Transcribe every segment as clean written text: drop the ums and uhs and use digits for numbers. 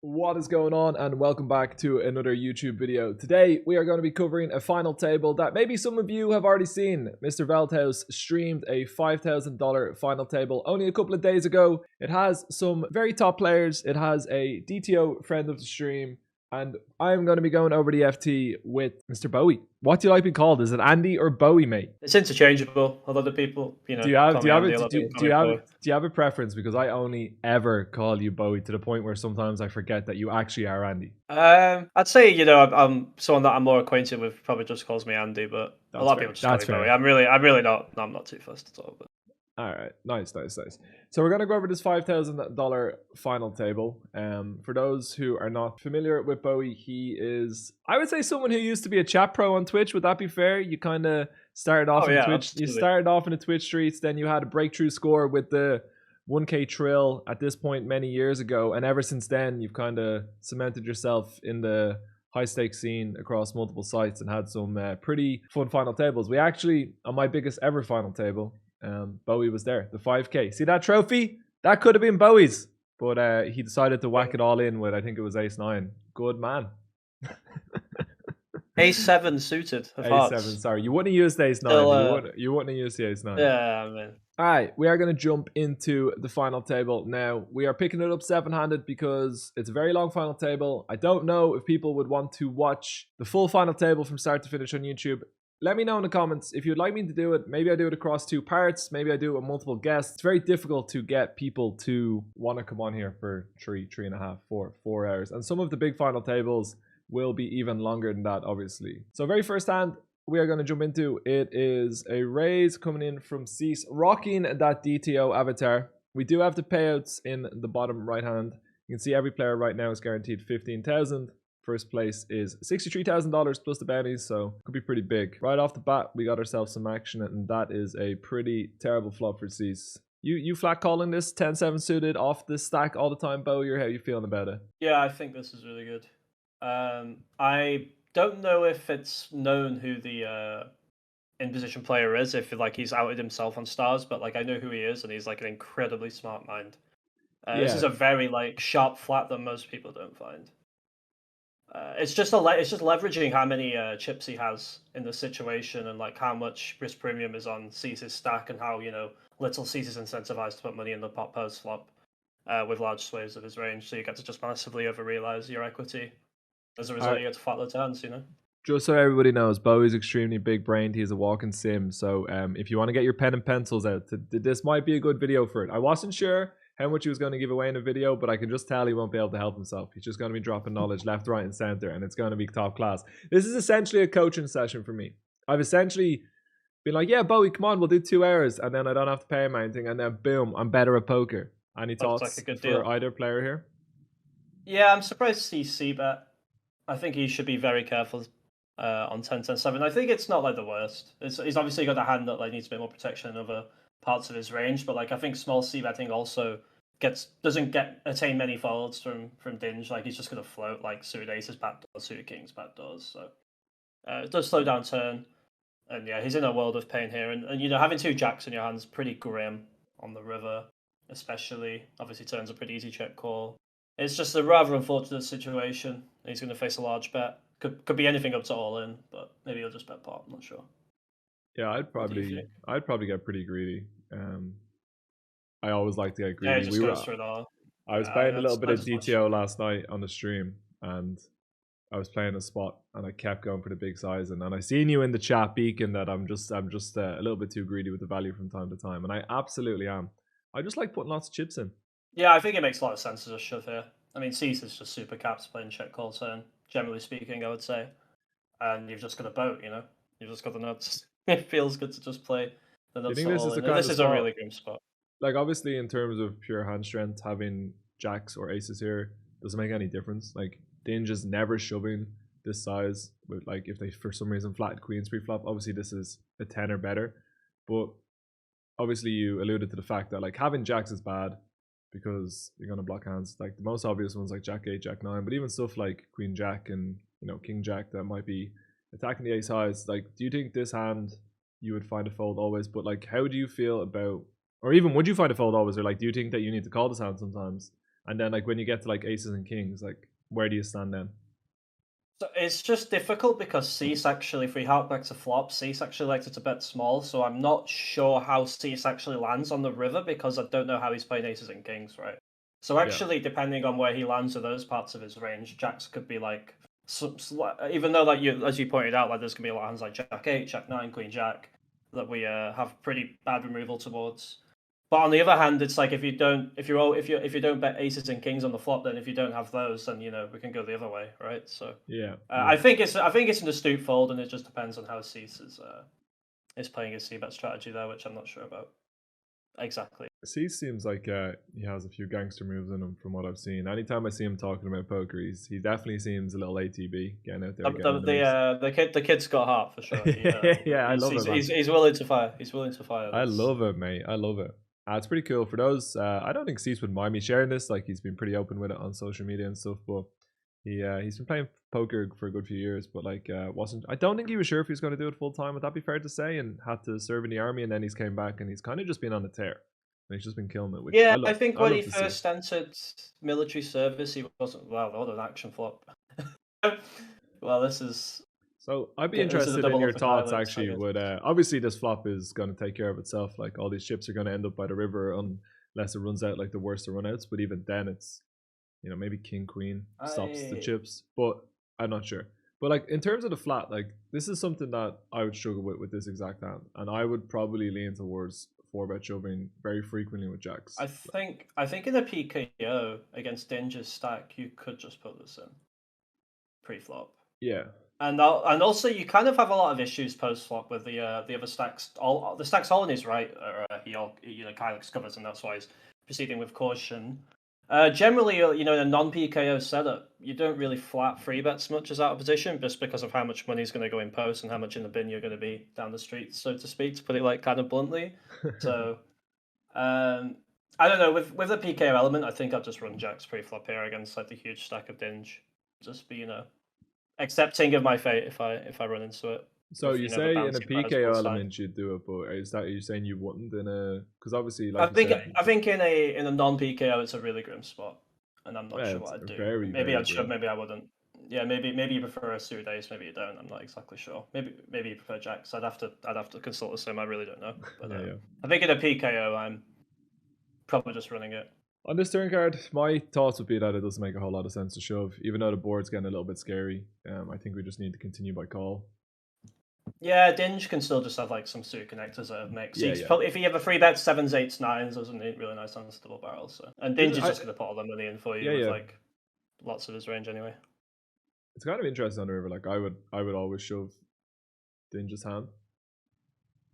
What is going on, and welcome back to another YouTube video. Today we are going to be covering a final table that maybe some of you have already seen. Mr. Veldhuis streamed a $5,000 final table only a couple of days ago. It has some very top players. It has a DTO friend of the stream, and I'm going to be going over the FT with Mr. Bowie. What do you like being called? Is it Andy or Bowie, mate? It's interchangeable. A lot of people, Do you have a preference? Because I only ever call you Bowie to the point where sometimes I forget that you actually are Andy. I'd say I'm someone that I'm more acquainted with probably just calls me Andy, but a lot of people just call me Bowie. I'm really not. I'm not too fussed at all. But. All right, nice. So we're gonna go over this $5,000 final table. For those who are not familiar with Bowie, he is, I would say, someone who used to be a chat pro on Twitch. Would that be fair? You kind of started off in Twitch. Absolutely. You started off in the Twitch streets, then you had a breakthrough score with the 1K trill at this point many years ago, and ever since then you've kind of cemented yourself in the high stakes scene across multiple sites and had some pretty fun final tables. We actually, on my biggest ever final table, Bowie was there, the 5K. See that trophy? That could have been Bowie's, but he decided to whack it all in with, I think it was ace-9. Good man. Ace-7 suited. Ace-7, sorry. You wouldn't have used ace-9. You wouldn't have used the ace-9. Yeah, I mean. All right, we are going to jump into the final table now. We are picking it up seven-handed because it's a very long final table. I don't know if people would want to watch the full final table from start to finish on YouTube. Let me know in the comments if you'd like me to do it. Maybe I do it across 2 parts. Maybe I do it with multiple guests. It's very difficult to get people to want to come on here for 3.5, 4 hours. And some of the big final tables will be even longer than that, obviously. So very first hand we are going to jump into, it is a raise coming in from Cease, rocking that DTO avatar. We do have the payouts in the bottom right hand. You can see every player right now is guaranteed 15,000. First place is $63,000 plus the bounties, so could be pretty big. Right off the bat, we got ourselves some action, and that is a pretty terrible flop for Cease. You flat calling this 10-7 suited off this stack all the time, Bowie, or how you feeling about it? Yeah, I think this is really good. I don't know if it's known who the in position player is, if like he's outed himself on stars, but like I know who he is, and he's like an incredibly smart mind. This is a very like sharp flat that most people don't find. It's just leveraging how many chips he has in the situation, and like how much risk premium is on Cease's stack, and how little Cease is incentivized to put money in the pot post flop with large swathes of his range. So you get to just massively over realize your equity. As a result, you get to flat the hands. Just so everybody knows, Bowie's extremely big brained. He's a walking sim. So if you want to get your pen and pencils out, this might be a good video for it. I wasn't sure how much he was going to give away in a video, but I can just tell he won't be able to help himself. He's just going to be dropping knowledge left, right, and center, and it's going to be top class. This is essentially a coaching session for me. I've essentially been like, yeah, Bowie, come on, we'll do 2 hours, and then I don't have to pay him anything, and then boom, I'm better at poker. Any thoughts like a good deal for either player here? Yeah, I'm surprised to see C-bet. I think he should be very careful on 10-10-7. I think it's not like the worst. He's obviously got a hand that like needs a bit more protection in other parts of his range, but like I think small C-betting also doesn't attain many folds from Dinge. Like he's just gonna float like suited aces backdoors, suited kings backdoors. So it does slow down turn, and yeah, he's in a world of pain here. And having 2 jacks in your hand is pretty grim on the river, especially. Obviously, turns a pretty easy check call. It's just a rather unfortunate situation. He's gonna face a large bet. Could be anything up to all in, but maybe he'll just bet pot. I'm not sure. Yeah, I'd probably get pretty greedy. I always like to get greedy. Yeah, just goes for it all. I was playing a little bit of DTO last night on the stream, and I was playing a spot, and I kept going for the big size, and I seen you in the chat beacon that I'm just a little bit too greedy with the value from time to time, and I absolutely am. I just like putting lots of chips in. Yeah, I think it makes a lot of sense as a shove here. I mean, Cease is just super caps playing check call turn, generally speaking, I would say, and you've just got a boat, you've just got the nuts. It feels good to just play the nuts. This is a really grim spot. Like, obviously, in terms of pure hand strength, having jacks or aces here doesn't make any difference. Like, Dinge is never shoving this size with, like, if they for some reason flatted queens pre-flop. Obviously, this is a 10 or better. But obviously, you alluded to the fact that, like, having jacks is bad because you're going to block hands. Like, the most obvious ones, like Jack 8, Jack 9. But even stuff like Queen Jack and, King Jack that might be attacking the ace highs. Like, do you think this hand you would find a fold always? But, like, how do you feel about... Or even, would you find a fold always? Or, like, do you think that you need to call this hand sometimes? And then like when you get to like aces and kings, like where do you stand then? So it's just difficult because Cease actually, if we hark back to flop, Cease actually likes it a bit small, so I'm not sure how Cease actually lands on the river because I don't know how he's playing aces and kings, right? So Yeah. actually, depending on where he lands in those parts of his range, jacks could be like, even though like you, as you pointed out, like there's gonna be a lot of hands like Jack 8, Jack 9, Queen Jack that we have pretty bad removal towards. But on the other hand, it's like if you don't bet aces and kings on the flop, then if you don't have those, then we can go the other way, right? So Yeah. I think it's an astute fold, and it just depends on how Cease is playing his c-bet strategy there, which I'm not sure about exactly. C seems like he has a few gangster moves in him from what I've seen. Anytime I see him talking about poker, he definitely seems a little ATB getting out there, getting in the mix. The kid's got heart for sure. Yeah, I love it, man. He's willing to fire. He's willing to fire. I love it, mate. I love it. It's pretty cool for those. I don't think Cease would mind me sharing this. Like he's been pretty open with it on social media and stuff. But he's been playing poker for a good few years. But like wasn't. I don't think he was sure if he was going to do it full time. Would that be fair to say? And had to serve in the army, and then he's came back, and he's kind of just been on a tear. And he's just been killing it. Which Yeah, I love. I think I when love he to see. first entered military service, he wasn't well. What an action flop. Well, this is So I'd be getting into the interested in double your up for thoughts Kylix, I actually. guess. With obviously this flop is going to take care of itself. Like all these chips are going to end up by the river unless it runs out like the worst of runouts. But even then, it's maybe king queen stops the I chips, but I'm not sure. But like in terms of the flat, like this is something that I would struggle with this exact hand, and I would probably lean towards four bet shoving very frequently with jacks. I think in a PKO against Danger's stack, you could just put this in pre-flop. Yeah, And also you kind of have a lot of issues post flop with the other stacks. All the stacks all in his right. Kylix covers, and that's why he's proceeding with caution. Generally, in a non PKO setup, you don't really flat free bets much as out of position, just because of how much money is going to go in post and how much in the bin you're going to be down the street, so to speak, to put it like kind of bluntly. So um, I don't know with the PKO element. I think I'll just run jacks pre flop here against like the huge stack of dinge. Just be accepting of my fate if I run into it. so With you the say in a bounty players PKO both side. element you'd do it, but is that you saying you wouldn't in a? Because obviously, I like you think said, I think in a non PKO it's a really grim spot, and I'm not yeah, sure it's what I'd do. very Maybe very I should, grim. maybe I wouldn't. Yeah, maybe you prefer a suited ace, maybe you don't. I'm not exactly sure. Maybe you prefer jacks. I'd have to consult with him. I really don't know. But Yeah, yeah. I think in a PKO I'm probably just running it. On this turn card, my thoughts would be that it doesn't make a whole lot of sense to shove, even though the board's getting a little bit scary. I think we just need to continue by call. Yeah, Dinge can still just have like some suit connectors that have mix. Yeah, He's yeah. probably, if he have a free bet sevens, eights, nines, those are really nice on this double barrel. So and Dinge is just gonna put all the money in for you Yeah, with yeah. like lots of his range anyway. It's kind of interesting on the river. Like I would always shove Dinge's hand,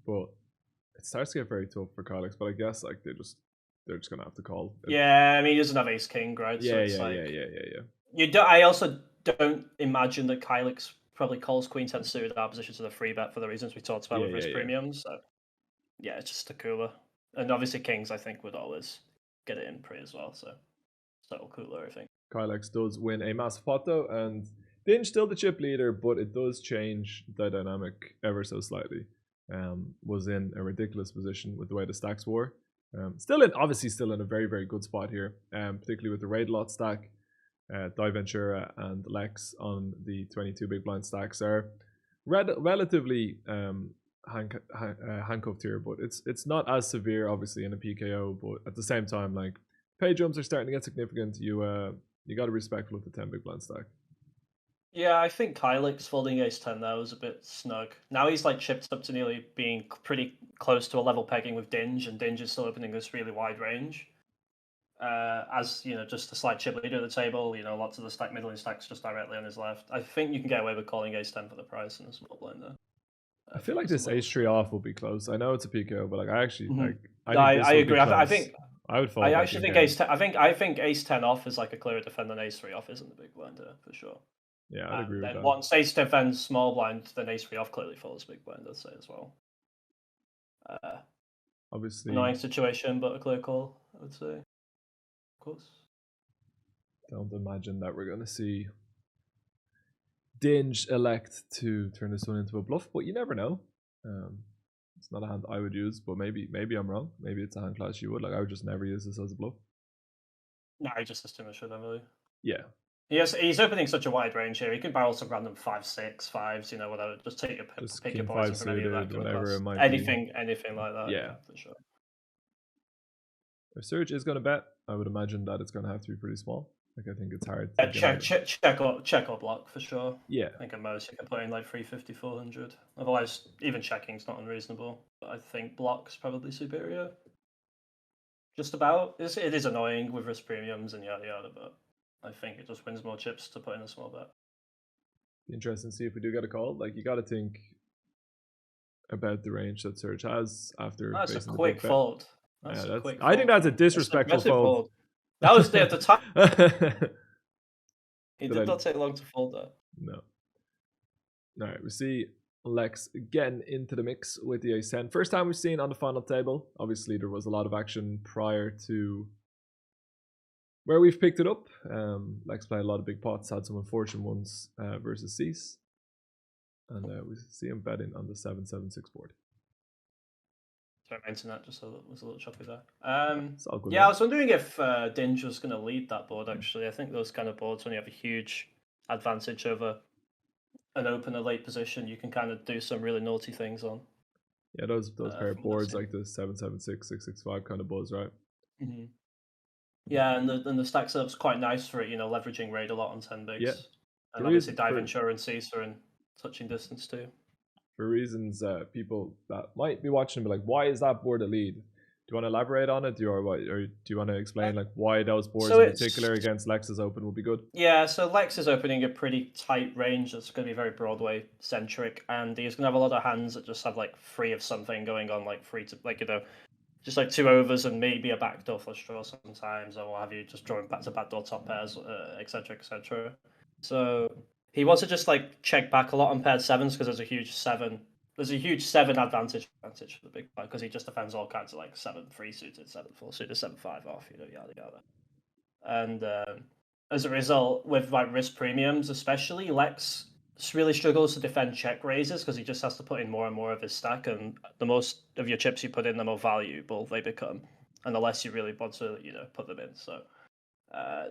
but it starts to get very tough for Kylix. But I guess like they're just gonna have to call. Yeah, I mean he doesn't have ace king, right? So Yeah, it's yeah, yeah, like yeah, yeah, yeah. you do. I also don't imagine that Kylix probably calls queen ten suited opposition to the free bet for the reasons we talked about Yeah, with yeah, risk yeah. premiums. So yeah, it's just a cooler. And obviously kings, I think, would always get it in pre as well. So subtle cooler, I think. Kylix does win a massive pot though, and Dinge still the chip leader, but it does change the dynamic ever so slightly. Was in a ridiculous position with the way the stacks were. Obviously still in a very very good spot here. Particularly with the raid lot stack, Die Ventura and Lex on the 22 big blind stacks are relatively handcuffed here, but it's not as severe obviously in a PKO. But at the same time, like pay jumps are starting to get significant. You got to respect with the 10 big blind stack. Yeah, I think Kylix folding ace 10 there was a bit snug. Now he's like chipped up to nearly being pretty close to a level pegging with Dinge, and Dinge is still opening this really wide range. As just a slight chip leader at the table, lots of the middling stacks just directly on his left. I think you can get away with calling ace 10 for the price in a small blind there. I feel like this ace tree off will be close. I know it's a PKO, but like I actually like I No, think I this will agree. be close. I would fold. I that actually king think down. ace 10. I think ace 10 off is like a clearer defend than ace 3 off, isn't the big blind there for sure. Yeah, I'd agree with And that. once ace defends small blind, then ace 3 off clearly folds big blind, I'd say as well. Obviously, Annoying situation, but a clear call, I would say. Of course. don't imagine that we're gonna see Dinge elect to turn this one into a bluff, but you never know. It's not a hand I would use, but maybe I'm wrong. Maybe it's a hand class you would. Like I would just never use this as a bluff. No, he just has too much of them, really. Yeah, Yes, he's opening such a wide range here. He could barrel some random 5-6, 5s, whatever. Just just pick your king five poison from any of that suited, kind of whatever it class. might be. Anything like that. Yeah, Yeah, for sure. if Surge is going to bet, I would imagine that it's going to have to be pretty small. Like I think it's hard to get out. Check or block for sure. Yeah, I think at most you can put in like 350, 400. Otherwise, even checking's not unreasonable. But I think block's probably superior. Just about. It is annoying with risk premiums and yada yada, but I think it just wins more chips to put in a small bet. be interesting to see if we do get a call. Like you got to think about the range that Surge has after That's a facing the quick big bet. fold. I think that's a disrespectful fold. That was at the time. It Did did I- not take long to fold that. No. All right, we see Lex getting into the mix with the ace 10. First time we've seen on the final table. Obviously, there was a lot of action prior to where we've picked it up. Lex played a lot of big pots, had some unfortunate ones versus Cease. And we see him betting on the 7-7-6 board. Sorry, my internet just was a little choppy there. It's all good. Yeah, I was wondering if Dinge was going to lead that board, actually. I think those kind of boards, when you have a huge advantage over an opener late position, you can kind of do some really naughty things on. Yeah, those pair of boards like the 7-7-6, 6-6-5 kind of buzz, right? Mm-hmm. Yeah, and the stack setup's quite nice for it, leveraging raid a lot on 10 bigs. Yeah. And obviously dive insurance are in touching distance too. For reasons people that might be watching be like, why is that board a lead? Do you want to elaborate on it, or do you want to explain like why those boards in particular against Lex's open would be good? Yeah, so Lex is opening a pretty tight range that's going to be very Broadway centric, and he's going to have a lot of hands that just have like free of something going on, like free to just like 2 overs and maybe a backdoor flush draw sometimes, or what have you, just drawing back to backdoor top pairs, etc., etc. So he wants to just like check back a lot on paired sevens because there's a huge 7 advantage for the big blind because he just defends all kinds of like 7-3 suited, 7-4 suited, 7-5 off, yada yada. And as a result, with like risk premiums, especially Lex really struggles to defend check raises because he just has to put in more and more of his stack, and the most of your chips you put in, the more valuable they become, and the less you really want to put them in. So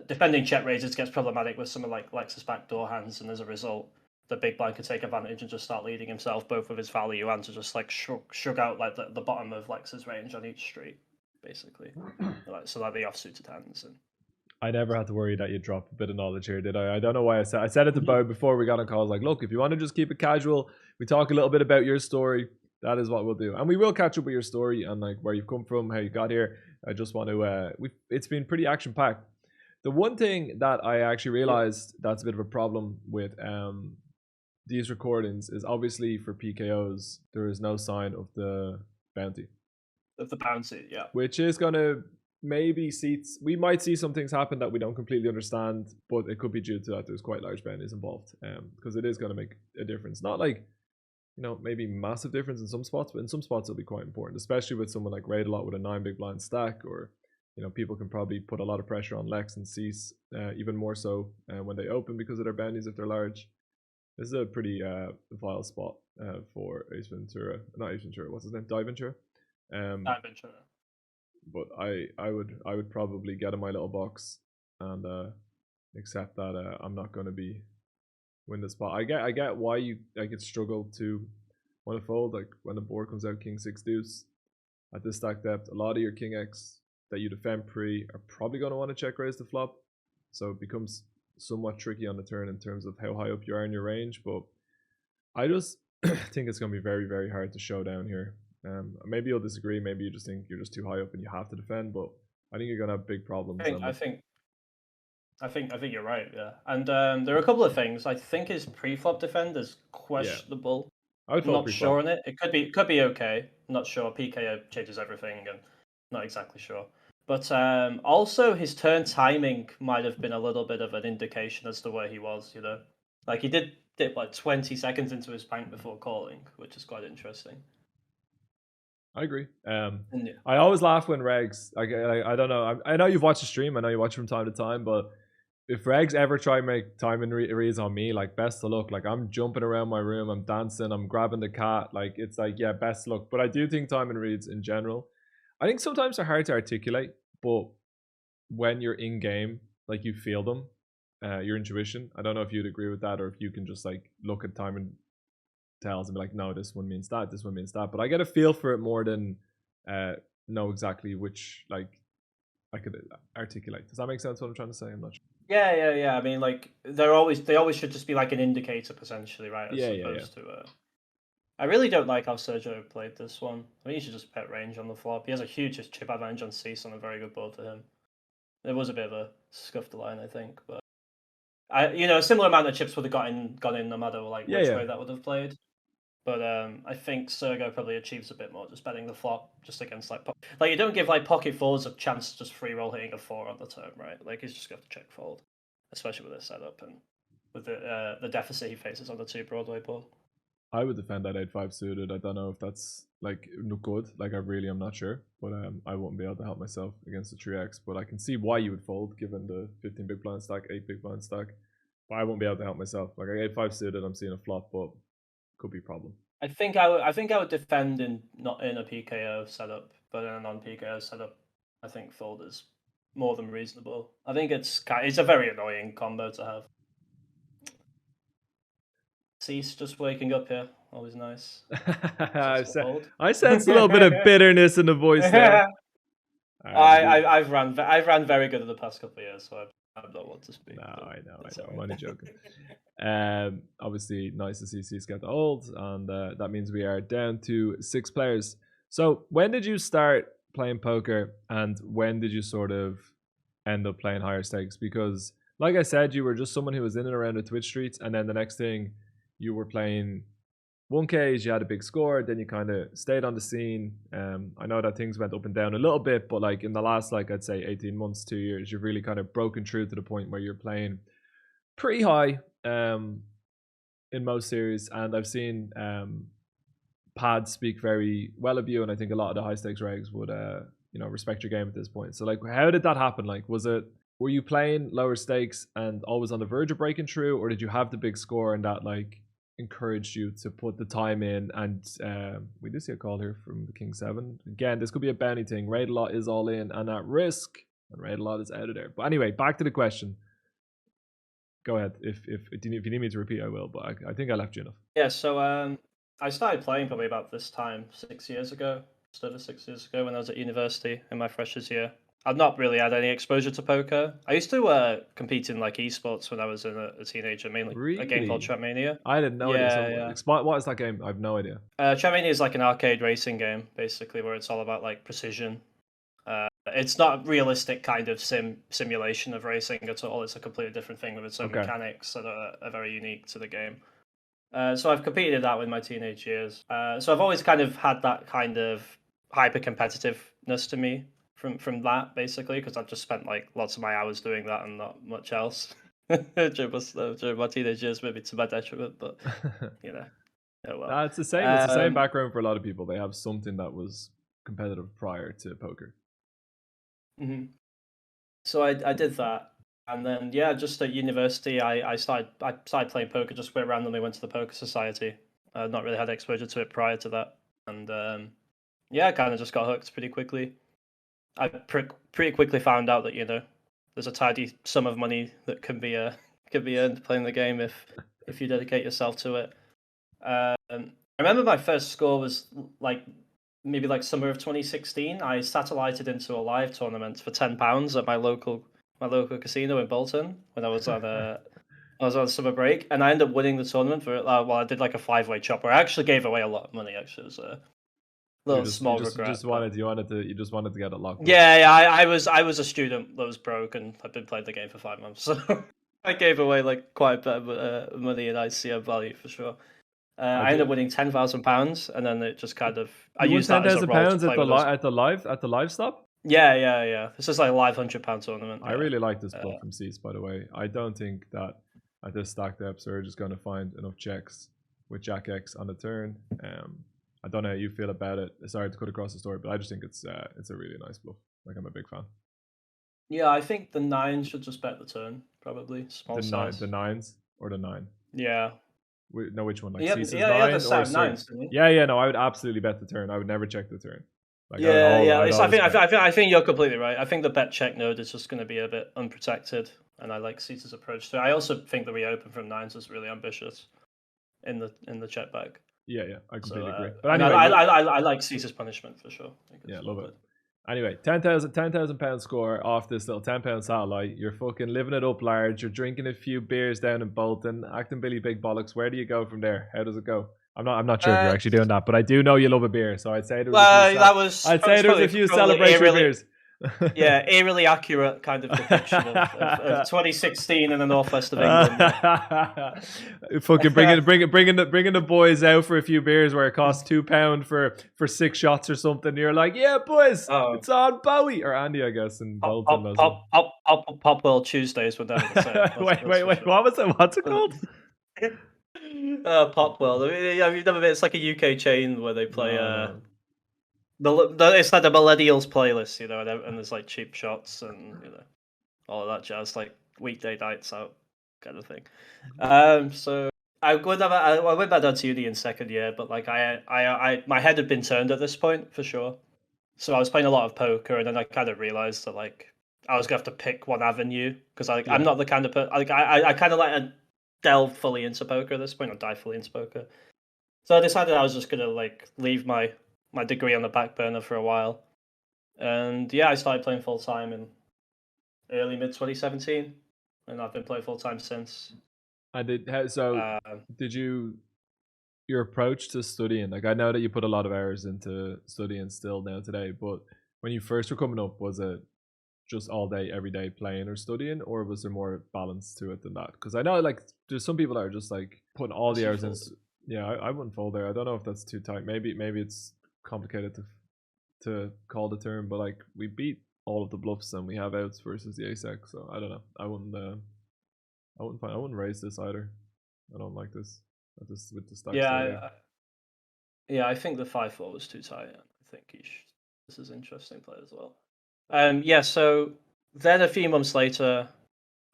defending check raises gets problematic with some of like Lex's backdoor hands, and as a result, the big blind could take advantage and just start leading himself both with his value and to just like shrug out like the bottom of Lex's range on each street, basically. So like the offsuited hands. And I never had to worry that you drop a bit of knowledge here, did I? I don't know why I said it to Bowie before we got on call. I was like, look, if you want to just keep it casual, we talk a little bit about your story. That is what we'll do, and we will catch up with your story and like where you've come from, how you got here. I just want to. It's been pretty action packed. The one thing that I actually realized that's a bit of a problem with these recordings is obviously for PKOs there is no sign of the bounty. Of the bounty, yeah. Which is gonna maybe we might see some things happen that we don't completely understand, but it could be due to that there's quite large bounties involved. Because it is gonna make a difference. Not like maybe massive difference in some spots, but in some spots it'll be quite important, especially with someone like Raid a lot with a 9 big blind stack, or people can probably put a lot of pressure on Lex and Cease, even more so when they open because of their bounties if they're large. This is a pretty vile spot for Ace Ventura. Not Ace Ventura. What's his name? Dive Ventura. Dive Ventura. But I would probably get in my little box and accept that I'm not going to be win the spot. I get why you could struggle to want to fold, like when the board comes out King 6 deuce at this stack depth. A lot of your King X that you defend pre are probably going to want to check raise the flop, so it becomes somewhat tricky on the turn in terms of how high up you are in your range. But I just think it's going to be very, very hard to show down here. Maybe you'll disagree. Maybe you just think you're just too high up and you have to defend. But I think you're going to have big problems. I think you're right. Yeah, and there are a couple of things. I think his pre-flop defend is questionable. Yeah. I'm not sure on it. It could be okay. Not sure. PKO changes everything, and not exactly sure. But also his turn timing might have been a little bit of an indication as to where he was. Like he did dip like 20 seconds into his bank before calling, which is quite interesting. I agree. I always laugh when Regs. I don't know. I know you've watched the stream. I know you watch from time to time. But if Regs ever try and make timing reads on me, like best of luck. Like I'm jumping around my room. I'm dancing. I'm grabbing the cat. Like it's like best of luck. But I do think timing reads in general, I think sometimes they're hard to articulate. But when you're in game, like you feel them, your intuition. I don't know if you'd agree with that, or if you can just like look at time and tells and be like, no, this one means that, this one means that. But I get a feel for it more than know exactly which like I could articulate. Does that make sense? What I'm trying to say? I'm not sure. Yeah. I mean, like they always should just be like an indicator potentially, right? As Yeah. opposed to. I really don't like how Sergio played this one. I think he should just pet range on the flop. He has a huge chip advantage on Cease on a very good board for him. There was a bit of a scuffed line, I think, but a similar amount of chips would have gone in no matter like which way that would have played. But I think Sergo probably achieves a bit more just betting the flop just against like you don't give like pocket fours a chance to just free roll hitting a 4 on the turn, right? Like he's just got to check fold, especially with this setup and with the deficit he faces on the 2 Broadway board. I would defend that 8-5 suited. I don't know if that's like no good. Like I really am not sure, but I won't be able to help myself against the 3x. But I can see why you would fold given the 15 big blind stack, 8 big blind stack. But I won't be able to help myself. Like 8-5 suited, I'm seeing a flop, but could be a problem. I think I would defend not in a PKO setup, but in a non-PKO setup. I think fold is more than reasonable. I think it's a very annoying combo to have. Cease just waking up here, always nice. I sense a little bit of bitterness in the voice there. I've ran very good in the past couple of years, so I don't want to speak. No, I know. I'm only joking. Obviously, nice to see Cease get the hold, and that means we are down to 6 players. So, when did you start playing poker, and when did you sort of end up playing higher stakes? Because, like I said, you were just someone who was in and around the Twitch streets, and then the next thing you were playing 1Ks, you had a big score, then you kind of stayed on the scene. I know that things went up and down a little bit, but like in the last, like I'd say 18 months, 2 years, you've really kind of broken through to the point where you're playing pretty high in most series. And I've seen Pad speak very well of you, and I think a lot of the high stakes regs would respect your game at this point. So like, how did that happen? Like, were you playing lower stakes and always on the verge of breaking through, or did you have the big score and that like encouraged you to put the time in? And we do see a call here from the King 7. Again, this could be a bounty thing. Raid a lot is all in and at risk, and Raid a lot is out of there. But anyway, back to the question. Go ahead. If you need me to repeat, I will, but I think I left you enough. Yeah, so I started playing probably about this time 6 years ago, just over 6 years ago when I was at university in my freshers year. I've not really had any exposure to poker. I used to compete in like esports when I was a teenager, mainly a game called Trackmania. I didn't know it. What is that game? I have no idea. Trackmania is like an arcade racing game, basically, where it's all about like precision. It's not a realistic kind of simulation of racing at all. It's a completely different thing with its own mechanics that are very unique to the game. So I've competed in that in my teenage years. So I've always kind of had that kind of hyper competitiveness to me from that, basically, because I've just spent like lots of my hours doing that and not much else during my teenage years, maybe to my detriment, but oh well. It's the same. It's the same background for a lot of people. They have something that was competitive prior to poker. Mm-hmm. So I did that, and then just at university, I started playing poker just where randomly went to the poker society. I'd not really had exposure to it prior to that, and I kind of just got hooked pretty quickly. I pretty quickly found out that there's a tidy sum of money that can be earned playing the game if you dedicate yourself to it. I remember my first score was maybe summer of 2016. I satellited into a live tournament for £10 at my local casino in Bolton when I was on summer break, and I ended up winning the tournament for it. Well, I did like a 5-way chop where I actually gave away a lot of money. Actually, it was a little small regret. You just wanted to get it locked up. Yeah. I was a student that was broke, and I'd been playing the game for 5 months, so I gave away quite a bit of money in ICM value for sure. I ended up winning £10,000, and then it just kind of I used that as a role to play at the live stop. Yeah. This is like a live £100 tournament. I really like this bluff from Cease, by the way. I don't think that at this stack depth, Surge is going to find enough checks with Jack X on the turn. I don't know how you feel about it. Sorry to cut across the story, but I just think it's a really nice bluff. Like, I'm a big fan. Yeah, I think the 9 should just bet the turn, probably. Small size. The 9s or the 9? Yeah. No, which one? Like Cease's 9 or 9s, Yeah, no, I would absolutely bet the turn. I would never check the turn. Like Yeah. I'd always bet. I think you're completely right. I think the bet check node is just going to be a bit unprotected, and I like Caesar's approach to it. I also think the reopen from nines is really ambitious in the check back. Yeah, I So, completely agree. But and anyway, I like Caesar's punishment for sure. I think yeah, it's love well it. Anyway, 10,000 pound score off this little £10 satellite. You're fucking living it up large. You're drinking a few beers down in Bolton, acting Billy Big Bollocks. Where do you go from there? How does it go? I'm not sure if you're actually doing that, but I do know you love a beer, so I'd say there was a few. I'd say there was a few celebratory beers. Yeah, eerily accurate kind of depiction of 2016 in the northwest of England. Yeah. Fucking bringing the boys out for a few beers where it costs £2 for 6 shots or something. You're like, yeah, boys, it's on Bowie or Andy, I guess, in Bolton. Pop World Tuesdays would never say. Wait, what was it? What's it called? Pop World. I mean, you've never been. It's like a UK chain where they play. No. It's like the millennials playlist, you know, and there's like cheap shots and all of that jazz, like weekday nights out kind of thing. So I went back down to uni in second year, but like I my head had been turned at this point for sure. So I was playing a lot of poker, and then I kind of realized that like I was gonna have to pick one avenue because I'm not the kind of I kind of like delve fully into poker at this point, or dive fully into poker. So I decided I was just gonna like leave my degree on the back burner for a while, and yeah, I started playing full time in early mid 2017, and I've been playing full time since. Did your approach to studying? Like, I know that you put a lot of hours into studying still now today, but when you first were coming up, was it just all day, every day playing or studying, or was there more balance to it than that? Because I know like there's some people that are just like putting all the hours in. Yeah, I wouldn't fold there. I don't know if that's too tight. Maybe it's complicated to call the term, but like we beat all of the bluffs and we have outs versus the ace-x, so I don't know. I wouldn't raise this either. I don't like this. With the stacks. I think the 5-4 was too tight. I think this is interesting play as well. So then a few months later,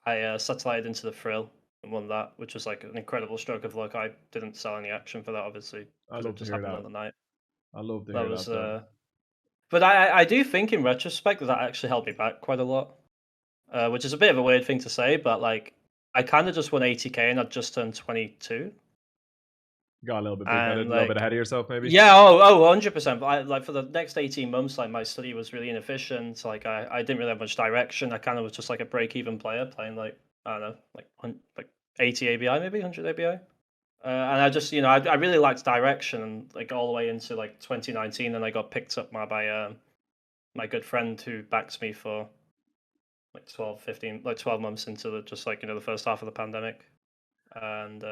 I satellited into the frill and won that, which was like an incredible stroke of luck. I didn't sell any action for that, obviously. I love to hear that. On the night. I love to hear that. But I do think in retrospect that actually held me back quite a lot, which is a bit of a weird thing to say, but like I kind of just won 80k and I'd just turned 22. Got a little bit a little bit ahead of yourself, maybe. Yeah, 100%. But like for the next 18 months, like my study was really inefficient. Like I didn't really have much direction. I kind of was just like a break-even player playing like I don't know, like 80 ABI, maybe 100 ABI. And I just, I really liked direction, and like all the way into like 2019, and I got picked up by my good friend who backed me for like 12 months into the first half of the pandemic. And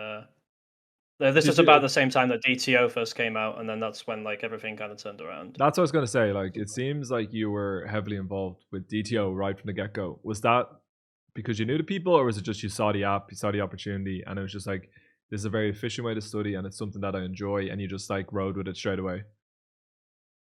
this is about the same time that DTO first came out, and then that's when like everything kind of turned around. That's what I was going to say. Like, it seems like you were heavily involved with DTO right from the get-go. Was that because you knew the people, or was it just you saw the app, you saw the opportunity, and it was just like, this is a very efficient way to study and it's something that I enjoy, and you just like rode with it straight away?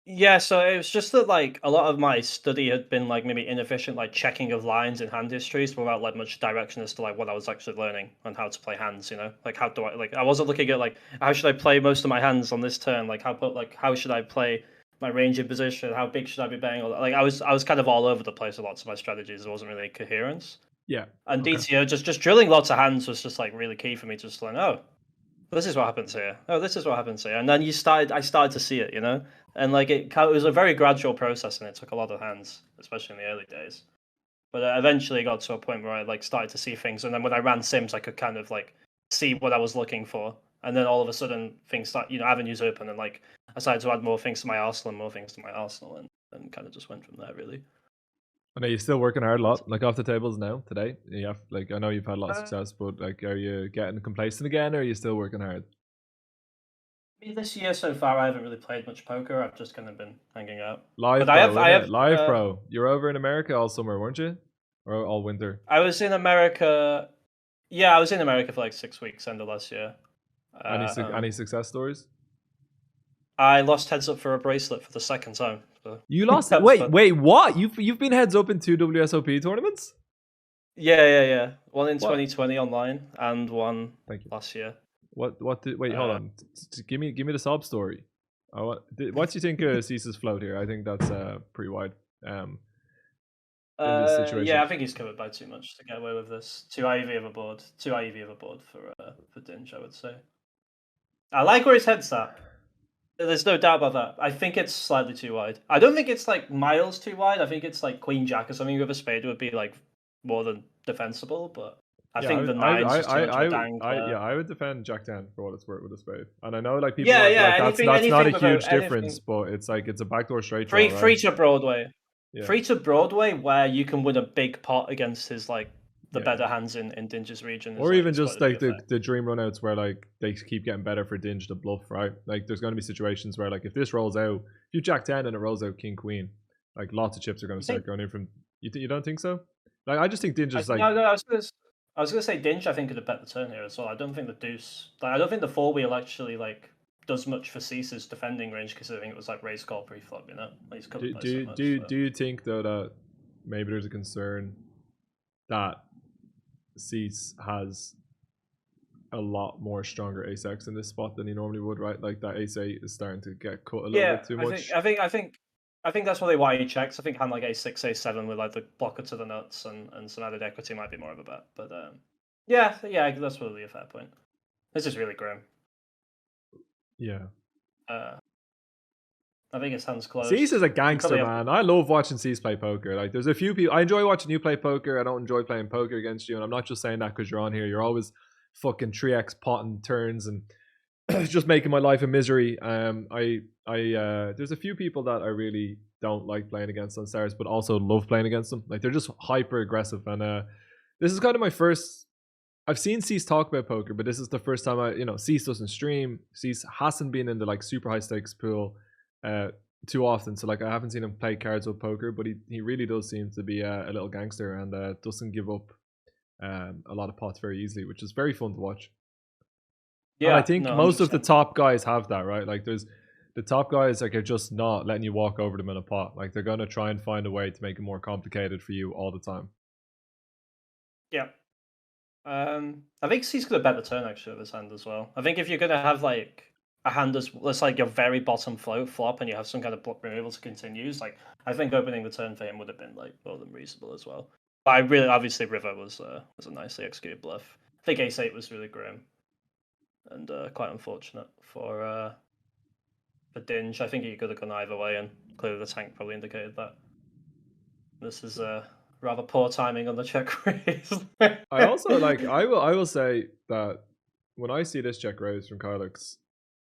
Yeah, so it was just that like a lot of my study had been like maybe inefficient, like checking of lines in hand histories without like much direction as to like what I was actually learning and how to play hands. Like how do I wasn't looking at like how should I play most of my hands on this turn, like how should I play my range in position, how big should I be betting? Like I was kind of all over the place with lots of my strategies. There wasn't really coherence. Yeah. And DTO just drilling lots of hands was just like really key for me to just learn. Oh, this is what happens here. Oh, this is what happens here. And then I started to see it, and like it was a very gradual process, and it took a lot of hands, especially in the early days. But eventually, it got to a point where I like started to see things, and then when I ran sims, I could kind of like see what I was looking for, and then all of a sudden things start, avenues open, and like I started to add more things to my arsenal and more things to my arsenal, and kind of just went from there, really. And are you still working hard a lot, like off the tables now today? Yeah, like I know you've had a lot of success, but like, are you getting complacent again, or are you still working hard? This year so far, I haven't really played much poker. I've just kind of been hanging out. Live, but bro, live, bro. You're over in America all summer, weren't you, or all winter? I was in America. Yeah, I was in America for like 6 weeks end of last year. Any success stories? I lost heads up for a bracelet for the second time. So. You lost? Wait, what? You've been heads up in 2 WSOP tournaments? Yeah. One in 2020 online and one last year. Hold on. Give me the sob story. What do you think of Cease's float here? I think that's pretty wide in this situation. Yeah, I think he's covered by too much to get away with this. Two IEV of a board for Dinge, I would say. I like where his head's at. There's no doubt about that. I think it's slightly too wide. I don't think it's like miles too wide. I think it's like Queen Jack or something with a spade would be like more than defensible. But I think the nines just too much of a dangler. I would defend Jack 10 for what it's worth with a spade. And I know like people Yeah, are yeah. like Anything, that's not a anything huge without difference, but it's like it's a backdoor straight draw, free right? to Broadway. Yeah. Free to Broadway where you can win a big pot against his like the Yeah. better hands in Dinge's region. Or like, even it's just quite a like big effect. the dream runouts where like they keep getting better for Dinge to bluff, right? Like there's going to be situations where like if this rolls out, if you Jack 10 and it rolls out King Queen, like lots of chips are going to start going in from. You don't think so? Like I just think Dinge is like. No, I was gonna say Dinge. I think could have bet the turn here as well. I don't think the deuce. Like, I don't think the four wheel actually like does much for Cease's defending range considering it was like raise call pre-flop. You know, like, he's covered by so much, do you think though that maybe there's a concern that Cease has a lot more stronger ace X in this spot than he normally would, right? Like that ace 8 is starting to get cut a little bit too much. I think that's probably why he checks. I think hand like ace 6, ace 7 with like the blocker to the nuts and some added equity might be more of a bet. But yeah, that's probably a fair point. This is really grim. Yeah. I think his hand's close. Cease is a gangster, man. I love watching Cease play poker. Like, there's a few people. I enjoy watching you play poker. I don't enjoy playing poker against you. And I'm not just saying that because you're on here. You're always fucking 3x potting turns and just making my life a misery. There's a few people that I really don't like playing against on stars, but also love playing against them. Like, they're just hyper aggressive. And this is kind of my first. I've seen Cease talk about poker, but this is the first time Cease doesn't stream. Cease hasn't been in the like super high stakes pool too often, so like I haven't seen him play cards with poker, but he really does seem to be a little gangster and doesn't give up a lot of pots very easily, which is very fun to watch. Yeah, and I think most of the top guys have that, right? Like there's the top guys like are just not letting you walk over them in a pot. Like they're gonna try and find a way to make it more complicated for you all the time. Yeah. I think he's gonna bet the turn actually of his hand as well. I think if you're gonna have like a hand that's like your very bottom float flop and you have some kind of block removal to continues, like I think opening the turn for him would have been like more than reasonable as well. But I really obviously River was a nicely executed bluff. I think ace 8 was really grim and quite unfortunate for Dinge. I think he could have gone either way, and clearly the tank probably indicated that. This is rather poor timing on the check raise. I also like I will say that when I see this check raise from Kylix,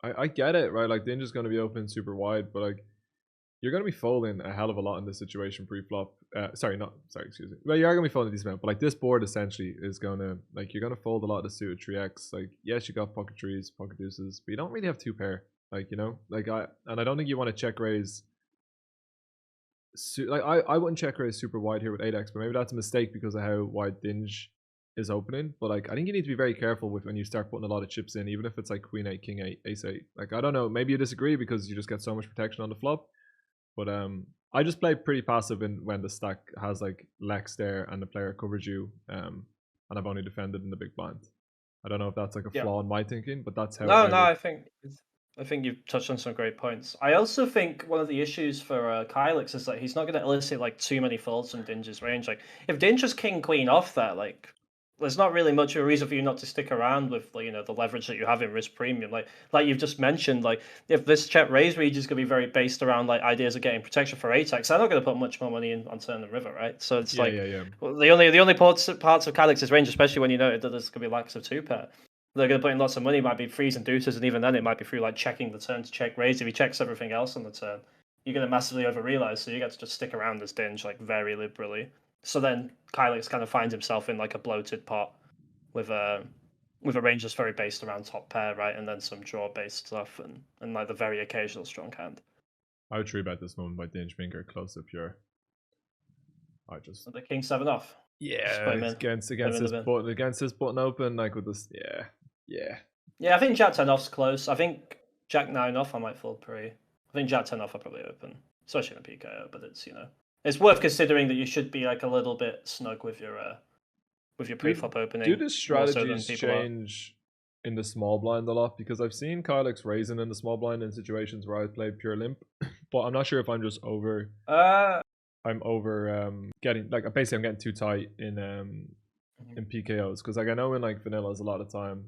I get it, right? Like Dinge is going to be open super wide, but like you're going to be folding a hell of a lot in this situation pre-flop. Excuse me. Well, you are going to be folding a decent amount, but like this board essentially is going to like you're going to fold a lot of the suited 3x. Like yes, you got pocket trees, pocket deuces, but you don't really have two pair. Like I don't think you want to check raise. I wouldn't check raise super wide here with 8x, but maybe that's a mistake because of how wide Dinge is opening. But like I think you need to be very careful with when you start putting a lot of chips in, even if it's like queen 8, king 8, ace 8. Like I don't know, maybe you disagree because you just get so much protection on the flop. But I just play pretty passive when the stack has like Lex there and the player covers you, and I've only defended in the big blind. I don't know if that's like a flaw in my thinking, but that's how. I think you've touched on some great points. I also think one of the issues for Kylix is that he's not going to elicit like too many folds from Dinge's range. Like if Dinge is king queen off that, like there's not really much of a reason for you not to stick around with the leverage that you have in risk premium. Like you've just mentioned, like if this check raise region is going to be very based around like ideas of getting protection for ATAX, they're not going to put much more money in on turn than river, right? So it's well, the only parts of Kylix's range, especially when you noted that there's going to be lacks of two pair. They're going to put in lots of money, might be frees and deuces, and even then it might be through like checking the turn to check raise. If he checks everything else on the turn, you're going to massively over-realize, so you get to just stick around as Dinge like very liberally. So then Kylix kind of finds himself in like a bloated pot with a range that's very based around top pair, right, and then some draw-based stuff and like the very occasional strong hand. I would tree bet this moment by Dinge being close to pure. The king 7 off. Yeah, against his button open, like with this, yeah. I think Jack 10 off's close. I think Jack 9 off I might fold pre. I think Jack 10 off I probably open, especially in a PKO. But it's worth considering that you should be like a little bit snug with your pre-flop opening. Do the strategies change in the small blind a lot because I've seen Kylix raising in the small blind in situations where I play pure limp, but I'm not sure if I'm just over. I'm over getting like basically I'm getting too tight in PKOs because like I know in like vanillas a lot of time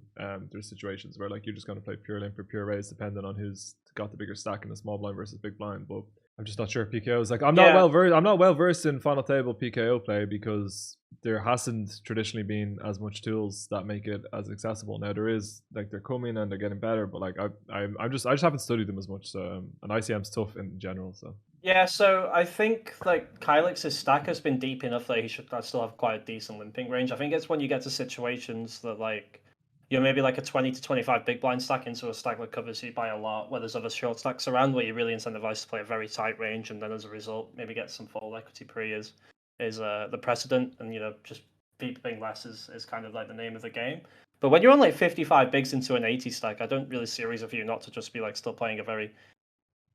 there's situations where like you're just gonna play pure limp or pure raise depending on who's got the bigger stack in the small blind versus big blind, but I'm just not sure PKOs. Like I'm not well versed in final table PKO play because there hasn't traditionally been as much tools that make it as accessible. Now there is, like they're coming and they're getting better, but like I just haven't studied them as much. So and ICM's tough in general. So yeah, so I think like Kylix's stack has been deep enough that he should still have quite a decent limping range. I think it's when you get to situations that like you're maybe like a 20 to 25 big blind stack into a stack that covers you by a lot, where there's other short stacks around, where you're really incentivized to play a very tight range, and then as a result, maybe get some fold equity pre is the precedent, and just being less is kind of like the name of the game. But when you're on like 55 bigs into an 80 stack, I don't really see a reason for you not to just be like still playing a very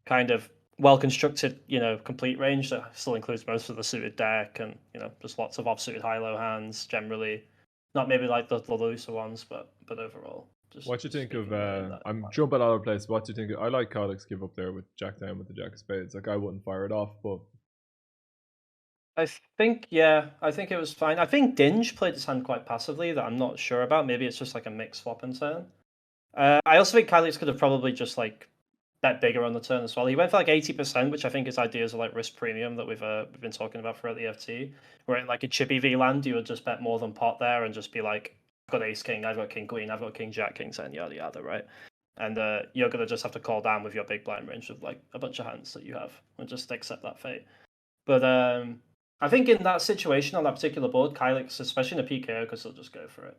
kind of well-constructed, complete range that still includes most of the suited deck and, just lots of offsuited high-low hands generally. Not maybe like the looser ones, but overall. What do you think of, I'm jumping all over the place, what do you think? I like Kylix give up there with Jack down with the Jack of Spades. Like I wouldn't fire it off, but... I think it was fine. I think Dinge played his hand quite passively that I'm not sure about. Maybe it's just like a mix swap and turn. I also think Kylix could have probably just like bet bigger on the turn as well. He went for like 80%, which I think is ideas of like risk premium that we've been talking about throughout the FT. Where in like a chippy V land, you would just bet more than pot there and just be like, I've got ace king, I've got king queen, I've got king jack, king 10, yada yada, right? And you're gonna just have to call down with your big blind range of like a bunch of hands that you have and just accept that fate. But I think in that situation on that particular board, Kylix, especially in a PKO, because he'll just go for it.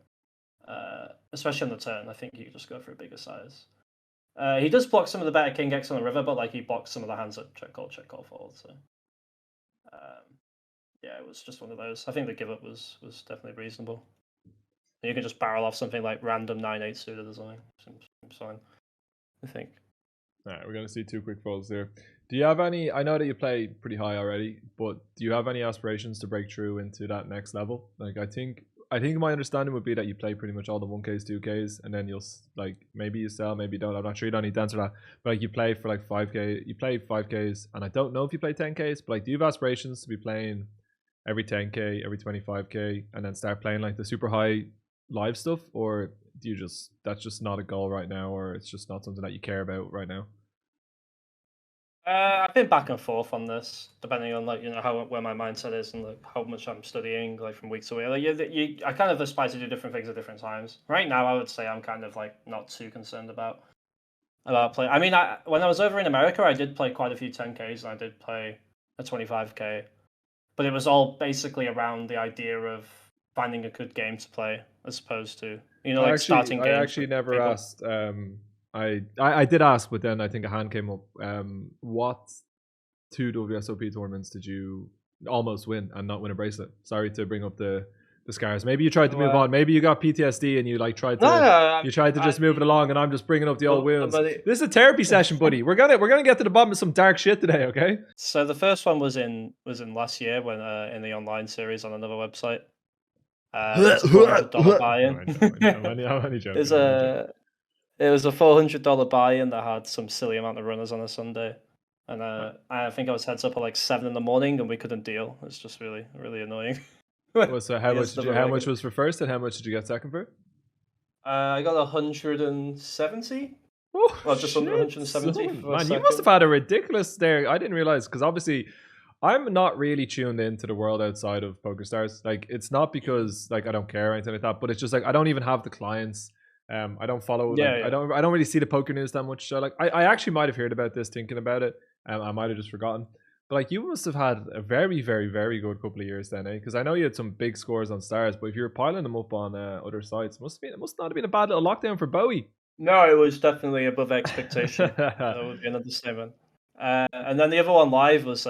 Especially on the turn, I think you just go for a bigger size. He does block some of the better king X on the river, but like he blocks some of the hands that check call fold. So yeah, it was just one of those. I think the give up was definitely reasonable. You can just barrel off something like random 9-8 suited or something. Seems fine, I think. All right, we're gonna see two quick folds there. Do you have any? I know that you play pretty high already, but do you have any aspirations to break through into that next level? Like I think my understanding would be that you play pretty much all the 1Ks, 2Ks, and then you'll like maybe you sell, maybe you don't. I'm not sure. You don't need to answer that. But like you play for like 5K, you play 5Ks, and I don't know if you play 10Ks. But like, do you have aspirations to be playing every 10K, every 25K, and then start playing like the super high live stuff, or do you just that's just not a goal right now, or it's just not something that you care about right now? I've been back and forth on this, depending on like where my mindset is and like how much I'm studying like from week to week. Like I kind of aspire to do different things at different times. Right now, I would say I'm kind of like not too concerned about play. I mean, when I was over in America, I did play quite a few 10Ks and I did play a 25K, but it was all basically around the idea of finding a good game to play as opposed to starting games. I actually never asked. I did ask, but then I think a hand came up. What two WSOP tournaments did you almost win and not win a bracelet? Sorry to bring up the scars. Maybe you tried to move on. Maybe you got PTSD and you like tried to just move it along. And I'm just bringing up the old wounds. This is a therapy session, buddy. We're gonna get to the bottom of some dark shit today, okay? So the first one was in last year when in the online series on another website. It's a $400 buy-in. It was a $400 buy-in that had some silly amount of runners on a Sunday, and I think I was heads up at like 7 in the morning, and we couldn't deal. It's just really, really annoying. So how much was for first, and how much did you get second for? I got 170. Oh, well, just under 170. Man, you must have had a ridiculous there. I didn't realize because obviously I'm not really tuned into the world outside of PokerStars. Like it's not because like I don't care or anything like that, but it's just like I don't even have the clients. I don't follow. I don't really see the poker news that much. So like, I actually might have heard about this, thinking about it. I might have just forgotten. But like, you must have had a very, very, very good couple of years then, eh? Because I know you had some big scores on Stars, but if you were piling them up on other sites, it must not have been a bad little lockdown for Bowie. No, it was definitely above expectation. That would be an understatement. And then the other one live was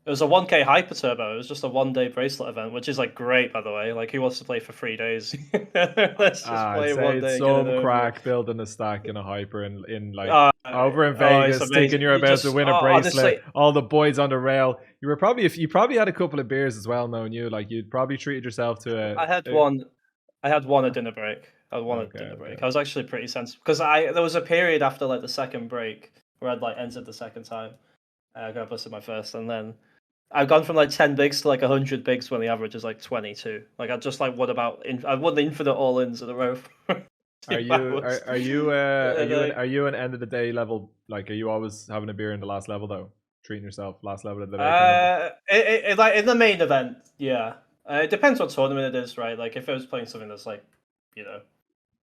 it was a 1K Hyper Turbo. It was just a 1-day bracelet event, which is like great, by the way. Like, who wants to play for 3 days? Let's just play 1 day. Some crack building a stack in a Hyper in like over in Vegas, thinking you're about to win a bracelet. Honestly, all the boys on the rail. You probably had a couple of beers as well, knowing you. Like, you'd probably treated yourself to I had one at dinner break. I wanted Okay, dinner break. okay. I was actually pretty sensible because there was a period after like the second break where I'd like entered the second time. I got busted my first, and then I've gone from like 10 bigs to like 100 bigs when the average is like 22. Like I just like I won the infinite all-ins in a row. For Are 2 you hours. are you an end of the day level? Like, are you always having a beer in the last level though? Treating yourself last level of the day kind of. Like in the main event, yeah. It depends what tournament it is, right? Like if I was playing something that's like, you know,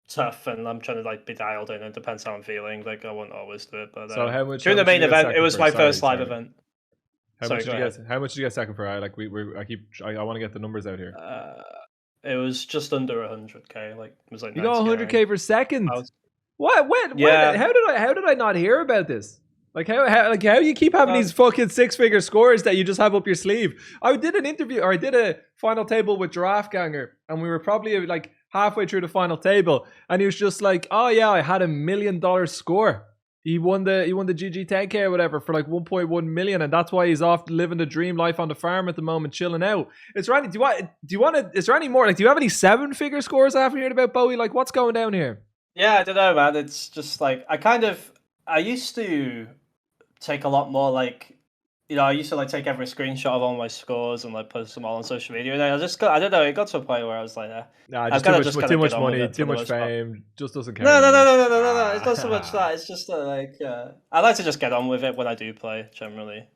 tough, and I'm trying to like be dialed in, it depends how I'm feeling. Like I won't always do it, but So during how the much did main you get event, it second was for? my Sorry, first live sorry. event. How Sorry, much did go you ahead. get? How much did you get second for? I want to get the numbers out here. It was just under 100k. Like it was like You got 99. 100K for second. I was, What? When? yeah. How did I not hear about this? Like how you keep having these fucking 6-figure scores that you just have up your sleeve? I did an interview, or I did a final table with Giraffe Ganger, and we were probably like halfway through the final table, and he was just like, "Oh yeah, I had $1 million score. He won the GG 10K or whatever for like 1.1 million, and that's why he's off living the dream life on the farm at the moment, chilling out." Is there any? Do you want to? Is there any more? Like, do you have any 7-figure scores I haven't heard about, Bowie? Like, what's going down here? Yeah, I don't know, man. It's just like I used to take a lot more like, I used to like take every screenshot of all my scores and like post them all on social media. And I don't know, it got to a point where I was like, Nah, I've just got to just kind too of get much on with money, it for too the much most part. fame. Just doesn't care No, no, no, anymore. no, no, no, no, no. It's not so much that. It's just like I like to just get on with it when I do play. Generally,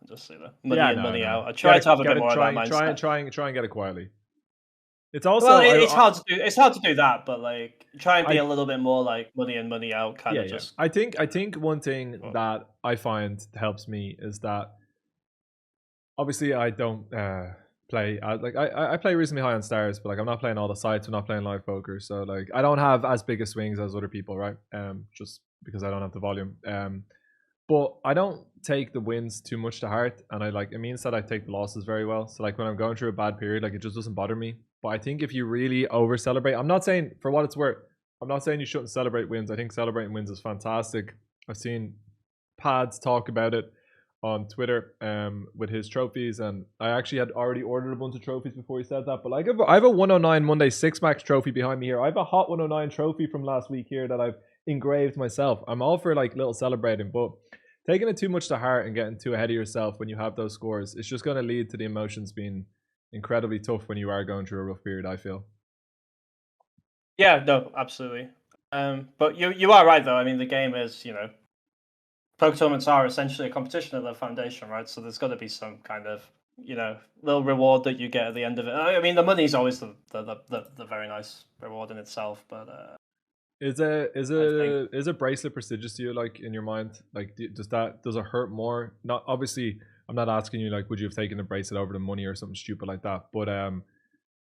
just money Yeah, in, no, money no. out. I try to have a Get bit it. more of that mindset. Try and get it quietly. It's Well, also it's hard to do. It's hard to do that, but like try and be I a little bit more like money in, money out, kind yeah, of yeah. just. I think one thing that I find helps me is that obviously I don't play I play reasonably high on stars, but like I'm not playing all the sites, I'm not playing live poker, so like I don't have as big a swings as other people, right? Just because I don't have the volume. But I don't take the wins too much to heart, and it means that I take the losses very well. So like when I'm going through a bad period, like it just doesn't bother me. But I think if you really over celebrate, I'm not saying, for what it's worth, I'm not saying you shouldn't celebrate wins. I think celebrating wins is fantastic. I've seen Pads talk about it on Twitter with his trophies, and I actually had already ordered a bunch of trophies before he said that. But like I have a 109 Monday 6-max trophy behind me here. I have a hot 109 trophy from last week here that I've engraved myself. I'm all for like little celebrating, but taking it too much to heart and getting too ahead of yourself when you have those scores, it's just going to lead to the emotions being incredibly tough when you are going through a rough period, I feel. Yeah, no, absolutely. But you are right though. I mean, the game is poker tournaments are essentially a competition at their foundation, right? So there's got to be some kind of little reward that you get at the end of it. I mean, the money's always the very nice reward in itself, but Is a bracelet prestigious to you, like in your mind? Like, does it hurt more? Not obviously. I'm not asking you like, would you have taken the bracelet over the money or something stupid like that? But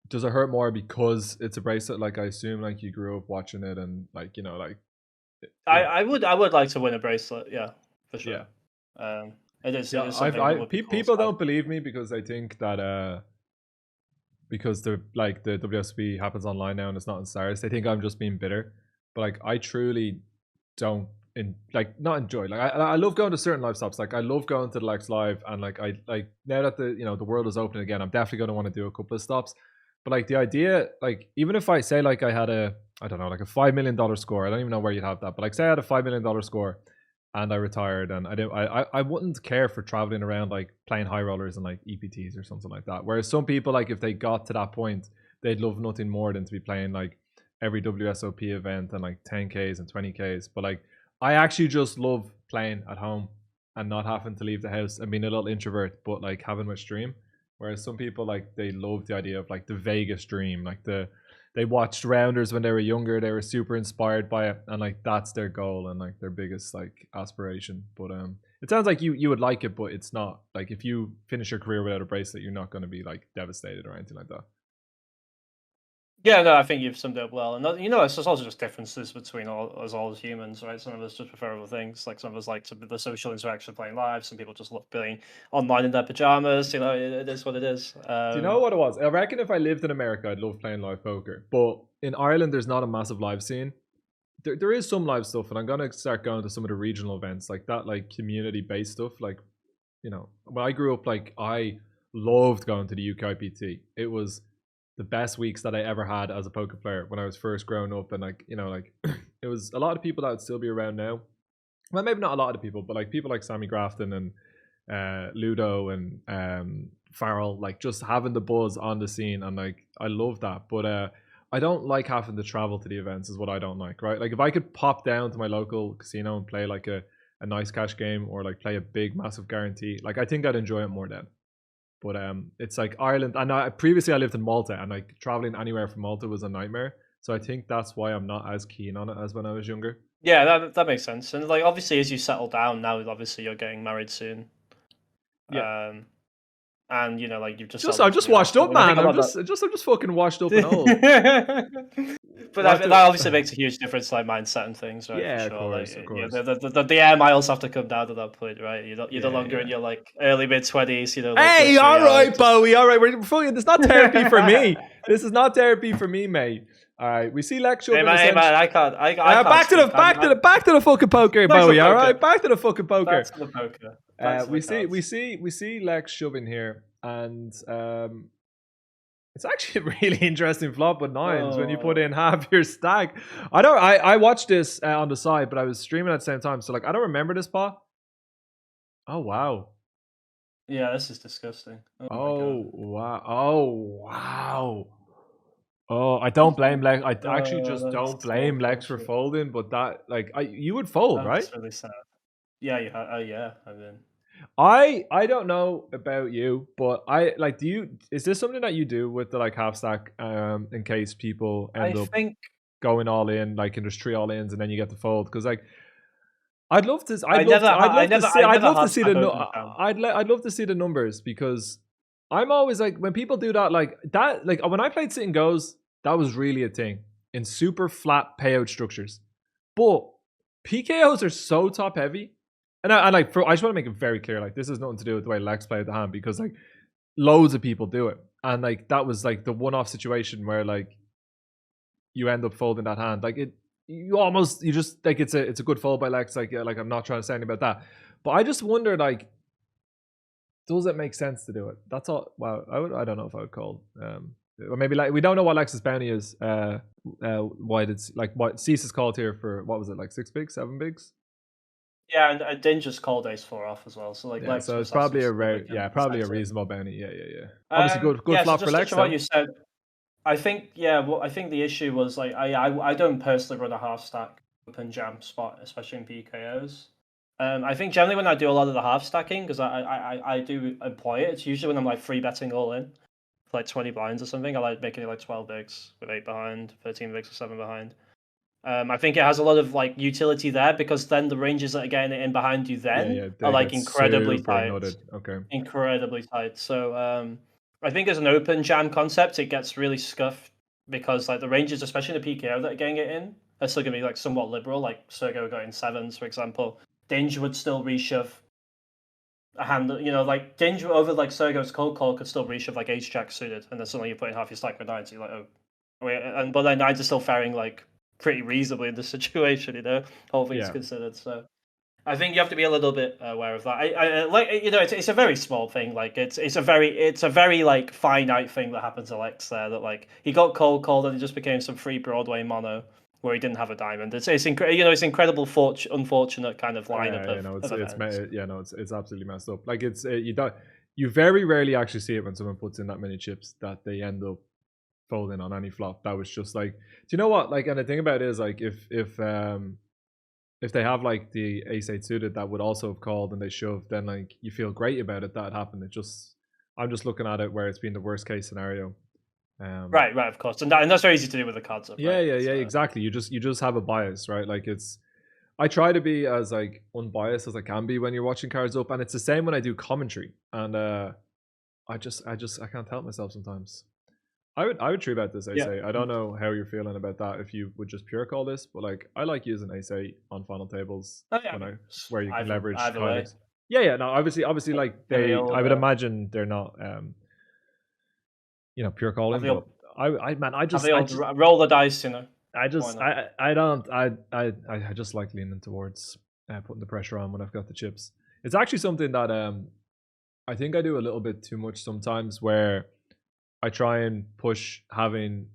does it hurt more because it's a bracelet? Like, I assume like you grew up watching it, and like I would like to win a bracelet, yeah, for sure. Yeah. It is I've something that would be cool. People don't believe me because they think that because the WSB happens online now and it's not in stars, they think I'm just being bitter. But like I truly don't not enjoy. Like I love going to certain live stops. Like I love going to the Lex Live, and like I like now that the world is open again, I'm definitely going to want to do a couple of stops. But like the idea, like even if I say like I had I don't know, like a $5 million score, I don't even know where you'd have that, but like say I had a $5 million score and I retired, and I wouldn't care for traveling around like playing high rollers and like EPTs or something like that. Whereas some people, like if they got to that point, they'd love nothing more than to be playing like every WSOP event and like 10Ks and 20Ks. But like I actually just love playing at home and not having to leave the house and being a little introvert, but like having my stream. Whereas some people, like they love the idea of like the Vegas dream, like they watched Rounders when they were younger, they were super inspired by it, and like that's their goal and like their biggest like aspiration. But it sounds like you would like it, but it's not like if you finish your career without a bracelet, you're not going to be like devastated or anything like that. Yeah, no, I think you've summed it up well. And it's also just differences between all as humans, right? Some of us just prefer other things. Like some of us like the social interaction of playing live. Some people just love being online in their pajamas. It is what it is. Do you know what it was? I reckon if I lived in America, I'd love playing live poker. But in Ireland, there's not a massive live scene. There is some live stuff, and I'm gonna start going to some of the regional events like that, like community based stuff. Like, when I grew up, like I loved going to the UKIPT. It was the best weeks that I ever had as a poker player when I was first growing up, and like like it was a lot of people that would still be around now. Well, maybe not a lot of people, but like people like Sammy Grafton and Ludo and Farrell, like just having the buzz on the scene, and like I love that. But I don't like having to travel to the events, is what I don't like, right? Like if I could pop down to my local casino and play like a nice cash game, or like play a big massive guarantee, like I think I'd enjoy it more then. But it's like Ireland, and previously I lived in Malta, and like traveling anywhere from Malta was a nightmare. So I think that's why I'm not as keen on it as when I was younger. Yeah, that makes sense. And like obviously, as you settle down now, obviously you're getting married soon. Yeah. And like you've just I'm just washed up, man. I'm just fucking washed up and old. But that obviously makes a huge difference, like mindset and things, right? Yeah, for sure. of course, like, of course. The air miles have to come down at that point, right? You're no longer in your like early mid-20s, Like, hey, all right, Bowie, all right. We're fucking. It's not therapy for me. This is not therapy for me, mate. All right, we see Lex. Hey, man, I can't. Back to the fucking poker, Bowie. All right, back to the fucking poker. Back to the poker. We see Lex shoving here, and it's actually a really interesting flop with nines when you put in half your stack. I watched this on the side, but I was streaming at the same time, so like I don't remember this pot. Oh wow. Yeah, this is disgusting. Oh wow. Oh wow. Oh, I don't blame Lex. I actually just don't blame Lex for folding, but that like you would fold, right? That's really sad. Yeah, you have. Yeah, I mean. I don't know about you, but I like. Is this something that you do with the like half stack? In case people end up going all in, like, and there's 3 all ins, and then you get to fold, because like I'd love to see the numbers, because I'm always like, when people do that, like when I played sit and goes, that was really a thing in super flat payout structures, but PKOs are so top heavy. And I just want to make it very clear, like, this has nothing to do with the way Lex played the hand, because like loads of people do it, and like that was like the one-off situation where like you end up folding that hand. Like you just like it's a good fold by Lex. Like I'm not trying to say anything about that, but I just wonder, like, does it make sense to do it? That's all. Wow, I don't know if I would call. Or maybe like we don't know what Lex's bounty is. Why did what Cease is called here for? What was it, like 6 bigs, 7 bigs? Yeah, and Dinger's called ace 4 off as well. So like, yeah, so it's probably a reasonable bounty. Yeah. Obviously, good flop for Lex. What you said, I think the issue was like I don't personally run a half stack open jam spot, especially in PKOs. I think generally when I do a lot of the half stacking, because I do employ it, it's usually when I'm like free betting all in, for like 20 blinds or something. I like making it like 12 bigs with 8 behind, 13 bigs with 7 behind. I think it has a lot of like utility there, because then the ranges that are getting it in behind you then are like incredibly tight. Okay. Incredibly tight. So I think as an open jam concept, it gets really scuffed, because like the ranges, especially in the PKO that are getting it in, are still gonna be like somewhat liberal. Like Sergo got in 7s, for example. Dinge would still reshove a hand, like Dinge over like Sergo's cold call could still reshove like ace jack suited, and then suddenly you're putting half your stack with 9s, so you're like, oh wait, but then 9s are still faring like pretty reasonably in this situation, whole thing's considered. So I think you have to be a little bit aware of that. I like, it's a very small thing. Like it's a very like finite thing that happened to Lex there, that like he got cold called and it just became some free Broadway mono where he didn't have a diamond. It's incredible unfortunate kind of lineup. It's absolutely messed up. Like you very rarely actually see it when someone puts in that many chips that they end up folding on any flop. That was just like, do you know what? Like, and the thing about it is, like, if they have like the ace 8 suited that would also have called and they shoved, then like you feel great about it that happened. I'm just looking at it where it's been the worst case scenario. Right, of course, and that's very easy to do with the cards up. Yeah, exactly. You just have a bias, right? Like I try to be as like unbiased as I can be when you're watching cards up, and it's the same when I do commentary. And I can't help myself sometimes. I would tree bet this ace 8. I don't know how you're feeling about that, if you would just pure call this, but like I like using ace 8 on final tables where you can leverage cards. Yeah. No, obviously, like I would imagine they're not, pure calling. But I just roll the dice. I just like leaning towards putting the pressure on when I've got the chips. It's actually something that I think I do a little bit too much sometimes, where I try and push having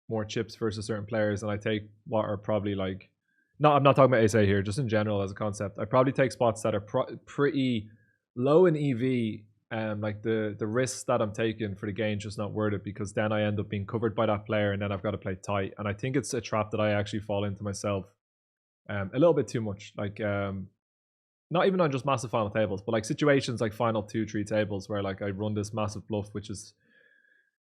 more chips versus certain players, and I take what are probably like, no, I'm not talking about ASA here, just in general as a concept. I probably take spots that are pretty low in EV. Like the risks that I'm taking for the game just not worth it, because then I end up being covered by that player, and then I've got to play tight. And I think it's a trap that I actually fall into myself a little bit too much. Like not even on just massive final tables, but like situations like final 2-3 tables where like I run this massive bluff, which is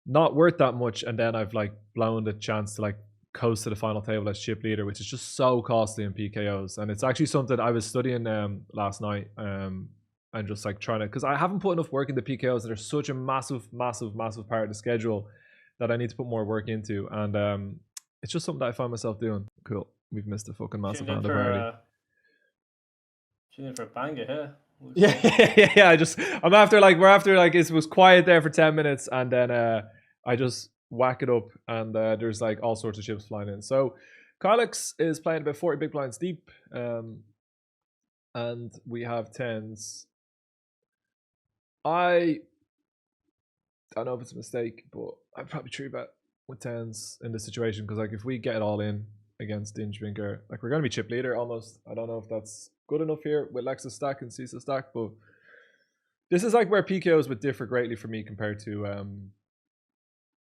not worth that much, and then I've like blown the chance to like coast to the final table as chip leader, which is just so costly in PKOs. And it's actually something I was studying last night, and just like trying to, because I haven't put enough work into PKOs that are such a massive part of the schedule that I need to put more work into. And it's just something that I find myself doing. Cool, we've missed a fucking massive hand of already. Tuning in for a banger here. Yeah. We're after like it was quiet there for 10 minutes, and then I just whack it up, and there's like all sorts of chips flying in. So Kylix is playing about 40 big blinds deep, and we have tens. I don't know if it's a mistake, but I'd probably tree bet with tens in this situation, because like if we get it all in against Dingebinker, like we're going to be chip leader almost. I don't know if that's good enough here with Lex's stack and Cecil's stack, but this is like where PKOs would differ greatly for me compared to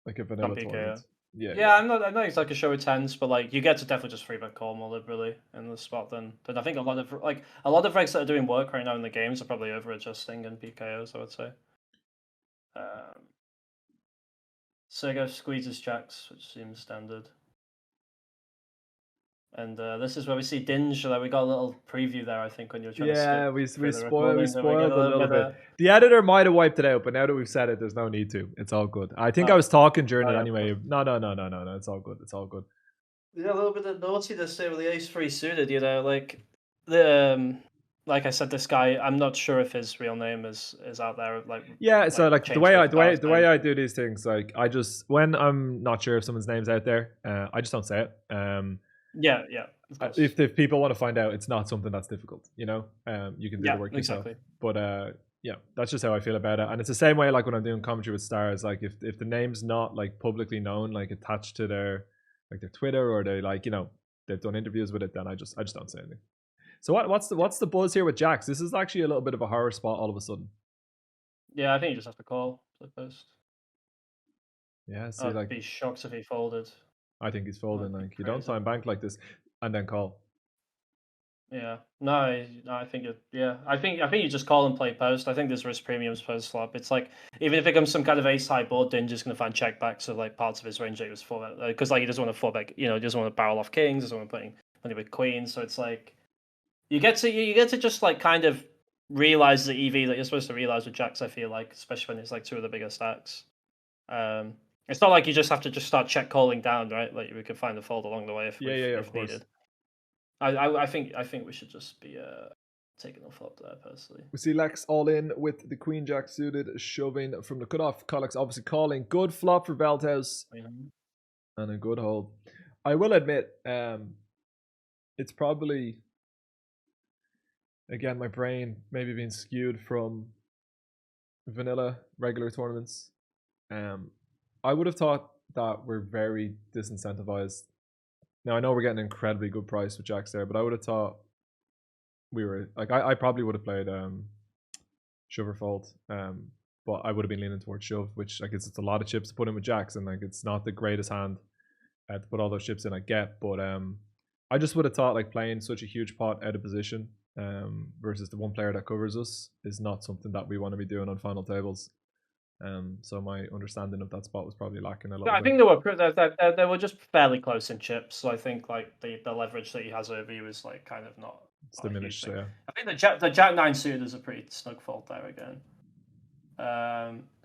like a vanilla tournament. Yeah, I'm not exactly sure with tens, but like you get to definitely just 3-bet call more liberally in the spot than I think a lot of regs that are doing work right now in the games are probably over adjusting in PKOs, I would say. Sergo squeezes jacks, which seems standard. And this is where we see Dinge. That we got a little preview there, I think, when you were trying to skip. Yeah, we spoiled a little bit. The editor might have wiped it out, but now that we've said it, there's no need to. It's all good. I think I was talking during it anyway. No. It's all good. It's all good. Yeah, a little bit of naughtiness there with the ace-3 suited. You know, like the like I said, this guy. I'm not sure if his real name is out there. Like yeah, so like the way I do these things, like I just, when I'm not sure if someone's name's out there, I just don't say it. Yeah. If people want to find out, it's not something that's difficult, you know. You can do the work yourself. But yeah, that's just how I feel about it. And it's the same way like when I'm doing commentary with stars. Like if the name's not like publicly known, like attached to their Twitter, or they like, you know, they've done interviews with it, then I just don't say anything. So what's the buzz here with Jax? This is actually a little bit of a horror spot all of a sudden. Yeah, I think you just have to call to the post. Yeah, see, I'd be shocked if he folded. I think he's folding. Like you don't time bank like this and then call. Yeah, no, I think I think you just call and play post. I think there's risk premiums post flop. It's like even if it becomes some kind of ace high board, Dinge is going to find checkbacks of like parts of his range that he was 4-bet, because like he doesn't want to 4-bet, you know, he doesn't want to barrel off kings, doesn't want to put money with queens. So it's like you get to just like kind of realize the EV that you're supposed to realize with jacks. I feel like, especially when it's like two of the bigger stacks. It's not like you just have to just start check calling down, right? Like we could find a fold along the way if needed. I think we should just be taking a flop there personally. We see Lex all in with the queen jack suited, shoving from the cutoff. Kylix obviously calling. Good flop for Veldhuis and a good hold. I will admit, it's probably, again, my brain maybe being skewed from vanilla regular tournaments. I would have thought that we're very disincentivized. Now I know we're getting an incredibly good price with jacks there, but I would have thought we were like, I probably would have played shove or fold, but I would have been leaning towards shove, which like it's a lot of chips to put in with jacks, and like it's not the greatest hand to put all those chips in. I get, but I just would have thought like playing such a huge pot out of position versus the one player that covers us is not something that we want to be doing on final tables. So my understanding of that spot was probably lacking a little bit. I think they were just fairly close in chips, so I think like the leverage that he has over you is like kind of not. It's diminished. So yeah, I think the Jack 9 suited is a pretty snug fold there again.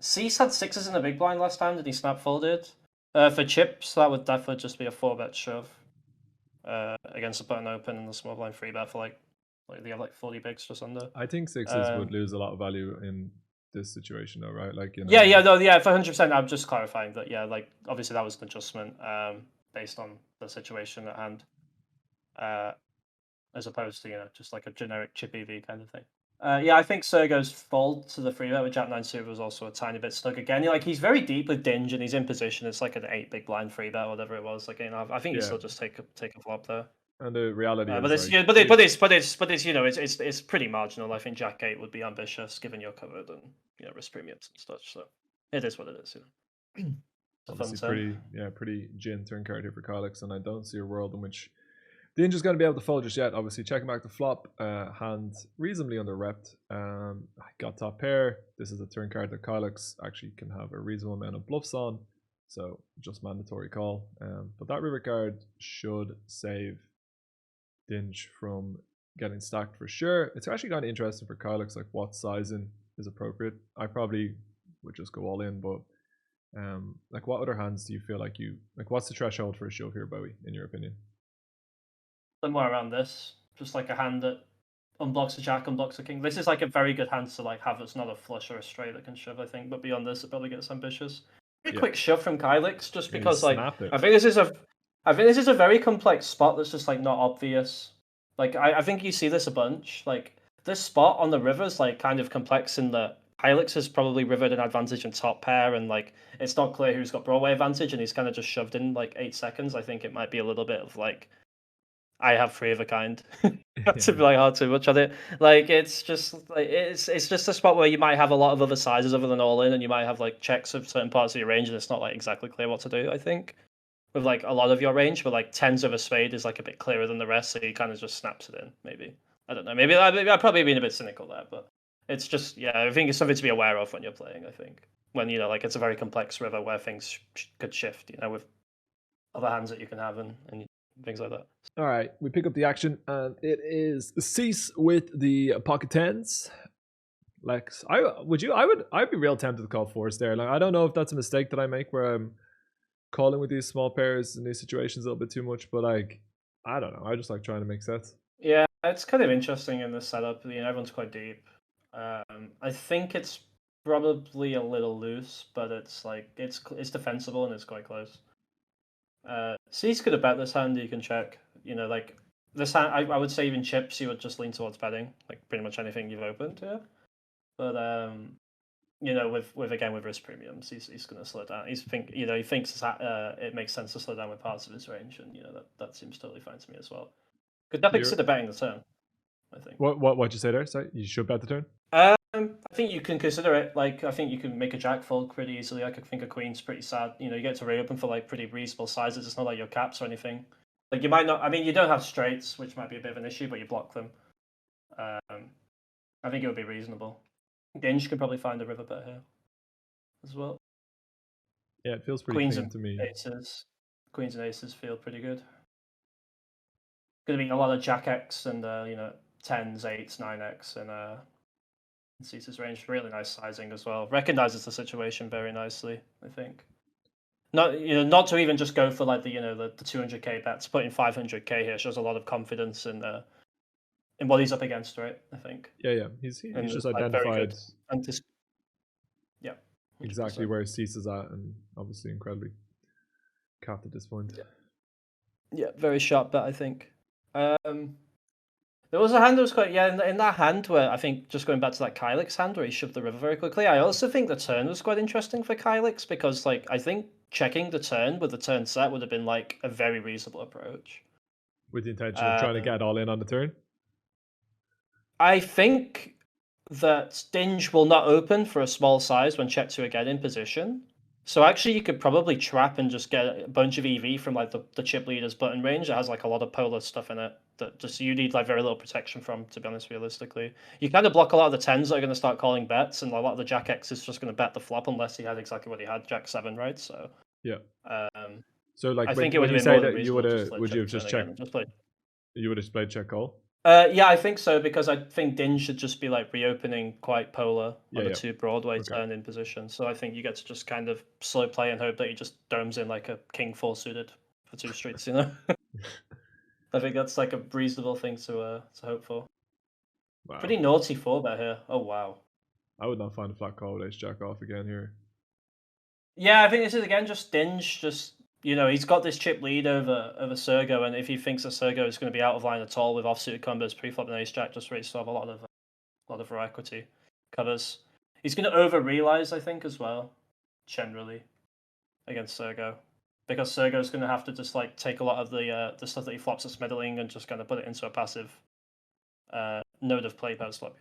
Cease had sixes in the big blind last time. Did he snap folded? For chips, that would definitely just be a 4-bet shove against the button open and the small blind 3-bet for like they have like 40 bigs just under. I think sixes would lose a lot of value in this situation though, right? Like, you know. Yeah, for 100%. I'm just clarifying that. Yeah, like obviously that was an adjustment based on the situation at hand, as opposed to just like a generic chip EV kind of thing. Yeah, I think Sergo's fold to the free bet with Jack 9 suited was also a tiny bit stuck again. Like he's very deep with Dinge and he's in position. It's like an 8 big blind free bet, whatever it was. Like, I think you Yeah, still just take a flop there. and the reality But is it's like, yeah, but it's you know it's pretty marginal. I think Jack 8 would be ambitious given you're covered and risk premiums and such. So it is what it is. It's a fun honestly turn. pretty gin turn card here for Kylix, and I don't see a world in which the Ninja's going to be able to fold just yet. Obviously, checking back the flop, hand reasonably under repped. I got top pair. This is a turn card that Kylix actually can have a reasonable amount of bluffs on, so just mandatory call. But that river card should save Dinge from getting stacked for sure. It's actually kind of interesting for Kylix, like what sizing is appropriate. I probably would just go all in, but like what other hands do you feel like what's the threshold for a shove here, Bowie, in your opinion? Somewhere around this, just like a hand that unblocks a jack, unblocks a king. This is like a very good hand to like have that's not a flush or a straight that can shove, I think. But beyond this, it probably gets ambitious. Pretty Yeah, quick shove from Kylix, just yeah, he because like snapped it. I think this is a very complex spot that's just like not obvious. Like I think you see this a bunch. Like this spot on the river's like kind of complex in that Kylix has probably rivered an advantage in top pair, and like it's not clear who's got Broadway advantage, and he's kind of just shoved in like 8 seconds. I think it might be a little bit of like I have three of a kind. To be like hard too much on it. Like it's just like it's just a spot where you might have a lot of other sizes other than all in, and you might have like checks of certain parts of your range, and it's not like exactly clear what to do. I think with like a lot of your range, but like tens of a spade is like a bit clearer than the rest, so he kind of just snaps it in. Maybe I don't know. Maybe I've probably been a bit cynical there, but it's just I think it's something to be aware of when you're playing. I think when like it's a very complex river where things could shift. With other hands that you can have and things like that. All right, we pick up the action, and it is Cease with the pocket tens. Lex, I'd be real tempted to call fours there. Like I don't know if that's a mistake that I make where I'm calling with these small pairs in these situations a little bit too much, but like I don't know. I just like trying to make sets. Yeah, it's kind of interesting in this setup. Everyone's quite deep. I think it's probably a little loose, but it's like it's defensible and it's quite close. C's could have bet this hand. You can check. Like this hand, I would say even chips, you would just lean towards betting, like pretty much anything you've opened. Yeah, but with risk premiums, he's going to slow down. He thinks it makes sense to slow down with parts of his range, and that seems totally fine to me as well. Could definitely consider betting the turn. I think. What'd you say there? Sorry, you should bet the turn. I think you can consider it. Like, I think you can make a jack fold pretty easily. I could think a queen's pretty sad. You get to reopen for like pretty reasonable sizes. It's not like your caps or anything. Like you might not. I mean, you don't have straights, which might be a bit of an issue, but you block them. I think it would be reasonable. Dinge could probably find a river bet here as well. Yeah, it feels pretty clean to me. Queens and aces feel pretty good. Going to be a lot of jack X and tens, eights, 9x, and Caesar's range. Really nice sizing as well. Recognizes the situation very nicely, I think. Not to even just go for like the 200k bets. Putting 500k here shows a lot of confidence in what he's up against, right? I think. Yeah. He's just identified. Yeah. 100%. Exactly where Cease is at, and obviously incredibly capped at this point. Yeah, very sharp bet, I think. There was a hand that was quite in that hand where I think just going back to that Kylix hand where he shoved the river very quickly. I also think the turn was quite interesting for Kylix because like I think checking the turn with the turn set would have been like a very reasonable approach. With the intention of trying to get all in on the turn? I think that Dinge will not open for a small size when check to again in position. So actually you could probably trap and just get a bunch of EV from like the chip leader's button range that has like a lot of polar stuff in it that just you need like very little protection from, to be honest, realistically. You kind of block a lot of the tens that are going to start calling bets, and a lot of the jack X is just going to bet the flop unless he had exactly what he had, jack 7, right? So yeah. So like I think it when would you have been say that you would have just checked. Just you would have just played check call? Yeah, I think so, because I think Dinge should just be like reopening quite polar on the 2 Broadway turn in position. So I think you get to just kind of slow play and hope that he just domes in like a king 4 suited for 2 streets, I think that's like a reasonable thing to hope for. Wow. Pretty naughty 4-bet here. Oh wow. I would not find a flat call with ace jack off again here. Yeah, I think this is again just Dinge. He's got this chip lead over Sergo, and if he thinks that Sergo is going to be out of line at all with offsuited combos pre-flop and ace jack, just rates to have a lot a lot of raw equity covers. He's going to over-realize, I think, as well, generally, against Sergo. Because Sergo's going to have to just like take a lot of the stuff that he flops as middling and just kind of put it into a passive node of play post flop,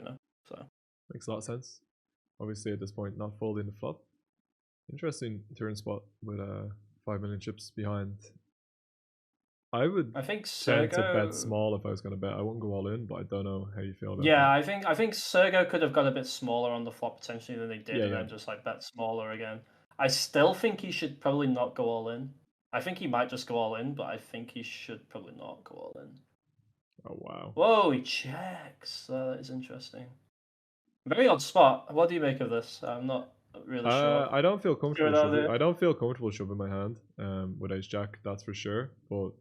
So makes a lot of sense. Obviously, at this point, not folding the flop. Interesting turn spot with 5 million chips behind. I think tend to bet small if I was going to bet. I wouldn't go all in, but I don't know how you feel about that. Yeah, I think Sergo could have got a bit smaller on the flop potentially than they did, and then just like bet smaller again. I still think he should probably not go all in. I think he might just go all in, but I think he should probably not go all in. Oh wow! Whoa, he checks. That is interesting. Very odd spot. What do you make of this? I'm not really sure. I don't feel comfortable shoving. I don't feel comfortable shoving my hand with ace jack. That's for sure. But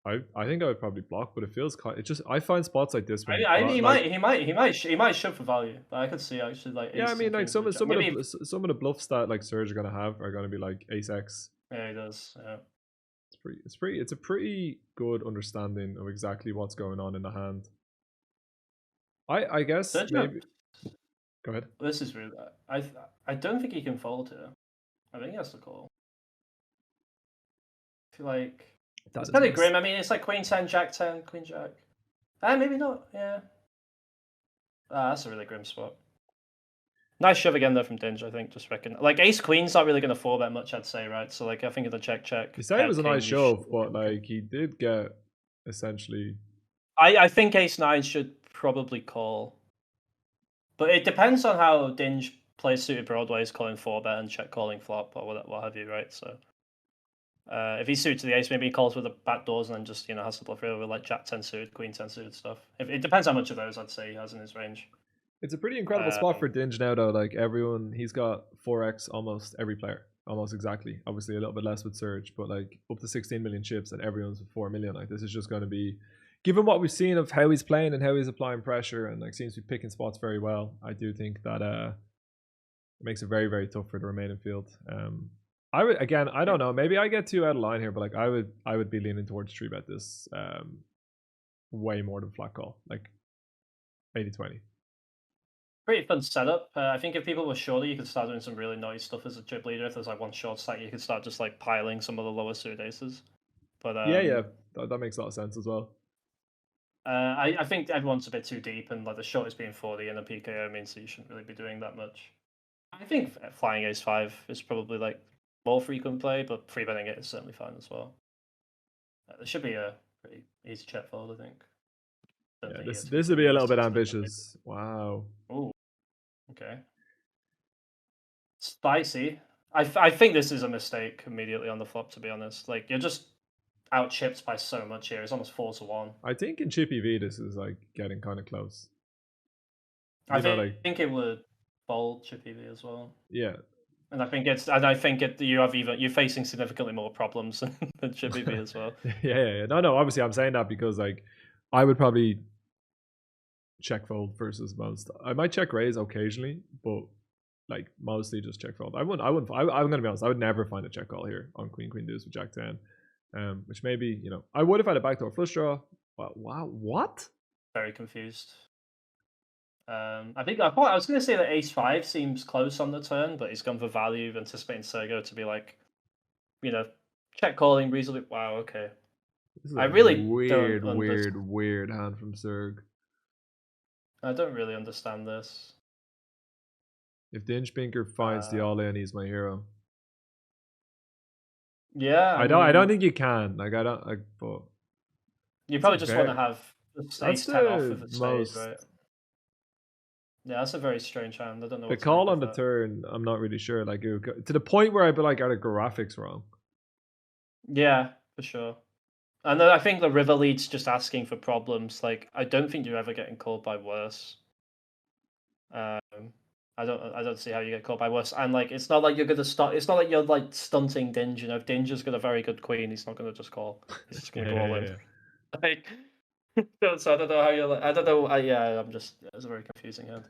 I think I would probably block. But it feels I find spots like this. He might shove for value. I could see actually like. Yeah, I mean like some of the bluffs that like Serge are gonna have are gonna be like ace x. Yeah, he does. Yeah. It's a pretty good understanding of exactly what's going on in the hand. I guess maybe. Go ahead. This is really. I don't think he can fold here. I think he has to call. I feel like it's kind of grim. I mean, it's like Queen 10, Jack 10, Queen Jack. Maybe not. Yeah. That's a really grim spot. Nice shove again though from Dinge. I think just reckon like Ace Queen's not really going to fall that much. I'd say, right? So like I think of the check. You say it was a nice shove, but like he did get essentially. I think Ace 9 should probably call. But it depends on how Dinge plays suited broadways, calling 4-bet and check calling flop or what have you, right? So if he suits the ace, maybe he calls with the back doors and then just has to bluff with like Jack 10 suited, Queen 10 suited stuff. It depends how much of those I'd say he has in his range. It's a pretty incredible spot for Dinge now, though. Like everyone, he's got 4x almost every player, almost exactly. Obviously, a little bit less with Surge, but like up to 16 million chips, and everyone's with 4 million. Like this is just going to be. Given what we've seen of how he's playing and how he's applying pressure and like seems to be picking spots very well, I do think that it makes it very, very tough for the remaining field. I would again, I don't know, maybe I get too out of line here, but like I would be leaning towards 3-bet this way more than flat call, like 80-20. Pretty fun setup. I think if people were shorter, you could start doing some really naughty stuff as a chip leader. If there's like one short stack, you could start just like piling some of the lower suited aces. But yeah, that makes a lot of sense as well. I think everyone's a bit too deep, and like the short is being 40 and the PKO means that you shouldn't really be doing that much. I think flying ace 5 is probably like more frequent play, but free betting it is certainly fine as well. There should be a pretty easy check fold, I think. Yeah, this would be a little bit ambitious. Wow. Oh, okay. Spicy. I think this is a mistake immediately on the flop, to be honest. Like you're just out chipped by so much here. It's almost 4-1. I think in Chippy V this is like getting kind of close. I think it would fold Chippy V as well. Yeah. And I think you're facing significantly more problems than Chippy V as well. Yeah. No. Obviously, I'm saying that because like I would probably check fold versus most. I might check raise occasionally, but like mostly just check fold. I'm gonna be honest. I would never find a check call here on Queen deuce with Jack 10. Which maybe I would have had a backdoor flush draw. But wow, what? Very confused. I was going to say that ace 5 seems close on the turn, but he's gone for value, anticipating Sergo to be like, check calling reasonably. Wow, okay. This is a really weird hand from Serg. I don't really understand this. If Dinge Pinker finds the all in, he's my hero. Yeah, I don't think you can. Like I don't. But you probably just want to have ace 10 off if it stays, right? Yeah, that's a very strange hand. I don't know. The call on the turn, I'm not really sure. Like to the point where I'd be like, are the graphics wrong? Yeah, for sure. And I think the river lead's just asking for problems. Like I don't think you're ever getting called by worse. I don't see how you get caught by worse. And like it's not like you're gonna start. It's not like you're like stunting Dinge. If Dinge's got a very good queen, he's not gonna just call. He's just gonna go all in. Like, so I don't know how you're. I don't know. I'm just. It's a very confusing hand.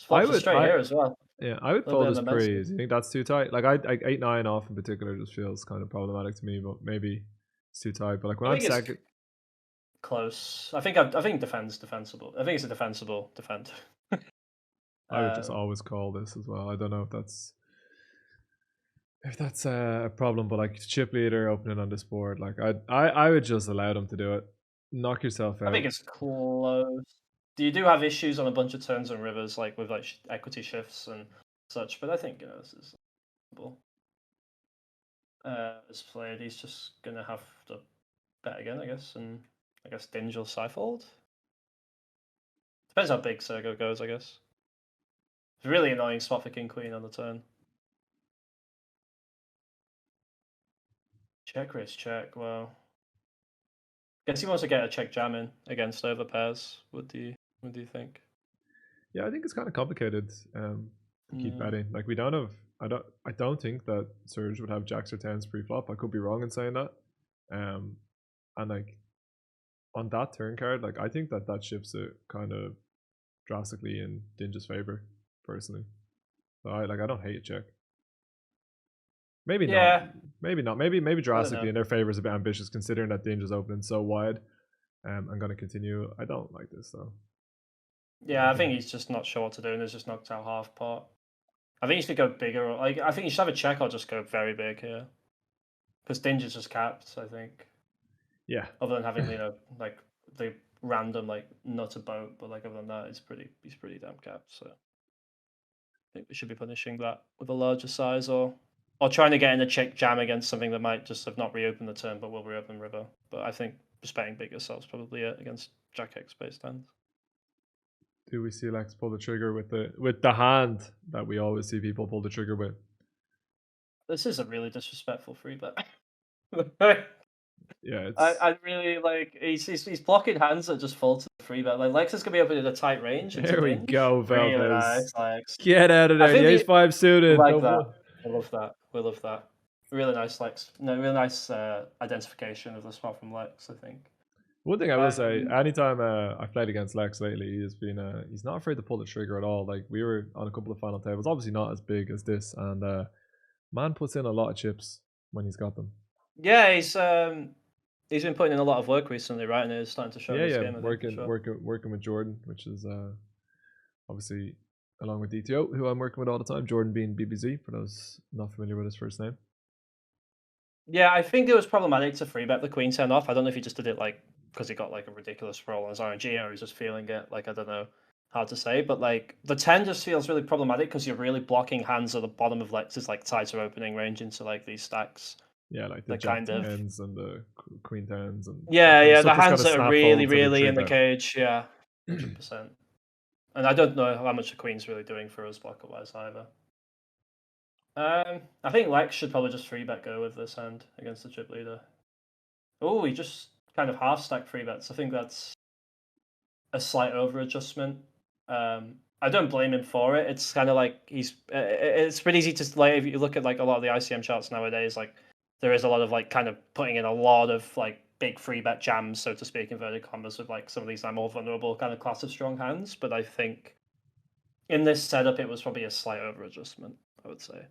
I would straight here as well. Yeah, I would fold this pretty easy. You think that's too tight? Like I 8-9 off in particular just feels kind of problematic to me. But maybe it's too tight. But like when I'm second. Close. I think defensible. I think it's a defensible defend. I would just Um, always call this as well. I don't know if that's a problem, but like chip leader opening on this board, like I would just allow them to do it. Knock yourself I out. think it's close. You do have issues on a bunch of turns and rivers, like with like equity shifts and such, but I think this is possible. As played, he's just gonna have to bet again, I guess, and I guess Dinge will Scyfold. Depends how big Sergo goes, I guess. It's a really annoying spot for King Queen on the turn. Check raise check. Well, guess he wants to get a check jam in against overpairs. What do you think? Yeah, I think it's kind of complicated to keep betting. Like we don't have, I don't think that Surge would have jacks or tens pre-flop. I could be wrong in saying that. And like on that turn card, like I think that shifts it kind of drastically in Dinge's favor, personally. So I don't hate a check. Maybe not. Yeah, Maybe not. Maybe I don't drastically know. in their favor is a bit ambitious considering that Dinge is opening so wide. I'm gonna continue. I don't like this though. Yeah, I think he's just not sure what to do, and he's just knocked out half pot. I think he should go bigger. Or, like, I think he should have a check or just go very big here, because Dinge is just capped. I think. Yeah. Other than having like the random like not a boat, but like other than that, he's pretty damn capped. So I think we should be punishing that with a larger size, or trying to get in a check jam against something that might just have not reopened the turn, but will reopen river. But I think just betting bigger selves probably it against Jack X based hands. Do we see Lex pull the trigger with the hand that we always see people pull the trigger with? This is a really disrespectful free bet. Yeah, I really like he's blocking hands that just fall to the free bet. Like Lex is gonna be opening a tight range into there we Dinge. go, Really Veldhuis. nice, Lex. Get out of I there. The think ace the five suited. like No that. more. I love that. We love that. Really nice Lex. No, really nice identification of the spot from Lex. I think. One thing I will say, anytime I've played against Lex lately, he's not afraid to pull the trigger at all. Like we were on a couple of final tables, obviously not as big as this, and man puts in a lot of chips when he's got them. Yeah, he's been putting in a lot of work recently, right? And it's starting to show in this game. I think, for sure. Working with Jordan, which is obviously along with DTO, who I'm working with all the time. Jordan being BBZ, for those not familiar with his first name. Yeah, I think it was problematic to free bet the queen turn off. I don't know if he just did it like because he got like a ridiculous roll on his RNG or he's just feeling it. Like I don't know how to say, but like the 10 just feels really problematic because you're really blocking hands at the bottom of Lex's like tighter opening range into like these stacks. Yeah, like the kind jack of tens and the queen tens and yeah, stuff the that's got hands a that are snap really, fold to the really three in the bet. cage. Yeah, 100%. And I don't know how much the queen's really doing for us blocker wise either. I think Lex should probably just free bet go with this hand against the chip leader. Oh, he just kind of half stack free bets. I think that's a slight over adjustment. I don't blame him for it. It's kind of like it's pretty easy to like if you look at like a lot of the ICM charts nowadays, like there is a lot of like kind of putting in a lot of like big free bet jams, so to speak, inverted commas with like some of these like more vulnerable kind of class of strong hands. But I think in this setup, it was probably a slight over adjustment, I would say.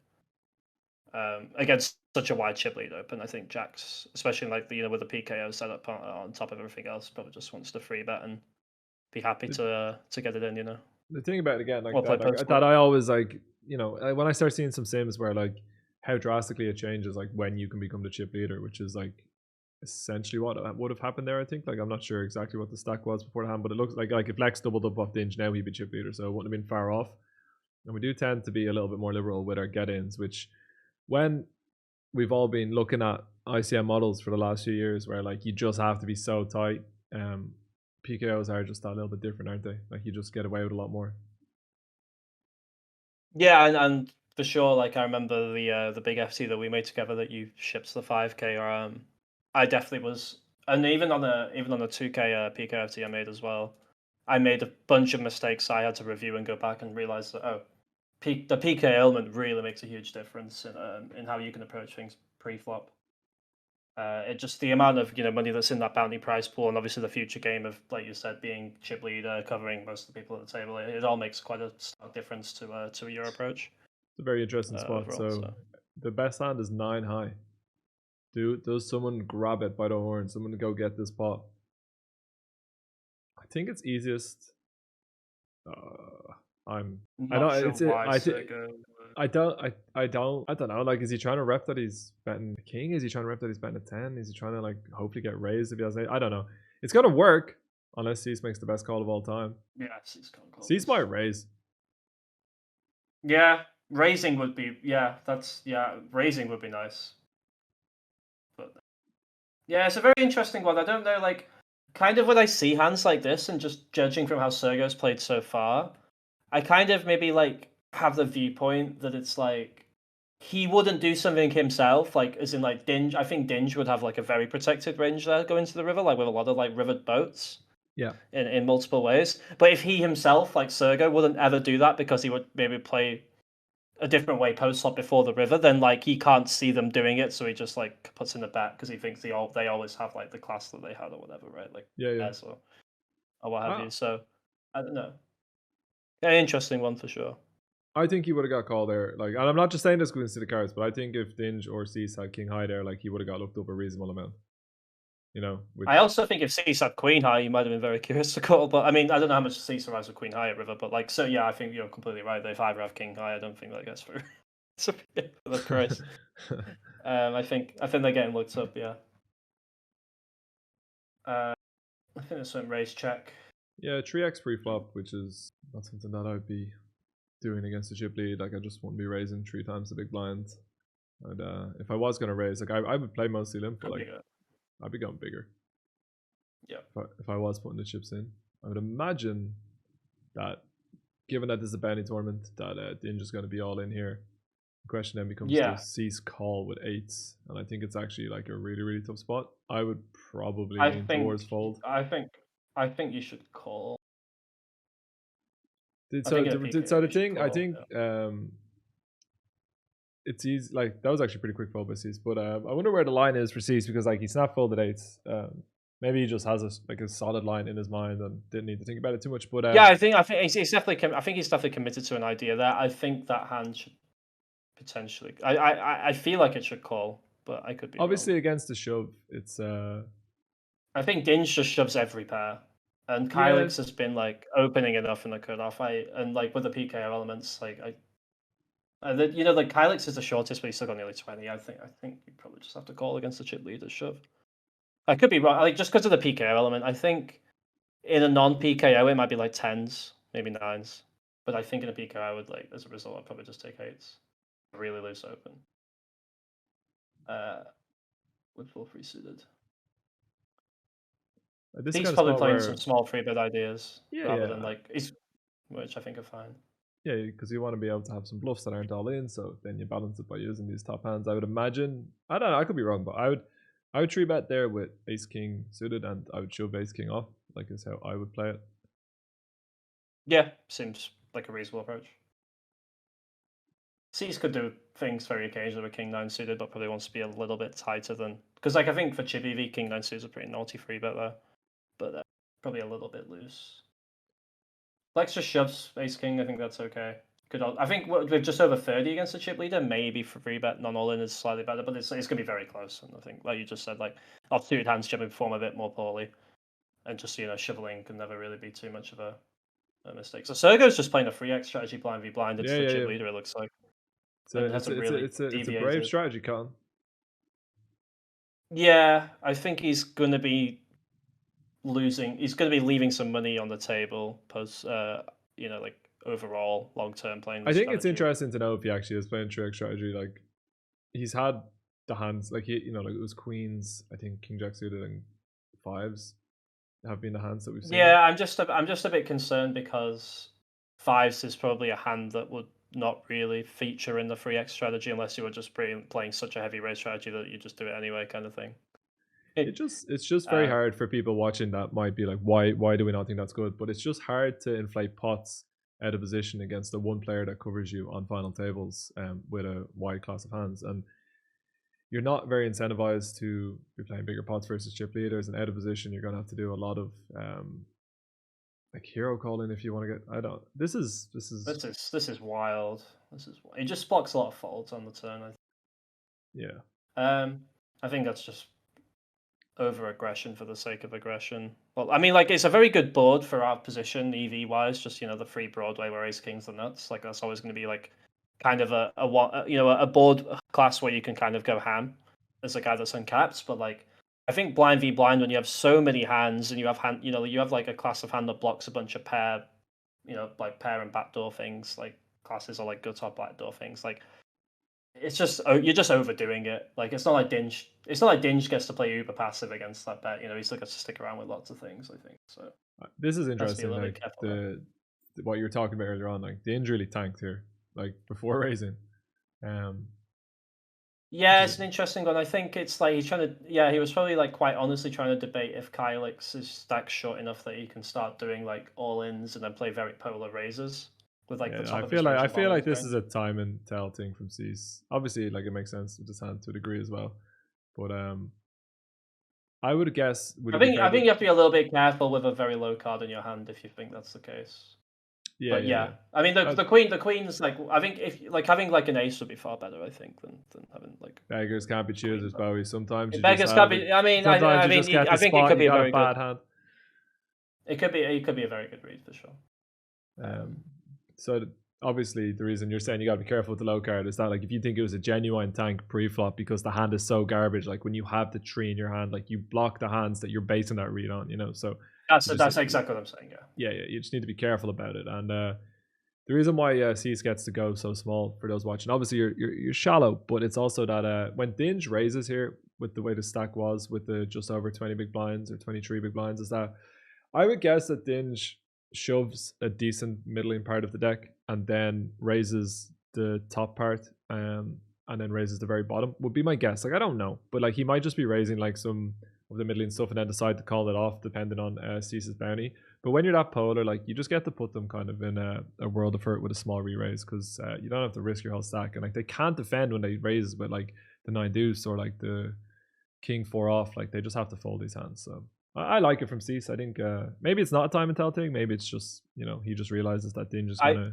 Against such a wide chip lead open, I think Jack's, especially like with the PKO setup on top of everything else, probably just wants to free bet and be happy to get it in. The thing about it again, like Or play that, post that I always like, when I start seeing some sims where like how drastically it changes, like when you can become the chip leader, which is like essentially what would have happened there. I think like I'm not sure exactly what the stack was beforehand, but it looks like if Lex doubled up off Dinge, now he'd be chip leader, so it wouldn't have been far off. And we do tend to be a little bit more liberal with our get-ins, which when we've all been looking at ICM models for the last few years, where like you just have to be so tight. PKOs are just a little bit different, aren't they? Like you just get away with a lot more. Yeah, and for sure, like I remember the big FT that we made together that you shipped to the 5K. Or I definitely was, and even on the 2K PK FT I made as well. I made a bunch of mistakes I had to review and go back and realize that the PK element really makes a huge difference in how you can approach things pre-flop. It just the amount of money that's in that bounty price pool, and obviously the future game of, like you said, being chip leader, covering most of the people at the table. It all makes quite a stark difference to your approach. It's a very interesting spot. Overall, so the best hand is 9 high. Does someone grab it by the horn? Someone go get this pot. I think it's easiest. I'm I not don't. sure It's it. why Sergo. I don't. I don't know. Like, is he trying to rep that he's betting the king? Is he trying to rep that he's betting a 10? Is he trying to like hopefully get raised if he has 8? I don't know. It's gonna work unless Cease makes the best call of all time. Yeah, Cease can't call. Cease might raise. Yeah, raising would be. Raising would be nice. But yeah, it's a very interesting one. I don't know, like, kind of when I see hands like this, and just judging from how Sergo's played so far, I kind of maybe like have the viewpoint that it's like he wouldn't do something himself, like as in like Dinge. I think Dinge would have like a very protected range there going to the river, like with a lot of like rivered boats. Yeah. In multiple ways. But if he himself, like Sergo, wouldn't ever do that because he would maybe play a different way post flop before the river, then like he can't see them doing it, so he just like puts in the bet because he thinks they always have like the class that they had or whatever, right? Like Yeah. Or what have you. So I don't know. Yeah, interesting one for sure. I think he would have got called there. Like, and I'm not just saying this because see the cards, but I think if Dinge or Cease had king high there, like he would have got looked up a reasonable amount. You know, I also think if Cease had queen high, you might have been very curious to call. But I mean, I don't know how much Cease arrives with queen high at river, but like, so yeah, I think you're completely right. If either have king high, I don't think that gets through. It's a bit of a Christ. I think they're getting looked up. Yeah. I think there's some raise check. Yeah, 3x pre-flop, which is not something that I'd be doing against a chip lead. Like, I just wouldn't be raising 3 times the big blind. And if I was going to raise, like, I would play mostly limp, but like, I'd be going bigger. Yeah. If I was putting the chips in, I would imagine that, given that this is a bounty tournament, that Dinge is going to be all in here. The question then becomes to Cease call with 8s, and I think it's actually like a really, really tough spot. I would probably lean towards fold. I think you should call. So the thing, I think it's easy. Like, that was actually pretty quick fold by Cease, but I wonder where the line is for Cease, because like he snap folded 8s. Maybe he just has a solid line in his mind and didn't need to think about it too much. But yeah, I think he's definitely. I think he's definitely committed to an idea there. I think that hand should potentially. I feel like it should call, but I could be obviously wrong. Against the shove. It's I think Dinge just shoves every pair, and Kylix has been like opening enough in the cutoff. And like with the PKO elements, like you know, like Kylix is the shortest, but he's still got nearly 20. I think you probably just have to call against the chip leader shove. I could be wrong, like just because of the PKO element. I think in a non-PKO it might be like 10s, maybe 9s, but I think in a PKO I would like, as a result, I'd probably just take 8s, really loose open. With full free suited. He's probably playing some small free bet ideas rather than like which I think are fine. Yeah, because you want to be able to have some bluffs that aren't all in, so then you balance it by using these top hands. I would imagine. I don't know. I could be wrong, but I would 3-bet there with ace king suited, and I would shove ace king off. Like, is how I would play it. Yeah, seems like a reasonable approach. Cease could do things very occasionally with king 9 suited, but probably wants to be a little bit tighter than, because like I think for chip EV, king 9 suited is a pretty naughty free bet there, but probably a little bit loose. Lex just shoves ace king. I think that's okay. I think with just over 30 against the chip leader, maybe for free bet non all in is slightly better, but it's going to be very close. And I think, like you just said, like off-suited hands generally perform a bit more poorly, and just shoveling can never really be too much of a mistake. So Sergo's just playing a 3x strategy blind v blind. It's the chip leader. It looks like. So it's a brave strategy, Colin. Yeah, I think he's going to be losing. He's going to be leaving some money on the table post. Like overall long term playing. I think it's interesting to know if he actually is playing 3x strategy. Like, he's had the hands, like like it was queens. I think king jack suited and 5s have been the hands that we've seen. Yeah, I'm just a bit concerned because 5s is probably a hand that would not really feature in the 3x strategy unless you were just playing such a heavy raise strategy that you just do it anyway, kind of thing. It's just very hard for people watching that might be like, why do we not think that's good? But it's just hard to inflate pots out of position against the one player that covers you on final tables with a wide class of hands, and you're not very incentivized to be playing bigger pots versus chip leaders, and out of position you're going to have to do a lot of like hero calling if you want to get. I don't. This is wild. It just blocks a lot of folds on the turn. Yeah. I think that's just over aggression for the sake of aggression. Well, I mean, like it's a very good board for our position EV wise. Just the free Broadway where Ace King's the nuts. Like that's always going to be like kind of a board class where you can kind of go ham as a guy that's uncapped. But like I think blind v blind when you have so many hands and you have you have like a class of hand that blocks a bunch of pair, like pair and backdoor things like classes or like good top backdoor things like. It's just you're just overdoing it. Like it's not like Dinge. It's not like Dinge gets to play uber passive against that bet. He still gets to stick around with lots of things. I think so. This is interesting. Like what you were talking about earlier on, like Dinge really tanked here, like before raising. Yeah, it's an interesting one. I think it's like he's trying to. Yeah, he was probably like quite honestly trying to debate if Kylix's stack's short enough that he can start doing like all ins and then play very polar raises. With like the top I feel like this is a time and tell thing from C's. Obviously, like it makes sense with his hand to a degree as well, but I would guess. I think you have to be a little bit careful with a very low card in your hand if you think that's the case. Yeah. I mean, the queen's like I think if like having like an ace would be far better. I think than having like beggars can't be choosers, Bowie. Sometimes beggars can't be. I think it could be a very bad hand. It could be a very good read for sure. So obviously the reason you're saying you gotta be careful with the low card is that like if you think it was a genuine tank pre-flop because the hand is so garbage, like when you have the tree in your hand, like you block the hands that you're basing that read on, so that's exactly what I'm saying. Yeah, you just need to be careful about it. And the reason why Cease gets to go so small for those watching, obviously you're shallow, but it's also that when Dinge raises here with the way the stack was with the just over 20 big blinds or 23 big blinds, is that I would guess that Dinge shoves a decent middling part of the deck and then raises the top part and then raises the very bottom would be my guess. Like I don't know, but like he might just be raising like some of the middling stuff and then decide to call it off depending on Cease's bounty. But when you're that polar, like you just get to put them kind of in a world of hurt with a small re-raise because you don't have to risk your whole stack, and like they can't defend when they raise with like the 9 deuce or like the king 4 off. Like they just have to fold these hands. So I like it from Cease. I think maybe it's not a time and tell thing. Maybe it's just, he just realizes that Dinge is going to...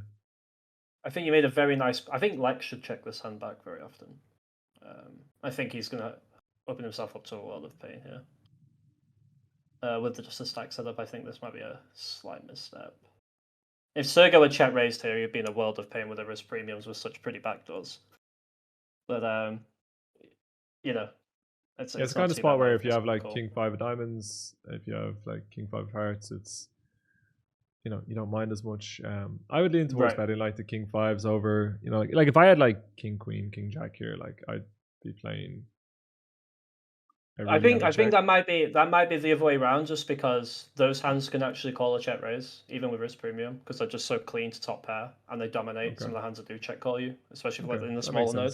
I think you made a very nice... I think Lex should check this hand back very often. I think he's going to open himself up to a world of pain here. With just the stack setup, I think this might be a slight misstep. If Sergo had check raised here, he'd be in a world of pain with the risk premiums with such pretty backdoors. But, it's kind of spot where if you have like king 5 of diamonds, if you have like king 5 of hearts, it's you don't mind as much. I would lean towards betting like the king 5s over, like if I had like king queen, king jack here, like I'd be playing. I think that might be the other way around, just because those hands can actually call a check raise even with risk premium because they're just so clean to top pair and they dominate some of the hands that do check call you, especially in the smaller node.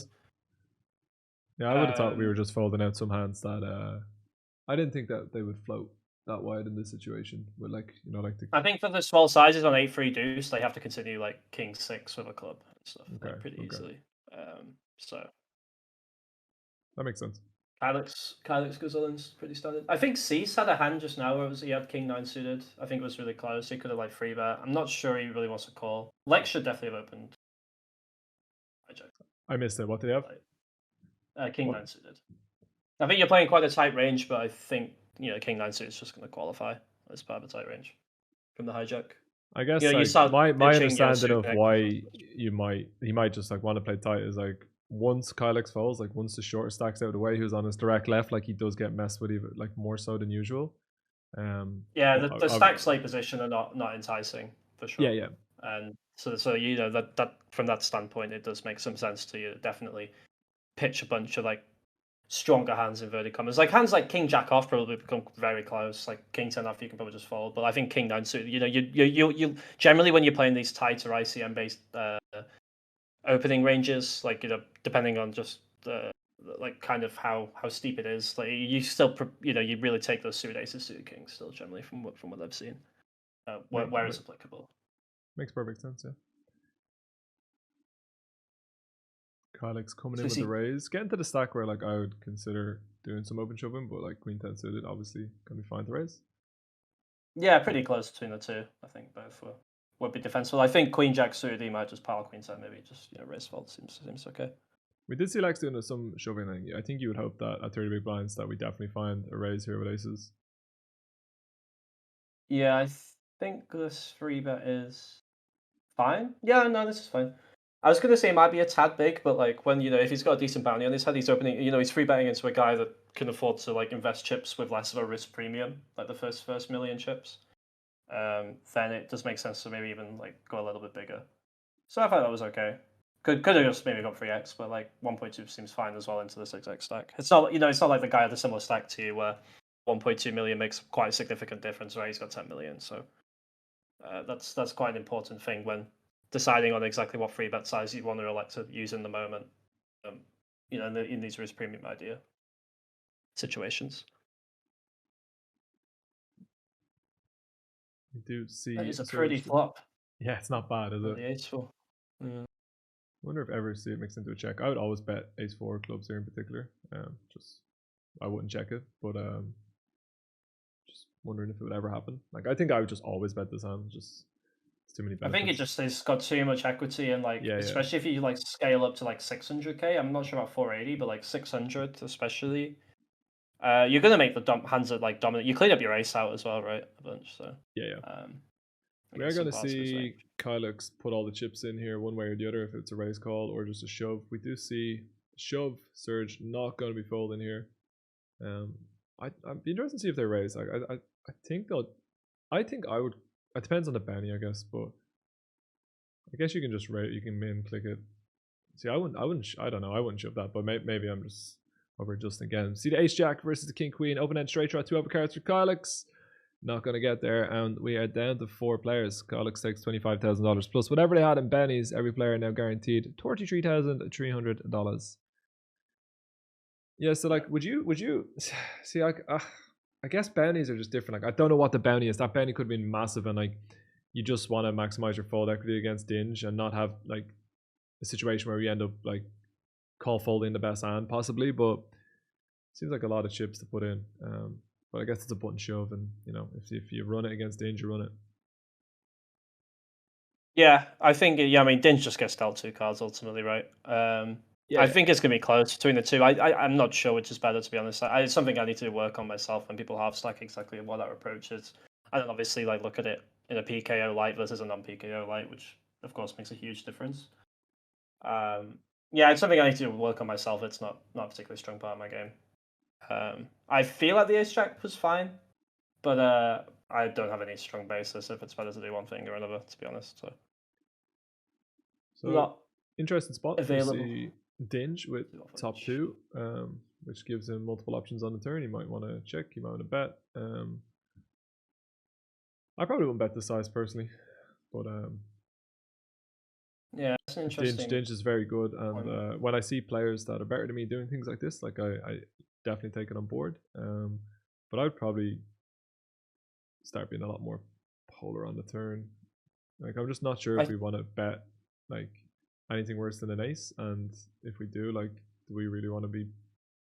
Yeah, I would have thought we were just folding out some hands that I didn't think that they would float that wide in this situation. With like I think for the small sizes on 8-3 deuce, they have to continue like king 6 with a club and stuff pretty easily. So that makes sense. Kylix goes all in pretty standard. I think Cease had a hand just now where he had king 9 suited. I think it was really close. He could have like 3-bet. I'm not sure he really wants to call. Lex should definitely have opened. I missed it. What did he have? King 9 suited. I think you're playing quite a tight range, but I think King 9 suited is just going to qualify as part of a tight range from the hijack. I guess my understanding of why he might just like want to play tight is like once Kylix falls, like once the shorter stacks out of the way, who's on his direct left, like he does get messed with even like more so than usual. The stack slate position are not enticing for sure. Yeah. And so that from that standpoint, it does make some sense to you. Definitely pitch a bunch of like stronger hands, inverted commas. Like hands like king jack off probably become very close. Like king 10 off you can probably just fold. But I think king 9 suited, you generally when you're playing these tighter ICM based opening ranges, like depending on just like kind of how steep it is, like you still you really take those suited aces, suited kings still generally from what I've seen, where it's applicable. Makes perfect sense. Yeah. Kylix coming in with the raise, getting to the stack where like I would consider doing some open shoving, but like queen 10 suited obviously can be fine to raise. Yeah, pretty close between the two. I think both would be defensible. I think queen jack suited he might just pile queen 10, maybe just raise fold seems okay. We did see Lex doing some shoving. I think you would hope that at 30 big blinds that we definitely find a raise here with aces. Yeah, I think this 3-bet is fine. Yeah, no, this is fine. I was gonna say it might be a tad big, but like when if he's got a decent bounty on his head, he's opening. He's 3-betting into a guy that can afford to like invest chips with less of a risk premium, like the first million chips. Then it does make sense to maybe even like go a little bit bigger. So I thought that was okay. Could have just maybe got 3x, but like 1.2 seems fine as well into the 6x stack. It's not it's not like the guy had a similar stack to you where 1.2 million makes quite a significant difference, right? He's got 10 million, so that's quite an important thing when deciding on exactly what 3-bet size you want to elect to use in the moment. In these risk premium idea situations. We do see That is a pretty flop. Yeah, it's not bad, is it? The ace-4. Yeah. I wonder if ever see it mixed into a check. I would always bet ace-4 clubs here in particular. Just I wouldn't check it, but just wondering if it would ever happen. Like I think I would just always bet this hand. Just it's too many benefits. I think it just has got too much equity, and like especially if you like scale up to like 600k. I'm not sure about 480, but like 600 especially. You're gonna make the hands that like dominant. You clean up your ace out as well, right? A bunch. So yeah. We are going to see Kylux put all the chips in here one way or the other if it's a raise call or just a shove. We do see shove surge not going to be folding here. I'd be interested to see if they raise. I think they'll. I think I would. It depends on the bounty, I guess, but I guess you can just raise. You can min click it. See, I wouldn't. I don't know. I wouldn't shove that, but maybe I'm just over adjusting again. See the ace jack versus the king queen. Open end straight draw 2 overcards for Kylux. Not going to get there, and we are down to 4 players. Kylux takes $25,000 plus whatever they had in bennies. Every player now guaranteed $43,300. Yeah, so like, would you see? Like, I guess bounties are just different. Like, I don't know what the bounty is. That bounty could have been massive, and like, you just want to maximize your fold equity against Dinge and not have like a situation where we end up like call folding the best hand possibly. But it seems like a lot of chips to put in. But I guess it's a button shove, and if you run it against Dinge, you run it. Yeah, I think I mean Dinge just gets dealt 2 cards ultimately, right? I think it's gonna be close between the two. I'm not sure which is better, to be honest. It's something I need to work on myself when people half stack exactly what that approach is. And then obviously like look at it in a PKO light versus a non-PKO light, which of course makes a huge difference. Yeah, it's something I need to work on myself. It's not a particularly strong part of my game. I feel like the ace jack was fine, but I don't have any strong basis if it's better to do one thing or another, to be honest. So not interesting spot available. To see Dinge with top 2, which gives him multiple options on the turn. He might want to check, he might want to bet. I probably wouldn't bet this size personally, but yeah, it's an interesting. Dinge is very good, and when I see players that are better than me doing things like this, like I definitely take it on board. But I would probably start being a lot more polar on the turn. Like I'm just not sure if we want to bet like anything worse than an ace, and if we do, like, do we really want to be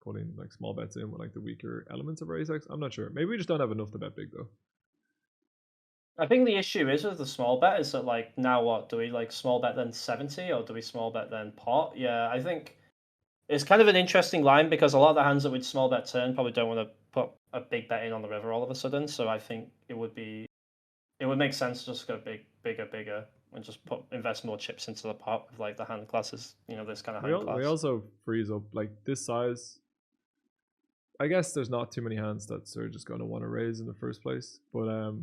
putting like small bets in with like the weaker elements of our ace X? I'm not sure. Maybe we just don't have enough to bet big though. I think the issue is with the small bet is that like now what do we like small bet then 70 or do we small bet then pot? Yeah, I think it's kind of an interesting line because a lot of the hands that would small bet turn probably don't want to put a big bet in on the river all of a sudden. So I think it would make sense to just go bigger, and just invest more chips into the pot with like the hand classes. This kind of hand class. We also freeze up like this size. I guess there's not too many hands that are just going to want to raise in the first place, but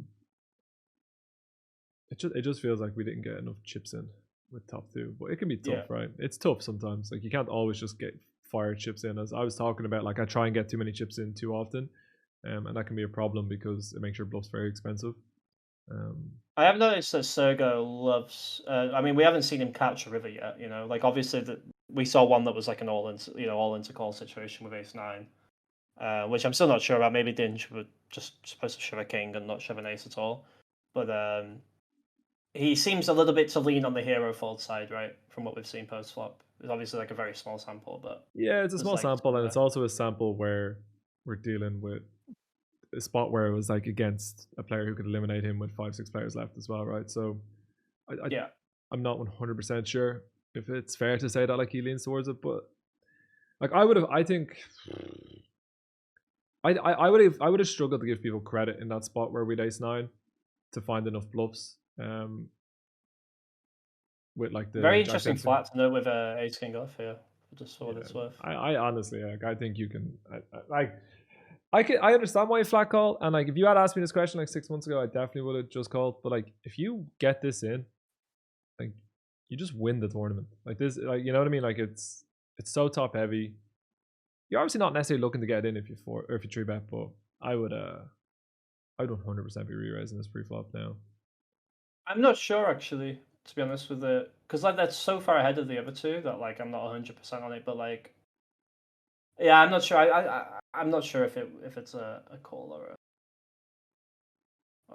it just feels like we didn't get enough chips in with top 2. But it can be tough, right? It's tough sometimes. Like you can't always just get fire chips in. As I was talking about, like I try and get too many chips in too often, and that can be a problem because it makes your bluffs very expensive. I have noticed that Sergo loves. I mean, we haven't seen him catch a river yet. Like obviously that we saw one that was like an all into call situation with Ace 9, which I'm still not sure about. Maybe Dinge would just supposed to shove a king and not shove an ace at all, but he seems a little bit to lean on the hero fold side, right? From what we've seen post flop, it's obviously like a very small sample, but yeah, it's a small sample, and it's also a sample where we're dealing with a spot where it was like against a player who could eliminate him with 5-6 players left as well, right? So I'm not 100% sure if it's fair to say that like he leans towards it, but Like I would have. I think. I would have struggled to give people credit in that spot where we'd ace nine to find enough bluffs. With like the Very jack interesting ten suited. flat to know with ace king off here. Just for what Yeah, it's worth. I honestly like. I think you can. I understand why you flat call, and like if you had asked me this question like 6 months ago, I definitely would have just called. But like if you get this in, like you just win the tournament. Like this, like you know what I mean? Like it's so top heavy. You're obviously not necessarily looking to get it in if you four or if you three bet, but I would 100% be re-raising this pre-flop now. I'm not sure actually, to be honest with it, because like that's so far ahead of the other two that like I'm not 100% on it. But like, yeah, I'm not sure. I'm not sure if it's a call or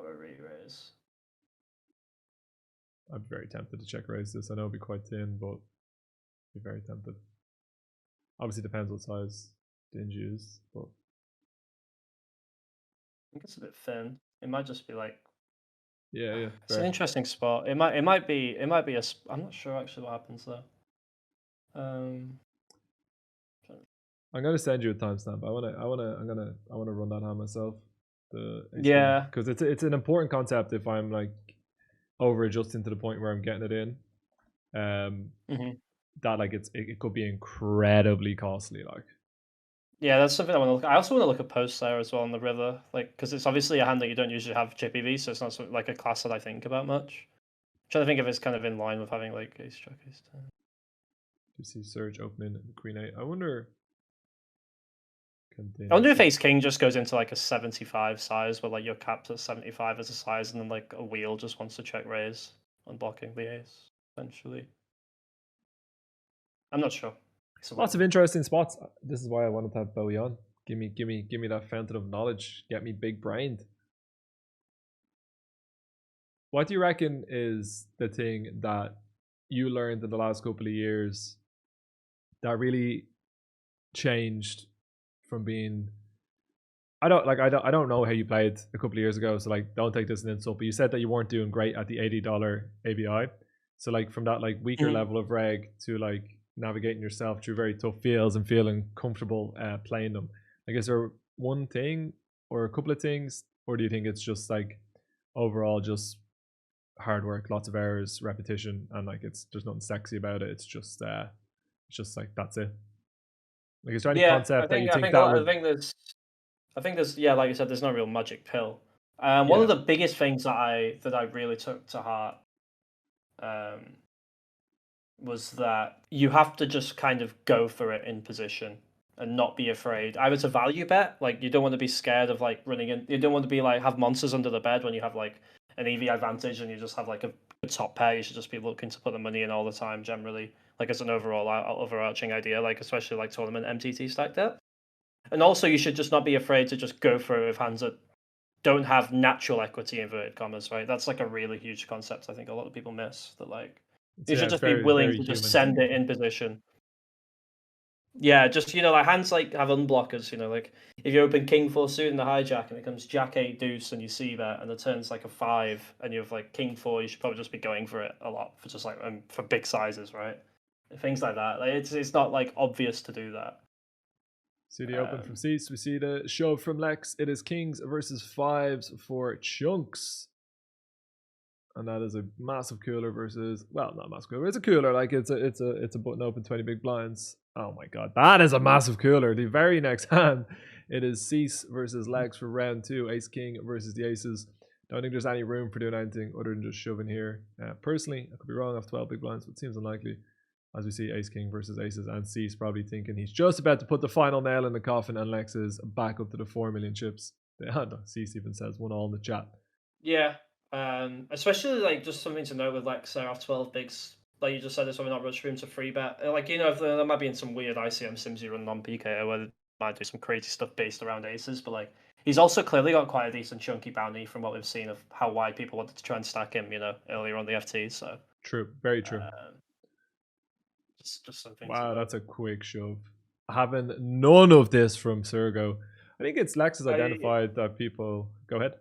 a re-raise. I'd be very tempted to check raise this. I know it'd be quite thin, but I'd be very tempted. Obviously depends what size dingy is, but I think it's a bit thin. It might just be like yeah, it's an fair. interesting spot. It might be a. I'm not sure actually what happens there. Um, I'm gonna send you a timestamp. I wanna run that hand myself. The ace king yeah, because it's an important concept if I'm like over adjusting to the point where I'm getting it in. hmm That like it could be incredibly costly. Like yeah, that's something I want to look. I also want to look at post there as well on the river, like because it's obviously a hand that you don't usually have chippy V, so it's not like a class that I think about much. Trying to think if it's kind of in line with having like ace jack ace ten. you see Surge opening Queen 8. I wonder can I wonder if Dingy. ace king just goes into like a 75 size, where like you're capped at 75 as a size, and then like a wheel just wants to check raise, unblocking the ace eventually. I'm not sure. It's a Lots weird of one. interesting spots. This is why I wanted to have Bowie on. Give me that fountain of knowledge. Get me big brained. What do you reckon is the thing that you learned in the last couple of years that really changed from being I don't know how you played a couple of years ago, so like don't take this as an insult, but you said that you weren't doing great at the $80 ABI. So like from that like weaker Mhm. level of reg to like navigating yourself through very tough fields and feeling comfortable playing them. Like is there one thing or a couple of things, or do you think it's just like overall just hard work, lots of errors, repetition, and like it's there's nothing sexy about it. It's just like that's it. Like is there any Yeah, I concept that you think I think think a that lot. would I think there's yeah, like you said, there's no real magic pill. One of yeah, the biggest things that I really took to heart um, was that you have to just kind of go for it in position and not be afraid. Either to value bet, like you don't want to be scared of like running in. You don't want to be like have monsters under the bed when you have like an EV advantage and you just have like a top pair. You should just be looking to put the money in all the time. Generally, like as an overall overarching idea, like especially like tournament MTT stack depth. And also, you should just not be afraid to just go for it with hands that don't have natural equity inverted commas, right? That's like a really huge concept. I think a lot of people miss that. Like, you should it's just be very willing very to just human. send it in position. Yeah, just like hands like have unblockers. Like if you open King four suit in the hijack and it comes Jack eight deuce and you see that and the turn's like a five and you have like King four, you should probably just be going for it a lot for just like for big sizes, right? Things like that. Like it's not like obvious to do that. See the open from Um, Cease. We see the shove from Lex. It is kings versus fives for chunks. And that is a massive cooler versus not massive cooler. It's a cooler, like it's a button open 20 big blinds. Oh my god, that is a massive cooler. The very next hand, it is Cease versus Lex for round two. Ace King versus the Aces. Don't think there's any room for doing anything other than just shoving here. Personally, I could be wrong. I have 12 big blinds, but it seems unlikely. As we see Ace King versus Aces, and Cease probably thinking he's just about to put the final nail in the coffin, and Lex is back up to the 4 million chips. Cease even says 1-all in the chat. Yeah, especially like just something to note with like Seraph 12 bigs. Like you just said, there's probably not much room to free bet. Like if there might be in some weird ICM sims you run non PKO where they might do some crazy stuff based around aces, but like he's also clearly got quite a decent chunky bounty from what we've seen of how wide people wanted to try and stack him. Earlier on the FT. So True, very true. um, just something to Wow, note. that's a quick shove. Having none of this from Sergo. I think it's Lex has I identified that people. Go ahead.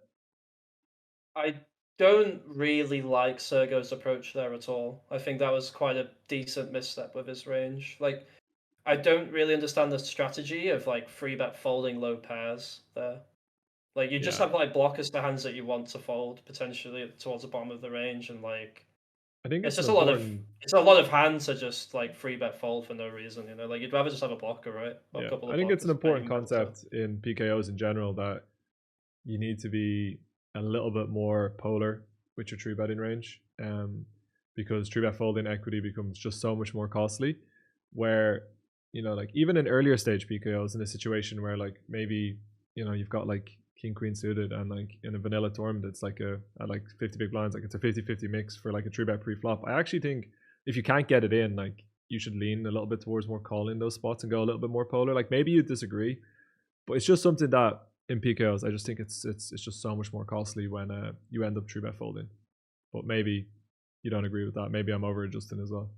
I don't really like Sergo's approach there at all. I think that was quite a decent misstep with his range. Like I don't really understand the strategy of like free bet folding low pairs there. Like you just Yeah, have like blockers for hands that you want to fold potentially towards the bottom of the range, and like I think it's it's an just a lot of important. hands that just like free bet fold for no reason. You know, like you'd rather just have a blocker, right? Or a Yeah, couple I of think it's an blockers, but important even better. concept in PKOs in general that you need to be a little bit more polar with your tree betting range, because tree bet folding equity becomes just so much more costly. Where like even in earlier stage PKOs, in a situation where like maybe you've got like king queen suited and like in a vanilla tournament it's like a like 50 big blinds, like it's a 50-50 mix for like a tree bet pre-flop. I actually think if you can't get it in, like you should lean a little bit towards more calling those spots and go a little bit more polar. Like maybe you disagree, but it's just something that in PKOs, I just think it's just so much more costly when you end up true bet folding. But maybe you don't agree with that. Maybe I'm over adjusting as well.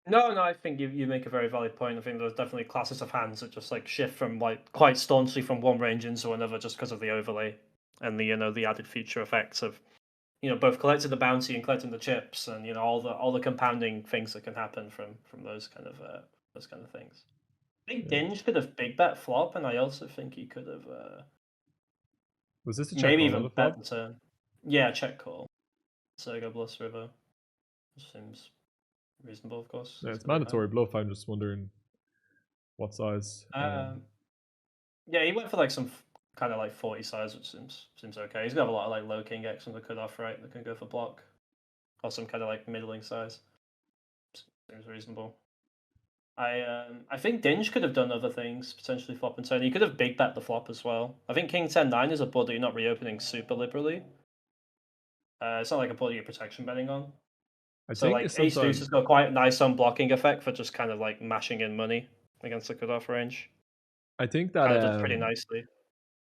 No, I think you make a very valid point. I think there's definitely classes of hands that just like shift from like quite staunchly from one range into another just because of the overlay and the the added feature effects of both collecting the bounty and collecting the chips, and all the compounding things that can happen from those kind of things. I think Yeah. Dinge could have big bet flop, and I also think he could have Was this a check maybe call on even the bet flop? the turn. Yeah, check call. Sergo Bluffs River seems reasonable, of course. Yeah, It's it's gonna be high. mandatory bluff. I'm just wondering what size. Yeah, he went for like some kind of like 40 size, which seems okay. He's got a lot of like low king X on the cutoff, right? That can go for block, or some kind of like middling size. Seems reasonable. I think Dinge could have done other things, potentially flop and turn. He could have big bet the flop as well. I think King 10-9 is a board that you're not reopening super liberally. It's not like a board that you're protection betting on. I So think like it's Ace Deuce sometimes. has got quite a nice unblocking effect for just kind of like mashing in money against the cutoff range. I think that Kind of does pretty nicely.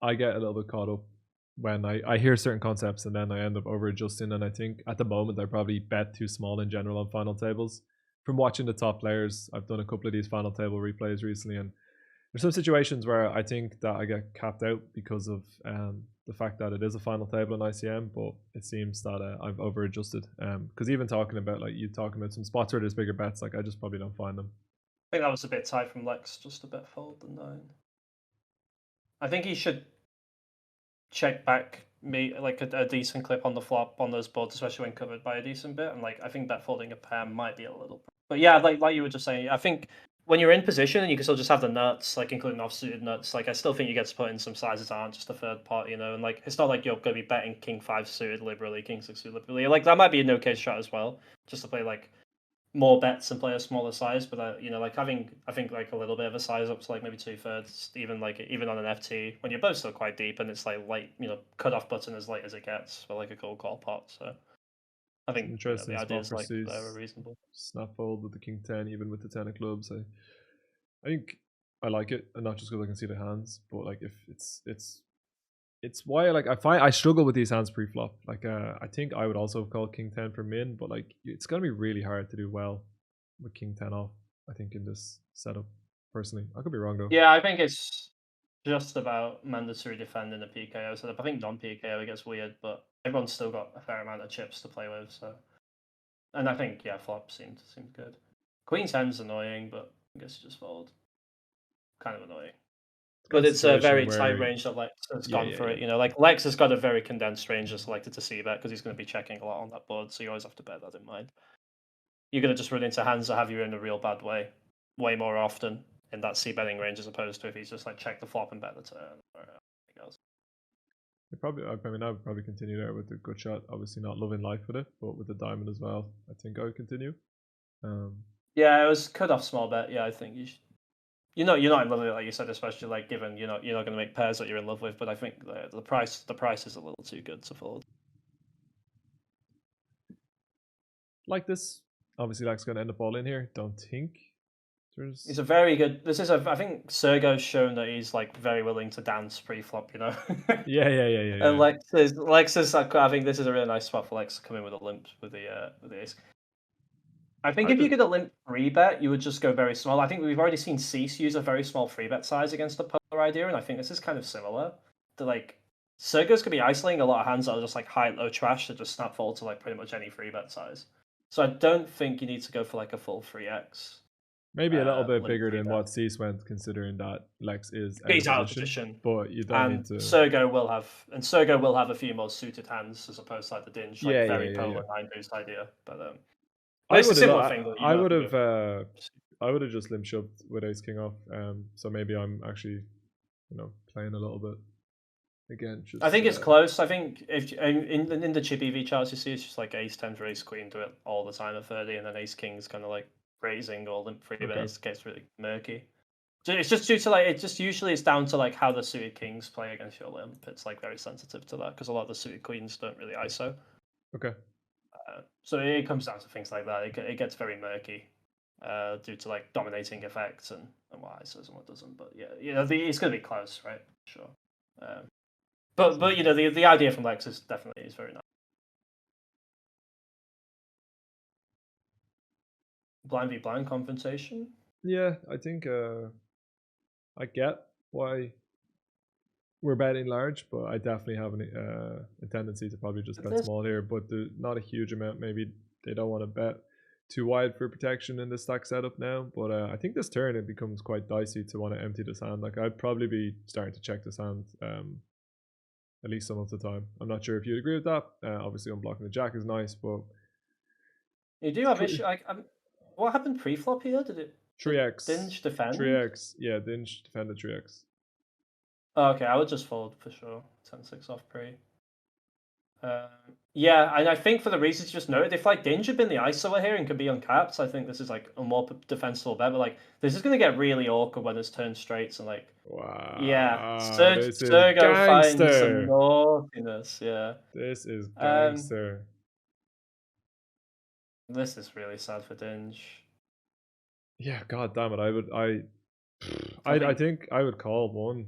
I get a little bit caught up when I hear certain concepts and then I end up over adjusting. And I think at the moment I probably bet too small in general on final tables. From watching the top players, I've done a couple of these final table replays recently, and there's some situations where I think that I get capped out because of the fact that it is a final table in ICM, but it seems that I've over adjusted. Because even talking about like you talking about some spots where there's bigger bets, like I just probably don't find them. I think that was a bit tight from Lex, just a bit fold the 9. I think he should check back me like a decent clip on the flop on those boards, especially when covered by a decent bit. And like I think bet folding a pair might be a little. But yeah, like you were just saying, I think when you're in position and you can still just have the nuts, like including offsuited nuts, like I still think you get to put in some sizes that aren't just a third party, and like it's not like you're going to be betting King 5 suited liberally, King 6 suited liberally. Like that might be a no case shot as well, just to play like more bets and play a smaller size, but like having I think like a little bit of a size up to like maybe 2/3, even on an FT when you're both still quite deep and it's like late, cut off button as late as it gets for like a cold call pot. So I It's an think the interesting spot ideas for like there are C's. reasonable. Snap fold with the king 10, even with the 10 of clubs. I think I like it, and not just because I can see the hands, but like if it's why like I find I struggle with these hands pre-flop. Like I think I would also have called king 10 for min, but like it's gonna be really hard to do well with king 10 off. I think in this setup, personally, I could be wrong though. Yeah, I think it's just about mandatory defend in the PKO setup. I think non-PKO it gets weird, but everyone's still got a fair amount of chips to play with. So, and I think flop seemed good. Queen 10's annoying, but I guess you just fold. Kind of annoying. It's kind But of it's a situation very tight where range that Lex has yeah, gone yeah, for yeah. it. Like Lex has got a very condensed range of selected to see bet because he's going to be checking a lot on that board, so you always have to bear that in mind. You're going to just run into hands that have you in a real bad way more often in that C betting range as opposed to if he's just like check the flop and bet the turn or anything else. I mean, I would probably continue there with the good shot. Obviously, not loving life with it, but with the diamond as well, I think I would continue. Yeah, it was cut off small bet. Yeah, I think you should. You're not in love with it, like you said, especially like given you're not going to make pairs that you're in love with. But I think the price is a little too good to fold. Like this, obviously, that's going to end up all in here. Don't think He's there's. a very good. I think Sergo's shown that he's like very willing to dance pre-flop. Yeah, yeah, yeah, yeah, And yeah. Lex is. I think this is a really nice spot for Lex to come in with a limp with the ace. I think I if you just get a limp free bet, you would just go very small. I think we've already seen Cease use a very small free bet size against the polar idea, and I think this is kind of similar. To like Sergo's gonna be isolating a lot of hands that are just like high low trash that just snap fold to like pretty much any free bet size. So I don't think you need to go for like a full 3x. Maybe a little bit wouldn't bigger be than there. what Cease went, considering that Lex is out He's of out of position. position. But you don't need And to. Sergo will have a few more suited hands as opposed to like the Dinge, like very polar 9-boost idea. But it's a similar thing that I would have. I would have just limp shoved with Ace King off. So maybe I'm actually, playing a little bit again. Just I think it's close. I think if in the chip EV charts you see, it's just like Ace 10 for Ace Queen do it all the time at 30, and then Ace King's kind of like raising or limp free, but it gets really murky. It's just due to like it just usually is down to like how the suited kings play against your limp. It's like very sensitive to that because a lot of the suited queens don't really ISO. Okay. So it comes down to things like that. It gets very murky due to like dominating effects and what ISOs and what doesn't. But yeah, it's going to be close, right? Sure. But the idea from Lex is definitely very nice. Blind v blind compensation. Yeah, I think I get why we're betting large, but I definitely have a tendency to probably just bet small here. But not a huge amount. Maybe they don't want to bet too wide for protection in the stack setup now. But I think this turn it becomes quite dicey to want to empty this hand. Like I'd probably be starting to check this hand at least some of the time. I'm not sure if you'd agree with that. Obviously, unblocking the jack is nice, but you do have issue. What happened pre-flop here? Did it 3x Dinge defend? 3x, yeah, Dinge defended 3x. Oh, okay, I would just fold for sure. 10-6 off pre. Yeah, and I think for the reasons you just noted, if like Dinge had been the ISO here and could be uncapped, I think this is like a more defensible bet. But like this is going to get really awkward when it's turned straights and like. Wow. Yeah, Sergo finds some naughtiness. Yeah. This is gangster. This is really sad for Dinge. Yeah, god damn it! I think I would call one.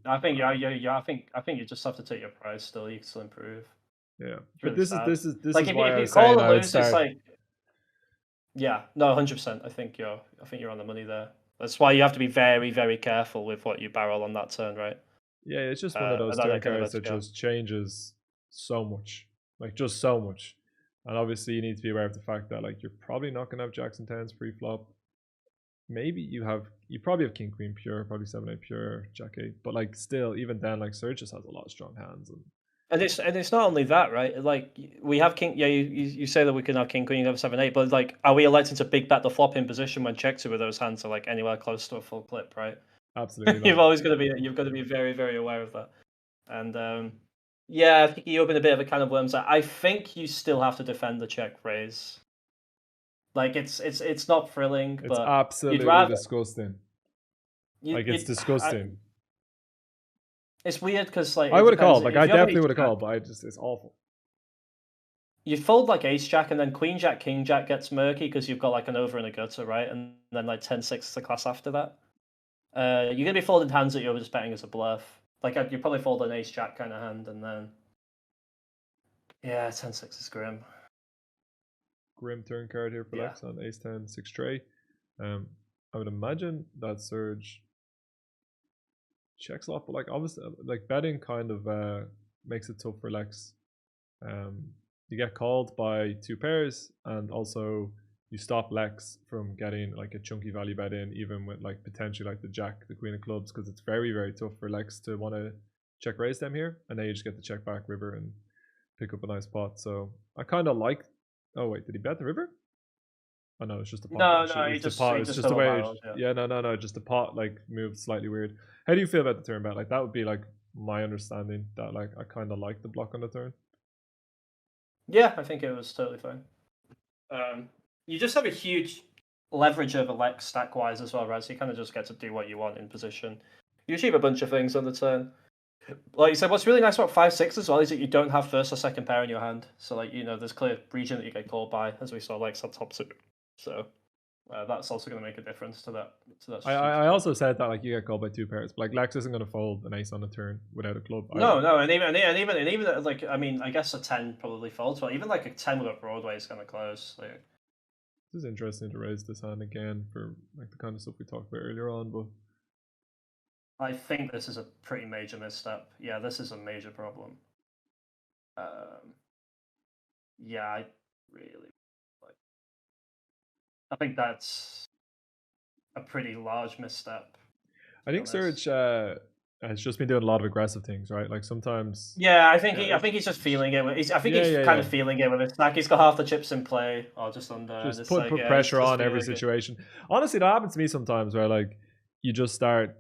I think I think you just have to take your prize still. You can still improve. Yeah, really but this sad. is like is if, why if I you was call saying a I would lose, it's start. like yeah, no, 100%. I think you're on the money there. That's why you have to be very, very careful with what you barrel on that turn, right? Yeah, it's just one of those turn cards that just changes so much, like just so much. And obviously, you need to be aware of the fact that like you're probably not gonna have jacks and tens pre-flop. Maybe you probably have king queen pure, probably 7-8 pure, jack 8, but like still, even then, like Serge just has a lot of strong hands. And it's not only that, right? Like we have king. Yeah, you say that we can have king queen, you have 7-8, but like, are we electing to big bet the flop in position when check two of those hands are like anywhere close to a full clip, right? Absolutely. You've got to be very, very aware of that. And yeah, I think you open a bit of a can of worms. I think you still have to defend the check raise. Like it's not thrilling, it's but absolutely disgusting. It's disgusting. It's weird because like I would have called. Like I definitely would have called, but it's awful. You fold like ace jack and then queen jack king jack gets murky because you've got like an over and a gutter, right? And then like 10-6 is the class after that. You're gonna be folding hands that you're just betting as a bluff. Like you probably fold an ace jack kind of hand, and then yeah, 10-6 is grim. Grim turn card here for Lex on ace 10 6 tray. I would imagine that Surge checks a lot, but like obviously, like betting kind of makes it tough for Lex. You get called by two pairs, and also you stop Lex from getting like a chunky value bet in, even with like potentially like the jack, the queen of clubs, because it's very, very tough for Lex to want to check raise them here, and then you just get the check back river and pick up a nice pot. So I kind of like. Oh wait, did he bet the river? Oh no, it's just a pot. No, it's just pot. It's just the way. No. Just the pot like moved slightly weird. How do you feel about the turn bet? Like that would be like my understanding that like I kind of like the block on the turn. Yeah, I think it was totally fine. You just have a huge leverage over Lex stack wise as well, right? So you kind of just get to do what you want in position. You achieve a bunch of things on the turn. Like you said, what's really nice about 5-6 as well is that you don't have first or second pair in your hand. So like there's clear region that you get called by, as we saw Lex on top two. So that's also going to make a difference to that. I also said that like you get called by two pairs, but like Lex isn't going to fold an ace on the turn without a club. No, and even like I mean I guess a 10 probably folds, but even like a 10 with a Broadway is going to close. Like, this is interesting to raise this hand again for like the kind of stuff we talked about earlier on, but I think this is a pretty major misstep. Yeah, this is a major problem. Yeah, I really like. I think that's a pretty large misstep. I think Surge has just been doing a lot of aggressive things, right? Like sometimes. Yeah, I Yeah, think he's just feeling it. I think yeah, he's yeah, kind yeah. of feeling it with it. Like he's got half the chips in play, or just under, and Just it's put like put yeah, he's pressure just on every feeling it. situation. Honestly, that happens to me sometimes where like you just start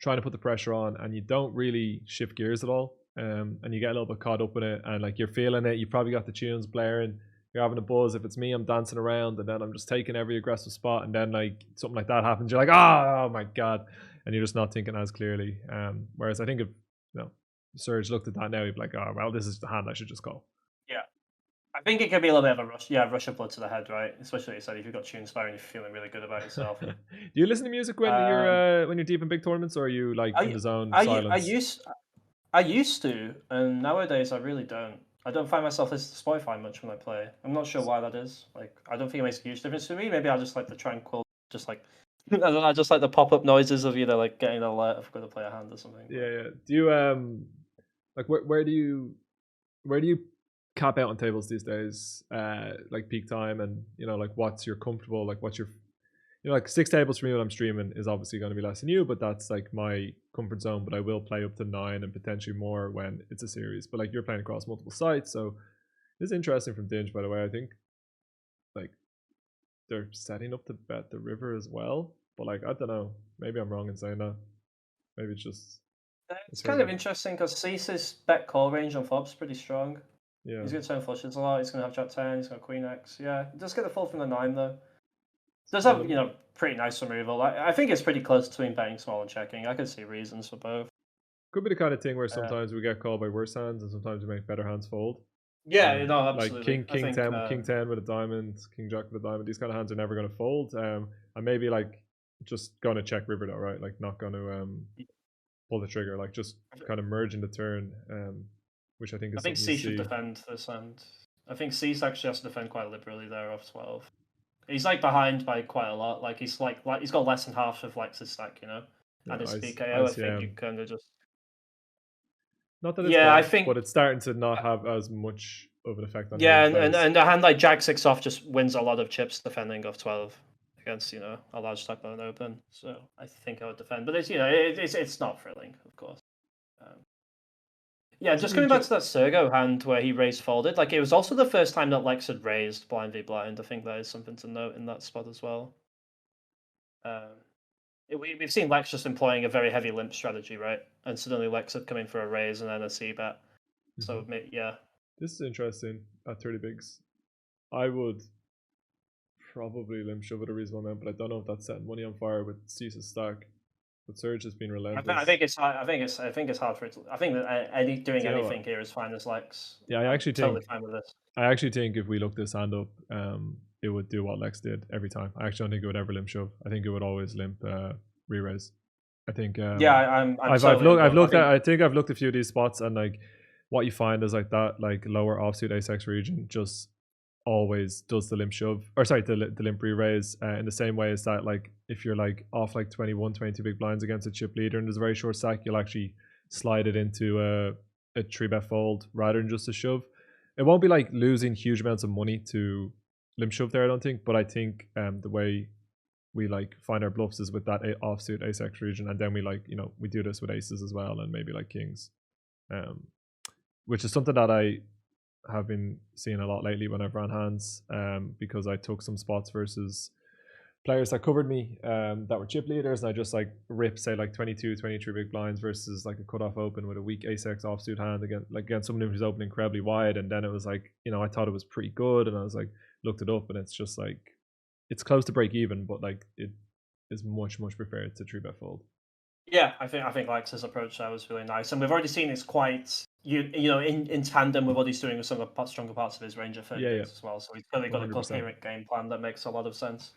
trying to put the pressure on and you don't really shift gears at all. And you get a little bit caught up in it and like you're feeling it. You probably got the tunes blaring. You're having a buzz. If it's me, I'm dancing around and then I'm just taking every aggressive spot. And then like something like that happens, you're like, oh my god, and you're just not thinking as clearly. Whereas I think if Serge looked at that now, he'd be like, oh well, this is the hand I should just call. Yeah, I think it could be a little bit of a rush. Yeah, rush of blood to the head, right? Especially like you said, if you've got tunes blaring, you're feeling really good about yourself. Do you listen to music when Um, you're deep in big tournaments, or are you like in I the zone I I silence? used I used to, and nowadays I really don't. I don't find myself listening to Spotify much when I play. I'm not sure why that is. Like, I don't think it makes a huge difference to me. Maybe I just like the tranquil, just like I don't know, I just like the pop up noises of like getting an alert if I'm going to play a hand or something. Yeah, But yeah. Do you like where do you cap out on tables these days? Like peak time and like what's your comfortable like what's your like 6 tables for me when I'm streaming is obviously going to be less than you, but that's like my comfort zone. But I will play up to 9 and potentially more when it's a series. But like you're playing across multiple sites, so it's interesting from Dinge. By the way, I think like they're setting up to bet the river as well. But like I don't know, maybe I'm wrong in saying that. Maybe it's just it's it's kind of early. interesting because Cease's bet call range on Fob's pretty strong. Yeah. He's going to turn flushes a lot. He's going to have Jack 10. He's going to Queen X. Yeah, he does get the full from the 9 though. Does Well, have pretty nice removal. I think it's pretty close between betting small and checking. I could see reasons for both. could be the kind of thing where Uh, sometimes we get called by worse hands and sometimes we make better hands fold. yeah, no, Like absolutely. I think King 10 with a diamond, King Jack with a diamond. These kind of hands are never going to fold. And maybe like just going to check river though, right? Like not going to pull the trigger. Like just kind of merging the turn, which I think I is think something you C should see. defend this hand. I think C's actually has to defend quite liberally there off 12. He's like behind by quite a lot. Like he's like he's got less than half of Lex's stack, Yeah, and his PKO. I think you ICM. kind of just Not that it's yeah. I gone, but think it's starting to not have as much of an effect on how he yeah, and, and plays. and a hand like Jack 6 off just wins a lot of chips defending off 12 against a large stack on open. So I think I would defend, but it's not thrilling, of course. Um, Yeah, just Something coming back ju- to that Sergo hand where he raised folded, like it was also the first time that Lex had raised blind v blind. I think that is something to note in that spot as well. Um, we've seen Lex just employing a very heavy limp strategy, right? And suddenly Lex had come in for a raise and then a C bet. So Mhm. yeah, This is interesting at 30 bigs. I would probably limp shove at a reasonable amount, but I don't know if that's setting money on fire with Cease's stack. But Surge has been I relentless. think it's hard. I think it's hard for it. I think that doing Do you know what? anything here is fine as Lex. Yeah, I'm totally fine with this. I actually think if we look this hand up, it would do what Lex did every time. I actually don't think it would ever limp shove. I think it would always limp re-raise. I think Yeah, I'm I've totally on looked board. I think I think I've looked a few of these spots and like what you find is like that like lower offsuit ace x region just always does the limp shove or sorry the limp re-raise in the same way as that like if you're like off like 21 22 big blinds against a chip leader and there's a very short stack you'll actually slide it into a 3-bet fold rather than just a shove. It won't be like losing huge amounts of money to limp shove there I don't think, but I think the way we like find our bluffs is with that offsuit ace x region and then we like we do this with aces as well and maybe like kings, um which is something that I have been seeing a lot lately when I've ran hands, because I took some spots versus players that covered me that were chip leaders, and I just like rip say like 22, 23 big blinds versus like a cutoff open with a weak ace x offsuit hand against someone who's open incredibly wide, and then it was like I thought it was pretty good, and I was like looked it up, and it's just like it's close to break even, but like it is much preferred to 3-bet fold. Yeah, I think Lex's approach there was really nice, and we've already seen it's quite in tandem with what he's doing with some of the stronger parts of his range of 30 Yeah, bigs as well. So he's clearly got a 100%. coherent game plan that makes a lot of sense.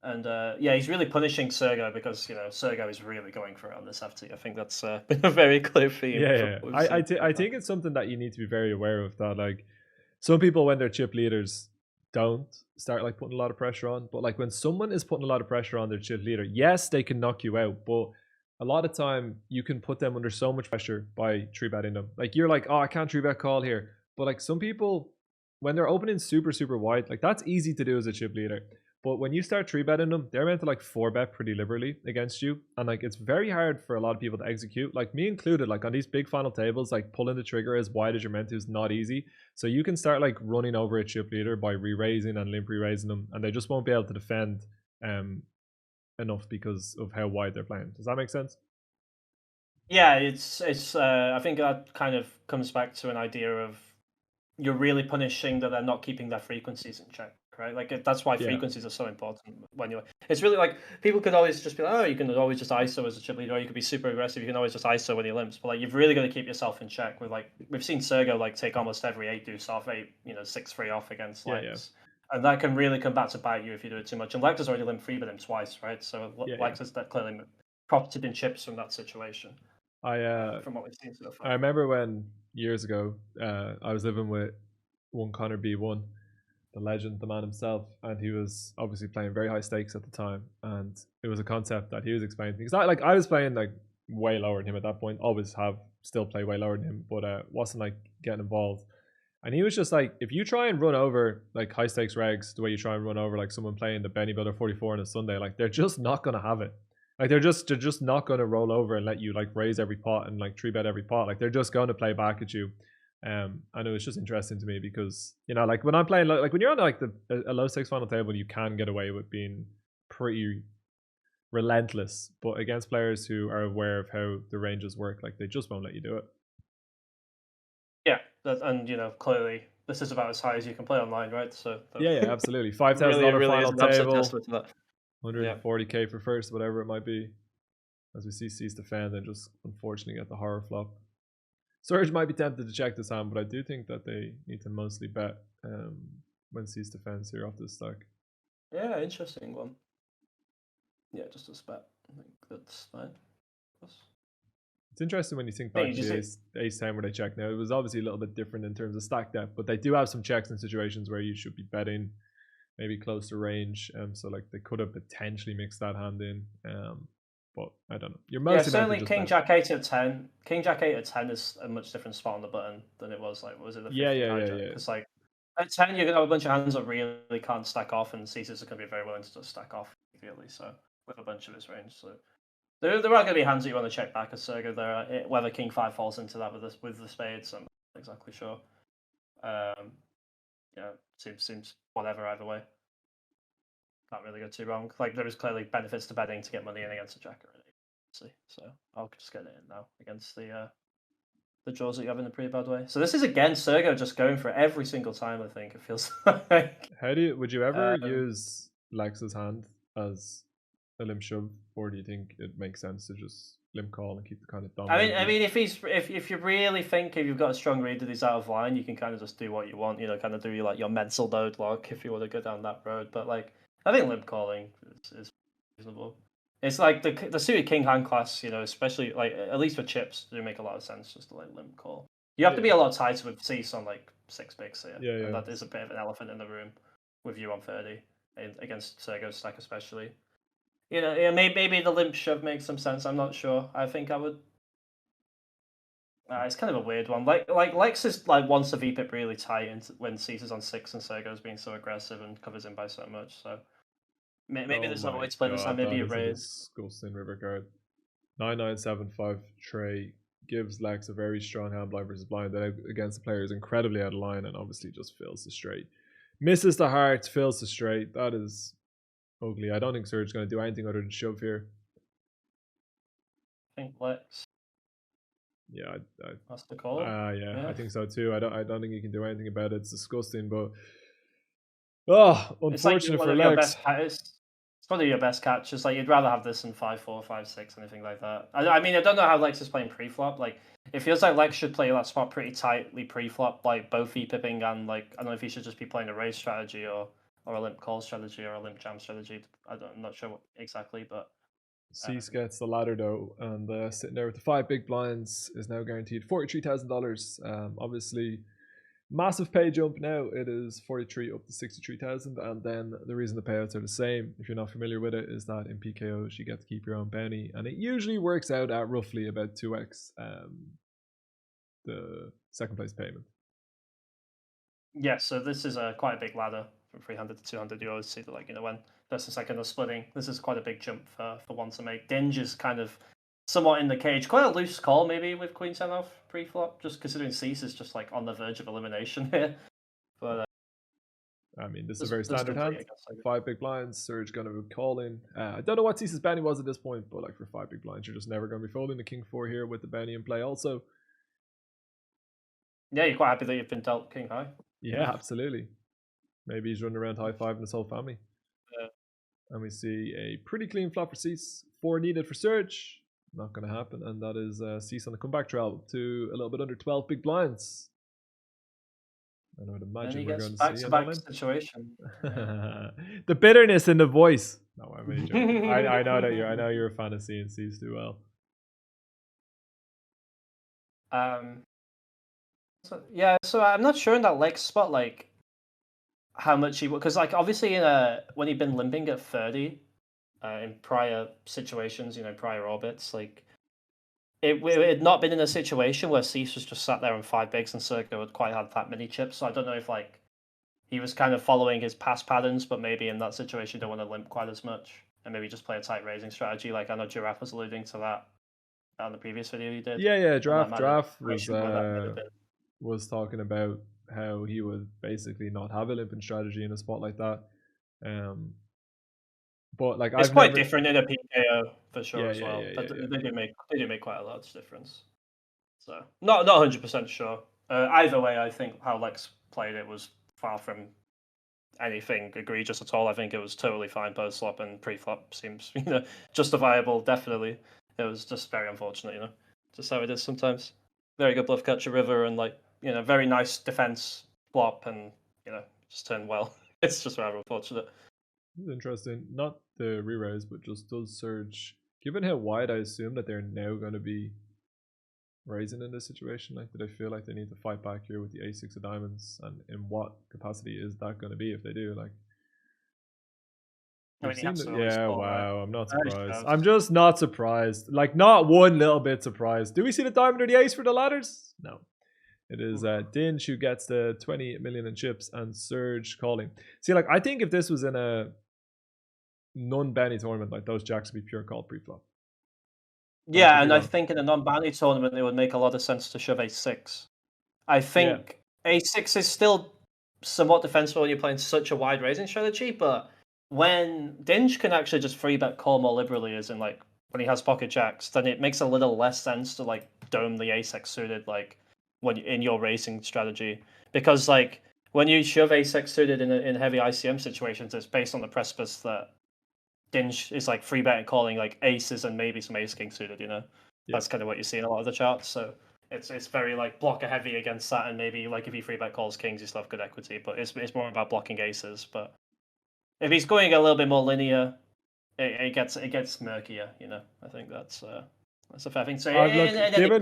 And yeah, he's really punishing Sergo because Sergo is really going for it on this FT. I think that's been a very clear theme from Yeah. what we've seen so I far. think it's something that you need to be very aware of. That like some people when they're chip leaders don't start like putting a lot of pressure on, but like when someone is putting a lot of pressure on their chip leader, yes, they can knock you out, but a lot of time you can put them under so much pressure by 3-betting them. Like you're like, oh, I can't 3-bet call here, but like some people when they're opening super wide, like that's easy to do as a chip leader. But when you start 3-betting them, they're meant to like 4-bet pretty liberally against you. And like it's very hard for a lot of people to execute, like me included, like on these big final tables, like pulling the trigger as wide as you're meant to is not easy. So you can start like running over a chip leader by re-raising and limp re-raising them, and they just won't be able to defend enough because of how wide they're playing. Does that make sense? Yeah, it's. I think that kind of comes back to an idea of you're really punishing that they're not keeping their frequencies in check, right? Like that's why Yeah. frequencies are so important when you're. It's really like people could always just be like, oh, you can always just ISO as a chip leader, or you could be super aggressive. You can always just ISO when he limps, but like you've really got to keep yourself in check. With like we've seen Sergo like take almost every 8 deuce off, 6-3 off against Lex. And that can really come back to bite you if you do it too much. And Lex has already limped 3-bet him twice, right? So Lex has clearly profited in chips from that situation. From what we've seen so far. I remember when years ago I was living with one Connor B1, the legend, the man himself, and he was obviously playing very high stakes at the time, and it was a concept that he was explaining to me, because I was playing like way lower than him at that point, always have still play way lower than him, but wasn't like getting involved. And he was just like, if you try and run over like high stakes regs the way you try and run over like someone playing the Benny Builder 44 on a Sunday, like they're just not gonna have it. Like they're just not gonna roll over and let you like raise every pot and like 3-bet every pot. Like they're just gonna play back at you. And it was just interesting to me because like when I'm playing like when you're on like a low stakes final table, you can get away with being pretty relentless, but against players who are aware of how the ranges work, like they just won't let you do it. Yeah, and clearly this is about as high as you can play online, right? So yeah, absolutely. $5,000 final table, 140k for first, whatever it might be. As we see Cease defend and just unfortunately get the horror flop. Surge might be tempted to check this hand, but I do think that they need to mostly bet when Cease defends here off this stack. Yeah, interesting one. Yeah, just a bet. I think that's fine. It's interesting when you think back to the ace 10 where they check. Now, it was obviously a little bit different in terms of stack depth, but they do have some checks in situations where you should be betting maybe close to range. So like they could have potentially mixed that hand in. But I don't know. You're mostly certainly King Jack 8 at 10. King Jack 8 at 10 is a much different spot on the button than it was like was it the 50 hijack? Because like at 10 you're gonna have a bunch of hands that really can't stack off, and Caesar's gonna be very willing to just stack off immediately. So with a bunch of his range, so there are going to be hands that you want to check back as Sergo there. Whether King 5 falls into that with the spades, I'm not exactly sure. Seems whatever either way. Can't really go too wrong. Like there is clearly benefits to betting to get money in against a jack already. So I'll just get it in now against the draws that you have in a pretty bad way. So this is again Sergo just going for it every single time. I think it feels like. Would you ever use Lex's hand as a limp shove, or do you think it makes sense to just limp call and keep the kind of dominant? I mean, if you really think if you've got a strong read that he's out of line, you can kind of just do what you want. Kind of do your mental node lock if you want to go down that road. But like, I think limp calling is reasonable. It's like the suited king hand class, especially like at least for chips, do make a lot of sense just to like limp call. You have to be a lot tighter with Cease on like 6 bigs here. Yeah. And that is a bit of an elephant in the room with you on 30 against Sergo's stack especially. Maybe the limp shove makes some sense. I'm not sure. I think I would. It's kind of a weird one. Like Lex is like wants to VPIP really tight when Caesar's on 6 and Sergo's being so aggressive and covers him by so much. So maybe there's no way to play this time. Maybe a raise. Disgusting river card. 9975 Trey gives Lex a very strong hand blind versus blind that against the player is incredibly out of line and obviously just fills the straight. Misses the heart, fills the straight. That is ugly. I don't think Surge is going to do anything other than shove here. I think Lex. Yeah, that's the call. Yeah, I think so too. I don't think you can do anything about it. It's disgusting, but unfortunate for Lex. It's probably your best catch. It's like you'd rather have this than 5-4, 5-6, anything like that. I mean, I don't know how Lex is playing pre-flop. Like, it feels like Lex should play that spot pretty tightly pre-flop, like both V-pipping and like I don't know if he should just be playing a raise strategy or a limp call strategy or a limp jam strategy. I'm not sure what exactly, but Cease gets the ladder though, and sitting there with the 5 big blinds is now guaranteed $43,000. Obviously, massive pay jump now. It is 43 up to 63,000, and then the reason the payouts are the same, if you're not familiar with it, is that in PKOs you get to keep your own bounty, and it usually works out at roughly about 2x the second place payment. Yeah, so this is quite a big ladder from 300 to 200, you always see that, like, when first and second are splitting. This is quite a big jump for one to make. Dinge is kind of somewhat in the cage. Quite a loose call, maybe, with Queen 10 off pre-flop, just considering Cease is just, like, on the verge of elimination here. But I mean, this is a very standard complete, hand. I guess, like, 5 big blinds, Surge going to be calling. I don't know what Cease's bounty was at this point, but like for 5 big blinds, you're just never going to be folding the King 4 here with the bounty in play also. Yeah, you're quite happy that you've been dealt King High. Yeah, absolutely. Maybe he's running around high 5 in his whole family. Yeah. And we see a pretty clean flop for Cease. 4 needed for Surge. Not going to happen. And that is Cease on the comeback trail to a little bit under 12 big blinds. I would imagine we're going to see a back situation. The bitterness in the voice. No, I'm really joking. I know that I know you're a fan of seeing Cease do well. So I'm not sure in that Lex spot, like, how much he would, because, like, obviously when he'd been limping at 30 in prior situations, prior orbits, like, it had not been in a situation where Cease was just sat there on 5 bigs and Sergio had quite had that many chips. So I don't know if, like, he was kind of following his past patterns, but maybe in that situation you don't want to limp quite as much and maybe just play a tight raising strategy. Like, I know Giraffe was alluding to that on the previous video you did. Yeah, Giraffe was talking about how he would basically not have a limping strategy in a spot like that. But like, it's quite different in a PKO for sure as well. Yeah. They do make quite a large difference. So not 100% sure. Either way, I think how Lex played it was far from anything egregious at all. I think it was totally fine post flop, and pre flop seems justifiable. Definitely, it was just very unfortunate. Just how it is sometimes. Very good bluff catcher river, and like very nice defense flop, and just turned well. It's just rather unfortunate. Interesting. Not the re-raise, but just does Surge. Given how wide I assume that they're now going to be raising in this situation, like, do they feel like they need to fight back here with the A6 of diamonds, and in what capacity is that going to be if they do? Like, wow, I'm not surprised. I'm just not surprised. Like, not one little bit surprised. Do we see the diamond or the ace for the ladders? No. It is Dinge who gets the 20 million in chips and Surge calling. See, like, I think if this was in a non-bounty tournament, like, those jacks would be pure call pre-flop. Yeah, and I think in a non-bounty tournament, it would make a lot of sense to shove A6. I think A6 is still somewhat defensible when you're playing such a wide raising strategy, but when Dinge can actually just free bet call more liberally, as in, like, when he has pocket jacks, then it makes a little less sense to, like, dome the A6 suited, like, when in your racing strategy, because, like, when you shove A6 suited in heavy ICM situations, it's based on the precipice that Dinge is, like, free betting calling, like, aces and maybe some ace king suited. That's kind of what you see in a lot of the charts. So it's very, like, blocker heavy against that, and maybe, like, if he free bet calls kings, you still have good equity. But it's more about blocking aces. But if he's going a little bit more linear, it gets murkier. I think that's a fair thing. So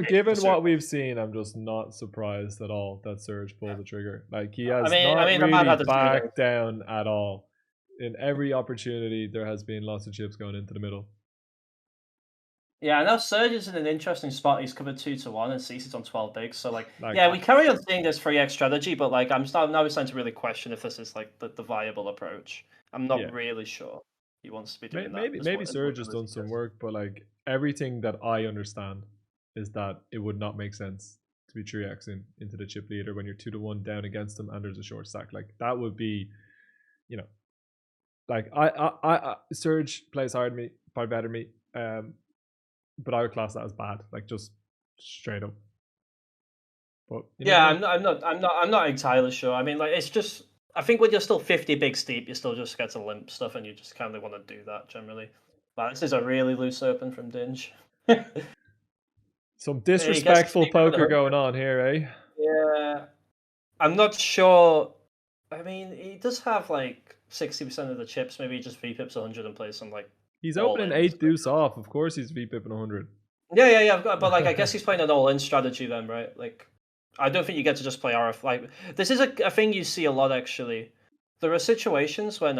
given what we've seen, I'm just not surprised at all that Surge pulled the trigger. Like, he has not really backed down at all. In every opportunity, there has been lots of chips going into the middle. Yeah, now Surge is in an interesting spot. He's covered 2-1 and Cease is on 12 bigs. So, like, we carry on seeing this 3x strategy, but, like, now we're starting to really question if this is, like, the viable approach. I'm not really sure he wants to be doing that. Maybe Surge has done some work, but, like, everything that I understand is that it would not make sense to be 3xing into the chip leader when you're 2-1 down against them and there's a short stack. Like, that would be, like, I Surge plays hard me, probably better me, but I would class that as bad, like, just straight up. But I'm not entirely sure. I mean, like, it's just, I think when you're still 50 big steep, you still just get to limp stuff, and you just kind of want to do that generally. But this is a really loose open from Dinge. Some disrespectful poker going on here, eh? Yeah, I'm not sure. I mean, he does have, like, 60% of the chips. Maybe he just V-pips 100 and plays some, like, he's opening 8 deuce off. Of course he's V-pipping 100. Yeah. But, like, I guess he's playing an all-in strategy then, right? Like, I don't think you get to just play RF. Like, this is a thing you see a lot, actually. There are situations when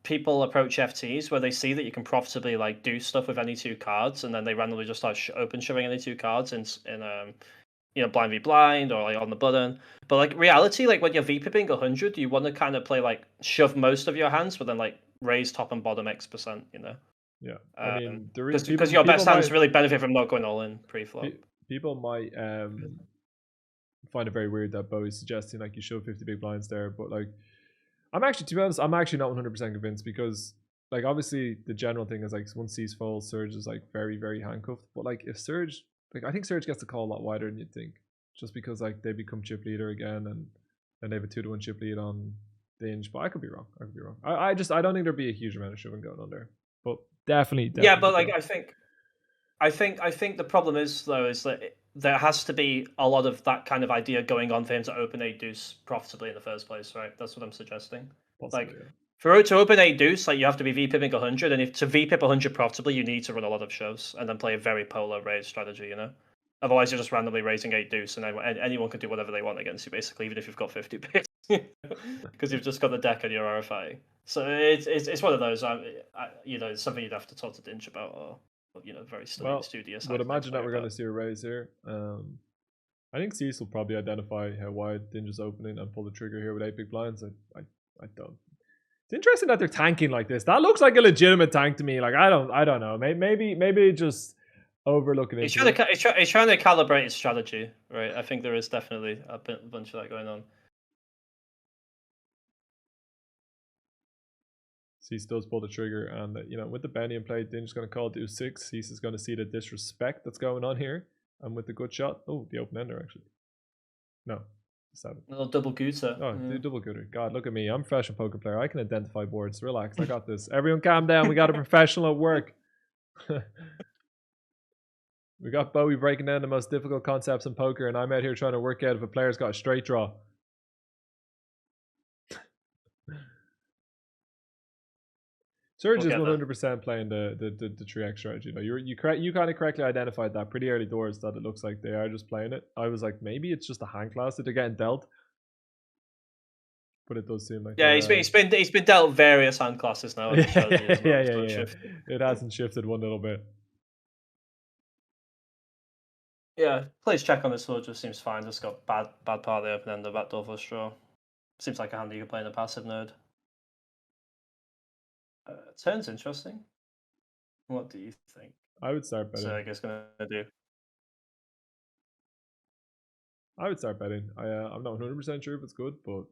people approach FTs where they see that you can profitably, like, do stuff with any 2 cards, and then they randomly just start open shoving any 2 cards in blind v blind or like on the button. But like reality, like when you're VPipping 100, you want to kind of play like shove most of your hands, but then like raise top and bottom X%. Yeah, I mean, Because your best hands really benefit from not going all in pre-flop. People might find it very weird that Bowie's suggesting like you show 50 big blinds there, but like I'm actually, to be honest, I'm actually not 100% convinced because like obviously the general thing is like once C's folds, Surge is like very, very handcuffed. But like if Surge, like I think Surge gets the call a lot wider than you'd think, just because like they become chip leader again and they have a 2-1 chip lead on Dinge. But I could be wrong. I don't think there'd be a huge amount of shoving going on there. But definitely. Yeah, but like I think the problem is though is that there has to be a lot of that kind of idea going on for him to open a deuce profitably in the first place, right? That's what I'm suggesting. Possibly, Like yeah. for to open a deuce, like you have to be VPipping 100, and if to VPip 100 profitably, you need to run a lot of shoves and then play a very polar raise strategy. Otherwise you're just randomly raising 8 deuce, and anyone can do whatever they want against you, basically, even if you've got 50 picks, because you've just got the deck and you're RFI. So it's one of those. It's something you'd have to talk to Dinge about, or very studious. Would imagine that we're going to see a raise here. I think Cease will probably identify how wide Dinge is opening and pull the trigger here with 8 big blinds. I don't. It's interesting that they're tanking like this. That looks like a legitimate tank to me. Like I don't know. Maybe just overlooking it. He's trying to calibrate his strategy, right? I think there is definitely a bunch of that going on. Cease does pull the trigger, and with the Benny in play, Dinge's going to call deuce 6. Cease is going to see the disrespect that's going on here, and with the good shot, the open ender actually. No, 7. A little double gooter. Oh, double gooter. God, look at me. I'm a professional poker player. I can identify boards. Relax, I got this. Everyone, calm down. We got a professional at work. We got Bowie breaking down the most difficult concepts in poker, and I'm out here trying to work out if a player's got a straight draw. Surge is 100% playing the 3x strategy. You kind of correctly identified that pretty early doors that it looks like they are just playing it. I was like, maybe it's just a hand class that they're getting dealt, but it does seem like he's been dealt various hand classes now. Yeah. It hasn't shifted one little bit. Yeah, plays check on this floor just seems fine. Just got bad part of the open end, the backdoor for straw. Seems like a hand you can play in a passive node. Turns interesting. What do you think? I would start betting. Sergey's gonna do. I would start betting. I'm not 100% sure if it's good, but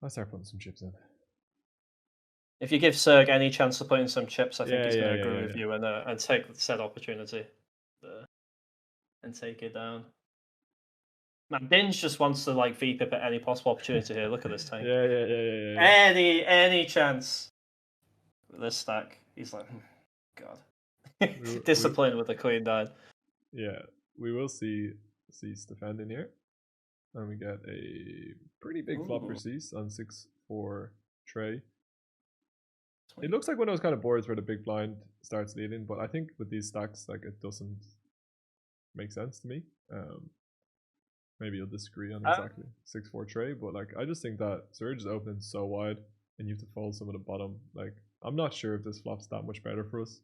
I'll start putting some chips in. If you give Serg any chance of putting some chips, I think he's going to agree with you and take said opportunity and take it down. Man, Dinge just wants to like VPip at any possible opportunity here. Look at this tank. Yeah. Any chance with this stack? He's like, God, disciplined with the queen 9. Yeah, we will see Cease defending here, and we get a pretty big flop for Cease on 6-4 tray. It looks like one of those kind of boards where the big blind starts leading, but I think with these stacks, like it doesn't make sense to me. Maybe you'll disagree on exactly 6-4 tray, but like I just think that Surge is opening so wide, and you have to fold some of the bottom. Like I'm not sure if this flop's that much better for us.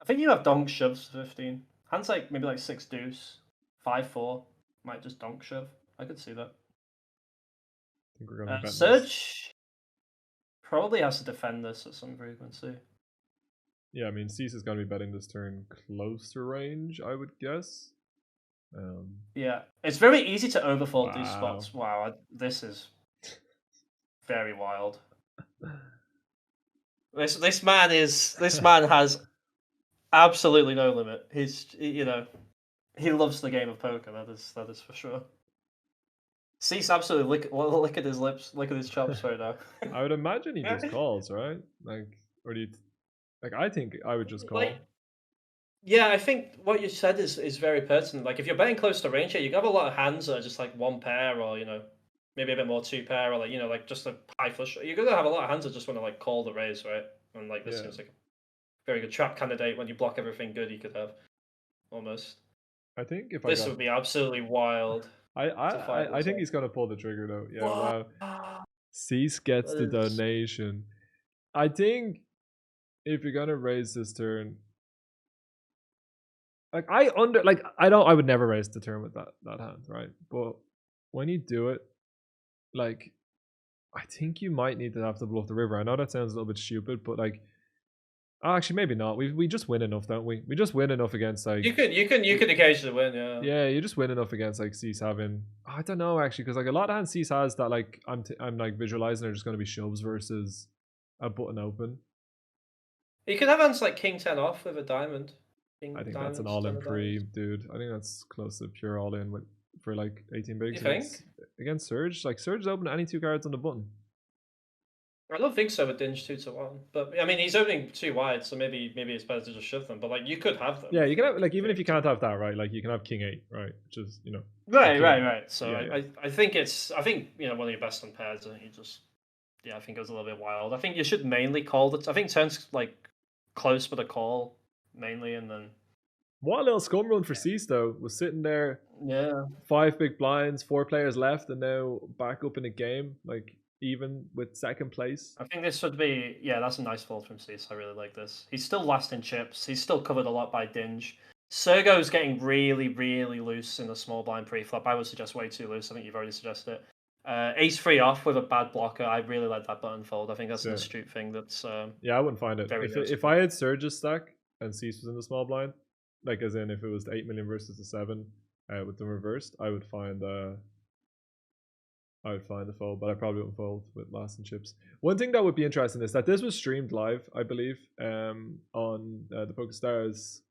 I think you have donk shoves 15. Hands like maybe like 6 deuce, 5-4 might just donk shove. I could see that. I think we're gonna bet Surge probably has to defend this at some frequency. Yeah, I mean Cease is gonna be betting this turn closer range, I would guess. Yeah, it's very easy to overfold these spots. Wow, this is very wild. This man has absolutely no limit. He loves the game of poker. That is for sure. Cease absolutely lick at his lips, lick at his chops right now. I would imagine he just calls, right? Like, or do you? Like, I think I would just call. Yeah, I think what you said is very pertinent. Like, if you're betting close to range here, you have a lot of hands that are just like one pair, or maybe a bit more 2 pair, or like just a high flush. You're gonna have a lot of hands that just want to like call the raise, right? And like this seems like a very good trap candidate when you block everything good you could have, almost. I think if this would be absolutely wild. I think he's gonna pull the trigger though. Yeah, wow. Cease gets the donation. I think if you're gonna raise this turn, Like I would never raise the turn with that hand, right? But when you do it, like I think you might need to have to bluff the river. I know that sounds a little bit stupid, but like actually maybe not. We just win enough, don't we? We just win enough against like You could occasionally win, yeah. yeah, you just win enough against like Cease having. I don't know actually, because like a lot of hands Cease has that like I'm like visualizing are just going to be shoves versus a button open. You could have hands like King 10 off with a diamond. I think that's an all-in pre, dude. I think that's close to pure all-in with for like 18 bigs. You think? Against Surge? Like Surge is open any 2 cards on the button. I don't think so with Dinge 2-1. But I mean, he's opening 2 wide, so maybe it's better to just shove them. But like, you could have them. Yeah, you can have like even if you can't have that, right? Like you can have King 8, right? Which is Right. So yeah. I think one of your best on pairs, and he just I think it was a little bit wild. I think you should mainly call it. I think turns like close with a call mainly, and then what a little scum run for Cease though. Was sitting there, 5 big blinds, 4 players left, and now back up in a game, like even with second place. I think this should be that's a nice fold from Cease. I really like this. He's still last in chips. He's still covered a lot by Dinge. Sergo's getting really, really loose in the small blind pre-flop. I would suggest way too loose. I think you've already suggested it. Ace 3 off with a bad blocker. I really like that button fold. I think that's an astute thing. That's I wouldn't find it. If I had Surge's stack and Cease was in the small blind, like as in if it was the 8 million versus the 7 with them reversed, I would find the fold, but I probably wouldn't fold with last in chips. One thing that would be interesting is that this was streamed live, I believe, on the PokerStars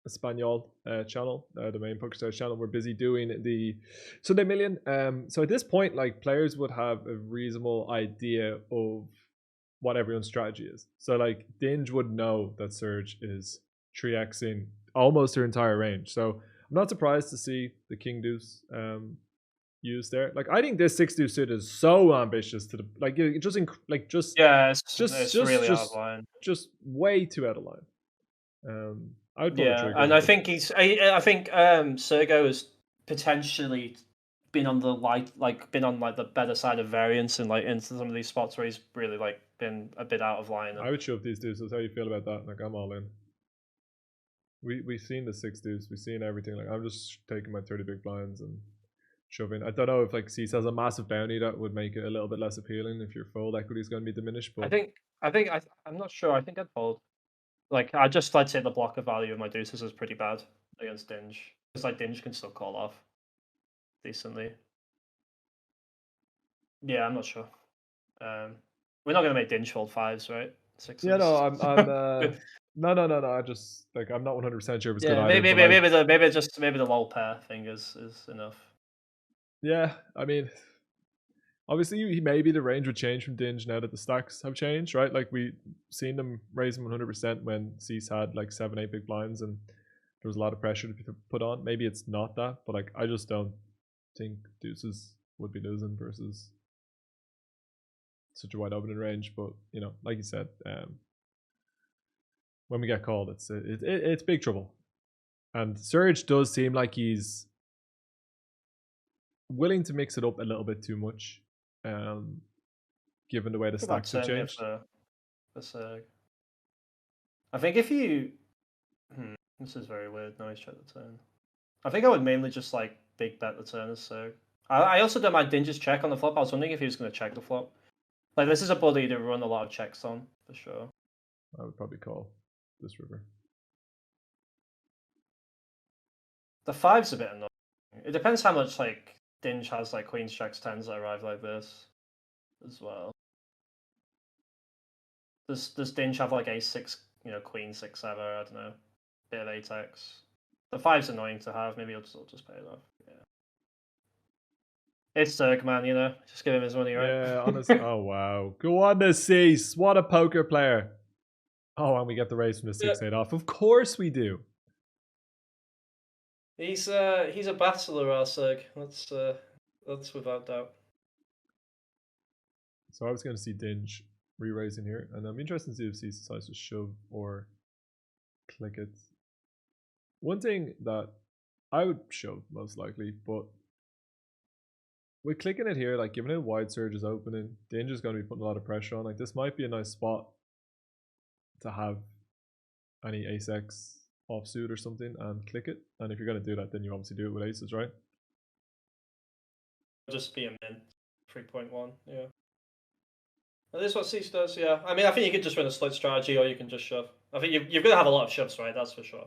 Espanol channel, the main PokerStars channel. We're busy doing the Sunday Million. So at this point, like players would have a reasonable idea of what everyone's strategy is. So like Dinge would know that Surge is 3xing almost their entire range. So I'm not surprised to see the King Deuce used there. Like I think this 6 deuce suit is so ambitious to the like it just it's really out of line. Just way too out of line. I would pull the trigger. And I think I think Sergo has potentially been on the the better side of variance and like into some of these spots where he's really like been a bit out of line. I would shove these deuces. How you feel about that? Like I'm all in. We've seen the 6 deuce. We've seen everything. Like I'm just taking my 30 big blinds and shoving. I don't know if like Cease has a massive bounty that would make it a little bit less appealing if your fold equity is going to be diminished. But I'm not sure. I think I'd fold. Like I'd say the blocker value of my deuces is pretty bad against Dinge. Because like Dinge can still call off decently. Yeah, I'm not sure. We're not gonna make Dinge fold 5s, right? 6s. Yeah, no, I'm no. I just like I'm not 100% sure if it's good either. Maybe the low pair thing is enough. Yeah, I mean, obviously maybe the range would change from Dinge now that the stacks have changed, right? Like we seen them raise them 100% when Cease had like 7-8 big blinds and there was a lot of pressure to be put on. Maybe it's not that, but like I just don't think deuces would be losing versus such a wide opening range. But you know, like you said, when we get called, it's big trouble. And Surge does seem like he's willing to mix it up a little bit too much, given the way the stacks have changed. I think if you, this is very weird. No, he's checked the turn. I think I would mainly just like big bet the turn. So I also don't mind Dinge's check on the flop. I was wondering if he was going to check the flop. Like this is a body to run a lot of checks on for sure. I would probably call this river. The 5's a bit annoying. It depends how much like Dinge has like queens, checks, 10s that arrive like this as well. Does Dinge have like ace-6, queen 6 ever? I don't know. Bit of 8x. The 5's annoying to have. Maybe I'll just pay it off. Yeah. It's Zerg, man, just give him his money, right? Yeah, honestly. Oh wow. Go on to Cease. What a poker player. Oh, and we get the raise from the 6-8 off. Of course we do. He's a battler, our Zerg. That's without doubt. So I was going to see Dinge re-raising here, and I'm interested to see if Cease decides to shove or click it. One thing that I would shove most likely, but with clicking it here, like given it wide Surge is opening, Dinge is going to be putting a lot of pressure on. Like this might be a nice spot to have any ace-x offsuit or something and click it. And if you're going to do that, then you obviously do it with aces, right? Just be a min 3.1. Yeah. Well, this is what Cease does. Yeah. I mean, I think you could just run a split strategy, or you can just shove. I think you're going to have a lot of shoves, right? That's for sure.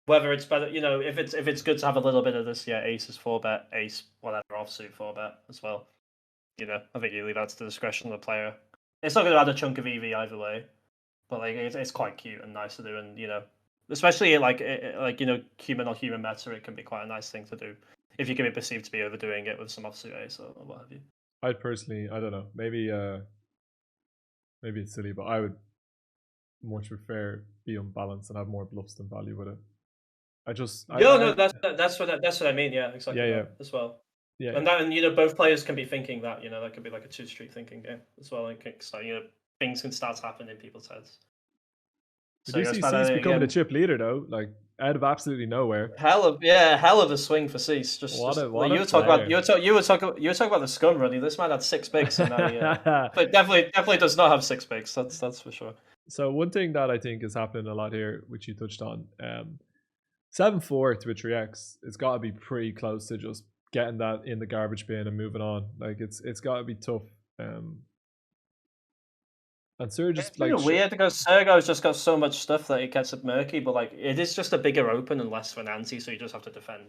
Whether it's better, if it's good to have a little bit of this, aces 4-bet, ace whatever offsuit 4-bet as well. I think you leave that to the discretion of the player. It's not going to add a chunk of EV either way, but like it's quite cute and nice to do, and especially human on human meta, it can be quite a nice thing to do if you can be perceived to be overdoing it with some offsuit ace or what have you. I'd personally, I don't know, maybe it's silly, but I would much prefer be unbalanced and have more bluffs than value with it. That's what I mean. Yeah, exactly. Yeah, as well. Yeah, and both players can be thinking that. That could be like a 2-street thinking game as well. And so things can start happening in people's heads. Did you see Cease becoming a chip leader though? Like out of absolutely nowhere. Hell of a swing for Cease. You were talking about the scum running. This man had 6 bigs, and but definitely does not have 6 bigs. That's for sure. So one thing that I think is happening a lot here, which you touched on, 7-4 to a 3x, it's got to be pretty close to just getting that in the garbage bin and moving on. Like it's got to be tough. And Sir just it's weird because Sergo's just got so much stuff that it gets up murky, but like it is just a bigger open and less of an ante, so you just have to defend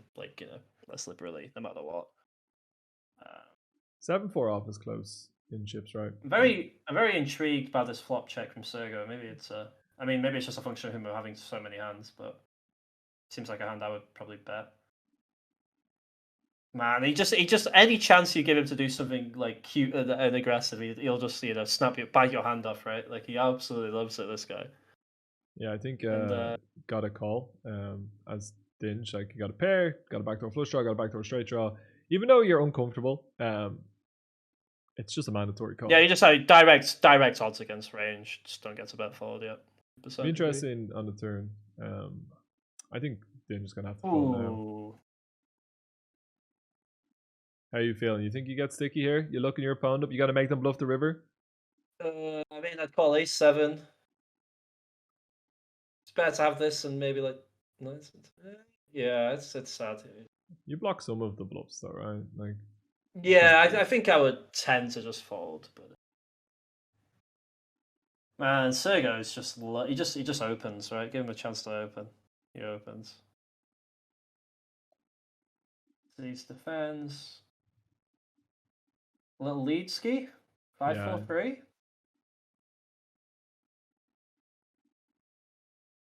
less liberally no matter what. 7-4 off is close in chips, right? I'm very intrigued by this flop check from Sergo. Maybe it's maybe it's just a function of him having so many hands, but it seems like a hand I would probably bet. Man, he just any chance you give him to do something like cute and aggressive, he'll just bite your hand off, right? Like he absolutely loves it. This guy. Yeah, I think got a call as Dinge. Like you got a pair, got a backdoor flush draw, got a backdoor straight draw. Even though you're uncomfortable, it's just a mandatory call. Yeah, you just have direct odds against range. Just don't get to bet forward yet. Be interesting on the turn. I think Dinge is gonna have to call now. How are you feeling? You think you get sticky here? You looking your opponent up? You got to make them bluff the river? I'd call ace-7. It's better to have this and maybe like... Yeah, it's sad. You block some of the bluffs though, right? Like. Yeah, I think I would tend to just fold, but... Man, Sergo is just... He just opens, right? Give him a chance to open. He opens. Cease defends... Little lead ski, 5-4-3.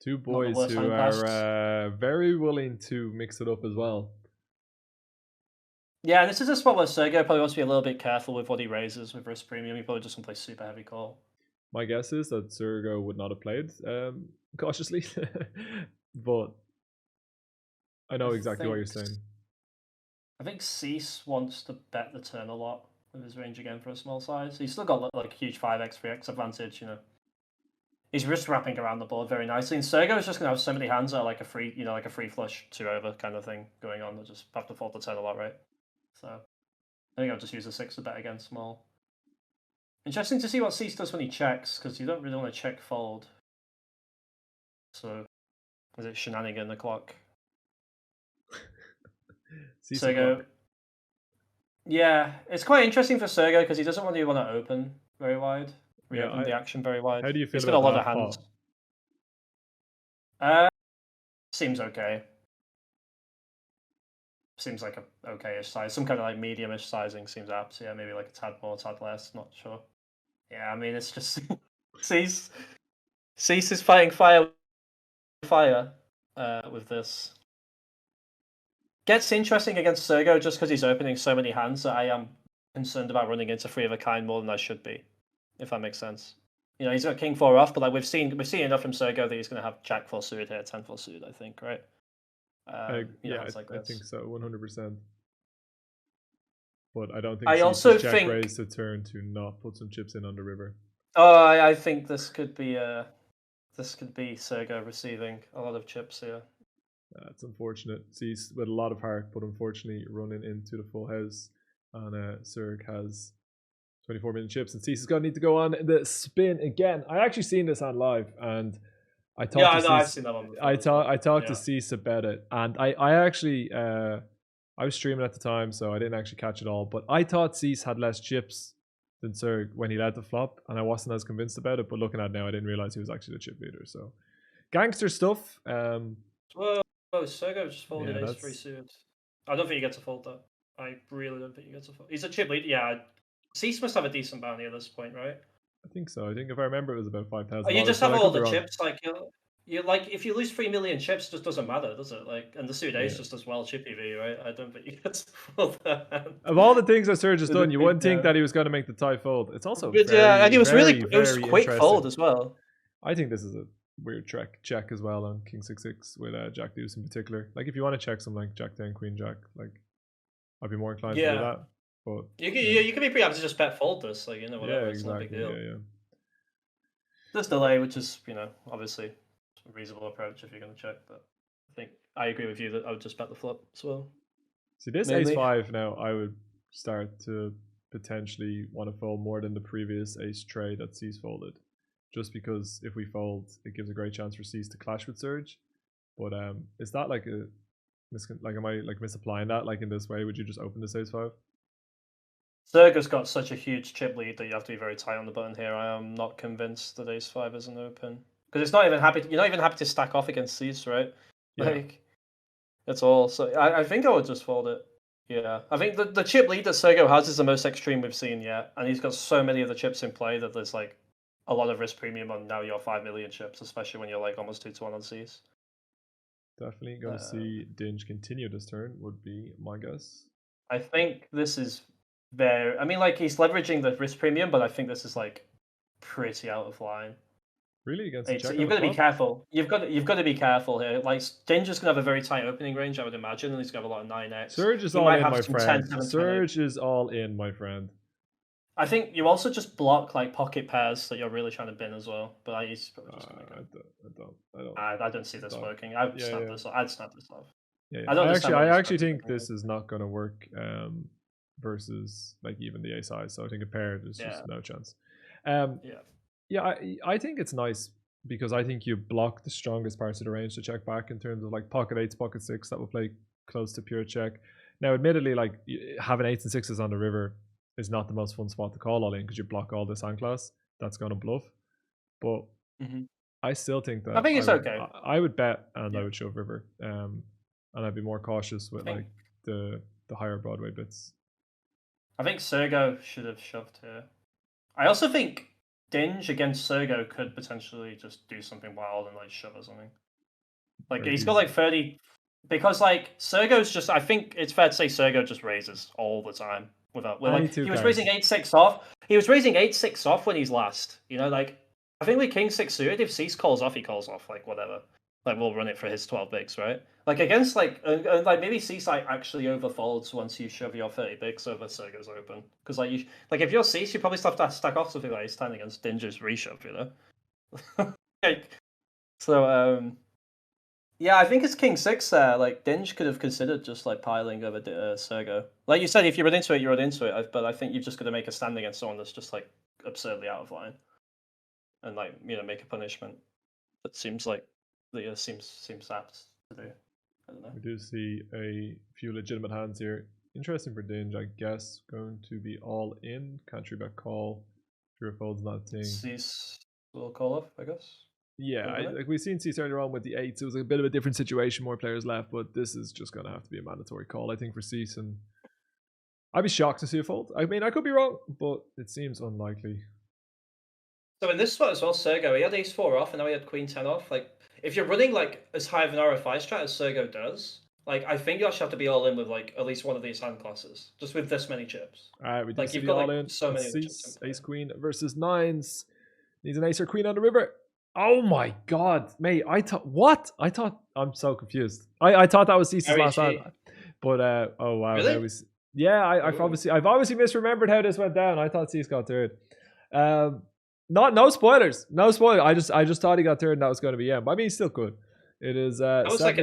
Two boys who are very willing to mix it up as well. Yeah, this is a spot where Sergio probably wants to be a little bit careful with what he raises with risk premium. He probably just wants to play super heavy call. My guess is that Sergio would not have played cautiously, but I know exactly what you're saying. I think Cease wants to bet the turn a lot with his range again for a small size. He's still got like huge 5x, 3x advantage, He's wrist wrapping around the board very nicely. And Sergo is just going to have so many hands that are like a free, like a free flush 2-over kind of thing going on. They'll just have to fold the turn a lot, right? So I think I'll just use a 6 to bet again small. Interesting to see what Cease does when he checks, because you don't really want to check fold. So is it shenanigan the clock? Sergo. Yeah, it's quite interesting for Sergo because he doesn't really want to open very wide. Reopen the action very wide. How do you feel He's about got a lot of hands. Seems okay. Seems like a okay-ish size. Some kind of like medium-ish sizing seems apt. Yeah, maybe like a tad more, tad less. Not sure. Yeah, I mean it's just Cease is fighting fire with this. Gets interesting against Sergo just because he's opening so many hands that I am concerned about running into 3 of a kind more than I should be, if that makes sense. He's got King 4 off, but like we've seen enough from Sergo that he's going to have Jack 4 suited here, 10 4 suited, I think, right? I think so, 100%. But I don't think I also Jack think raised the turn to not put some chips in on the river. Oh, I think this could be Sergo receiving a lot of chips here. It's unfortunate. Cease with a lot of heart, but unfortunately running into the full house. And Serg has 24 million chips, and Cease is going to need to go on the spin again. I actually seen this on live, and I Yeah, talked to I know. I've Cease. seen that one before. I as well. talked to Yeah. Cease about it, and I actually I was streaming at the time, so I didn't actually catch it all. But I thought Cease had less chips than Zerg when he led the flop, and I wasn't as convinced about it. But looking at it now, I didn't realize he was actually the chip leader. So gangster stuff. Whoa, Sergo just folded Yeah, ace three that's. suited. I don't think he gets a fold though. I really don't think he gets a fold. He's a chip lead. Yeah, Cease must have a decent bounty at this point, right? I think so. I think if I remember, it was about You $5,000, just but have I all could be the wrong. chips. Like you like if you lose 3 million chips, it just doesn't matter, does it? Like, and the suit ace Yeah. just as well chippy V, right? I don't think you get to fold that. Of all the things that Serge has With a done, you big, wouldn't think that he was going to make the tie fold. It's also But yeah, and very, he was very, it was very quick interesting. fold as well. I think this is a weird check as well on King 6-6 with Jack Deuce in particular. Like if you want to check something like Jack 10 Queen Jack, like I'd be more inclined to do Yeah, that. But you can be pretty happy to just bet fold this, like whatever. yeah, It's not a big exactly. deal. Yeah. There's delay, which is obviously a reasonable approach if you're going to check. But I think I agree with you that I would just bet the flop as well. See this Mainly. ace 5 now, I would start to potentially want to fold more than the previous ace trade that C's folded. Just because if we fold, it gives a great chance for C's to clash with Surge. But is that like a am I like misapplying that? Like in this way, would you just open this ace 5? Serga's got such a huge chip lead that you have to be very tight on the button here. I am not convinced that ace 5 isn't open because it's not even happy. You're not even happy to stack off against C's, right? Yeah. Like that's all. So I think I would just fold it. Yeah, I think the chip lead that Sergo has is the most extreme we've seen yet, and he's got so many of the chips in play that there's like a lot of risk premium on now your 5 million chips, especially when you're like almost 2-1 on C's. Definitely going to see Dinge continue this turn would be my guess. I think this is very. I mean, like he's leveraging the risk premium, but I think this is like pretty out of line. Really against the check? You've got to be careful. You've got to be careful here. Like Dinger's gonna have a very tight opening range, I would imagine, and he's gonna have a lot of 9x. Surge is all in, my friend. Surge is all in, my friend. I think you also just block like pocket pairs that you're really trying to bin as well. But he's probably just gonna I don't see this working. I'd snap this off. Yeah, I actually think this is not gonna work versus like even the ace high. So I think a pair there's just no chance. I think it's nice because I think you block the strongest parts of the range to check back in terms of like pocket 8s, pocket 6 that will play close to pure check. Now, admittedly, like having 8s and 6s on the river is not the most fun spot to call all in because you block all this hand class that's going to bluff. But I still think that I think it's okay. I would bet and I would shove river, and I'd be more cautious with like the higher Broadway bits. I think Sergo should have shoved here. I also think Dinge against Sergo could potentially just do something wild and like shove or something. Like he's got like 30 because like Sergo's just. I think it's fair to say Sergo just raises all the time without. Like, he was raising 8-6 off. He was raising 8-6 off when he's last. Like I think with King 6 suited, if Cease calls off, he calls off. Like whatever. Like we'll run it for his 12 bigs, right? Like against like maybe Cease actually overfolds once you shove your 30 bigs over Sergo's open. Because like if you're Cease, you probably still have to stack off something like ace 10 against Dinger's reshove, yeah, I think it's King 6 there. Like Dinge could have considered just like piling over Sergo. Like you said, if you run into it, you run into it. But I think you've just got to make a stand against someone that's just like absurdly out of line, and like make a punishment that seems like seems apt to do. I don't know. We do see a few legitimate hands here. Interesting for Dinge, I guess. Going to be all in. Country bet call. Pure folds not a thing. Cease will call off, I guess. Yeah, like we've seen Cease earlier on with the 8s. It was a bit of a different situation, more players left, but this is just going to have to be a mandatory call, I think, for Cease. And I'd be shocked to see a fold. I mean, I could be wrong, but it seems unlikely. So in this spot as well, Sergo, he had ace 4 off, and now he had queen 10 off. Like, if you're running like as high of an RFI strat as Sergo does, like I think you actually have to be all in with like at least one of these hand classes, just with this many chips. All right, we do like see you've the got all like in. so many Cease, ace queen versus 9s. Needs an ace or queen on the river. Oh my god, mate! I thought I'm so confused. I thought that was Cease's last hand, but oh wow, really? that was I've obviously misremembered how this went down. I thought Cease got third. No spoilers. I just thought he got third, and that was going to be but I mean, he's still good. It is. That was like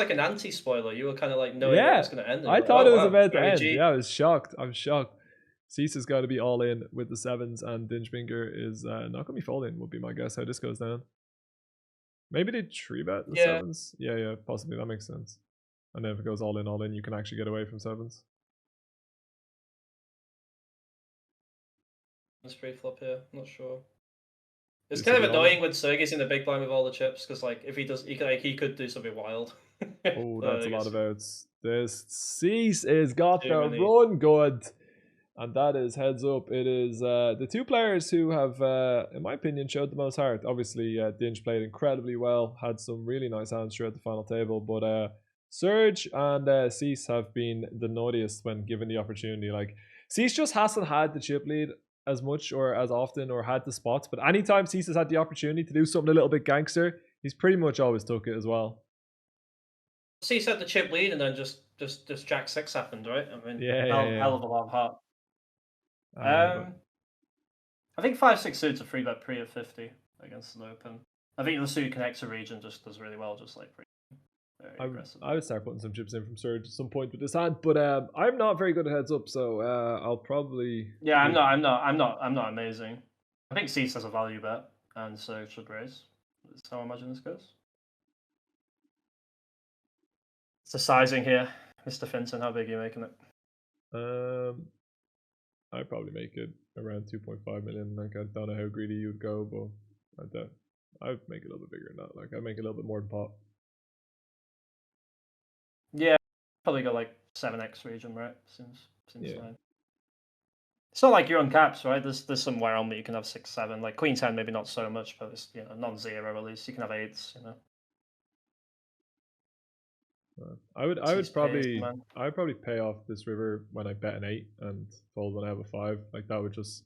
an anti-spoiler. You were kind of like knowing it was going to end. I thought it was about to end. Yeah, I was shocked. Cease has got to be all in with the 7s, and Dingefinger is not going to be folding, would be my guess how this goes down. Maybe they 3-bet the Yeah. sevens. Yeah, possibly. That makes sense. And then if it goes all in, you can actually get away from sevens. That's pre-flop here. Not sure. It's Do kind of something all annoying in. when Sergey's in the big blind with all the chips, because like if he does, he could do something wild. Oh, But that's I a lot guess of outs. This Cease is got too the many. run good. And that is heads up. It is the two players who have, in my opinion, showed the most heart. Obviously, Dinge played incredibly well, had some really nice hands throughout the final table. But Surge and Cease have been the naughtiest when given the opportunity. Like, Cease just hasn't had the chip lead as much or as often or had the spots. But anytime Cease has had the opportunity to do something a little bit gangster, he's pretty much always took it as well. See, he had the chip lead, and then just Jack 6 happened, right? I mean, Yeah. hell of a lot of heart. But I think 5-6 suits a free bet pre at 50 against an open. I think the suit connects a region just does really well, just like very aggressive. I would start putting some chips in from Surge at some point with this hand, but I'm not very good at heads up, so I'll probably. Yeah, I'm not amazing. I think Cease has a value bet, and so should raise. That's how I imagine this goes. It's the sizing here, Mr. Finton. How big are you making it? I'd probably make it around 2.5 million. Like, I don't know how greedy you'd go, but I'd make it a little bit bigger than that. Like, I'd make it a little bit more than pot. Yeah, probably go like 7x region, right? Seems Yeah. fine. It's not like you're on caps, right? There's somewhere on that you can have 6-7. Like Queen 10, maybe not so much, but it's non-zero at least. You can have 8s, I'd probably pay off this river when I bet an 8 and fold when I have a 5. Like, that would just,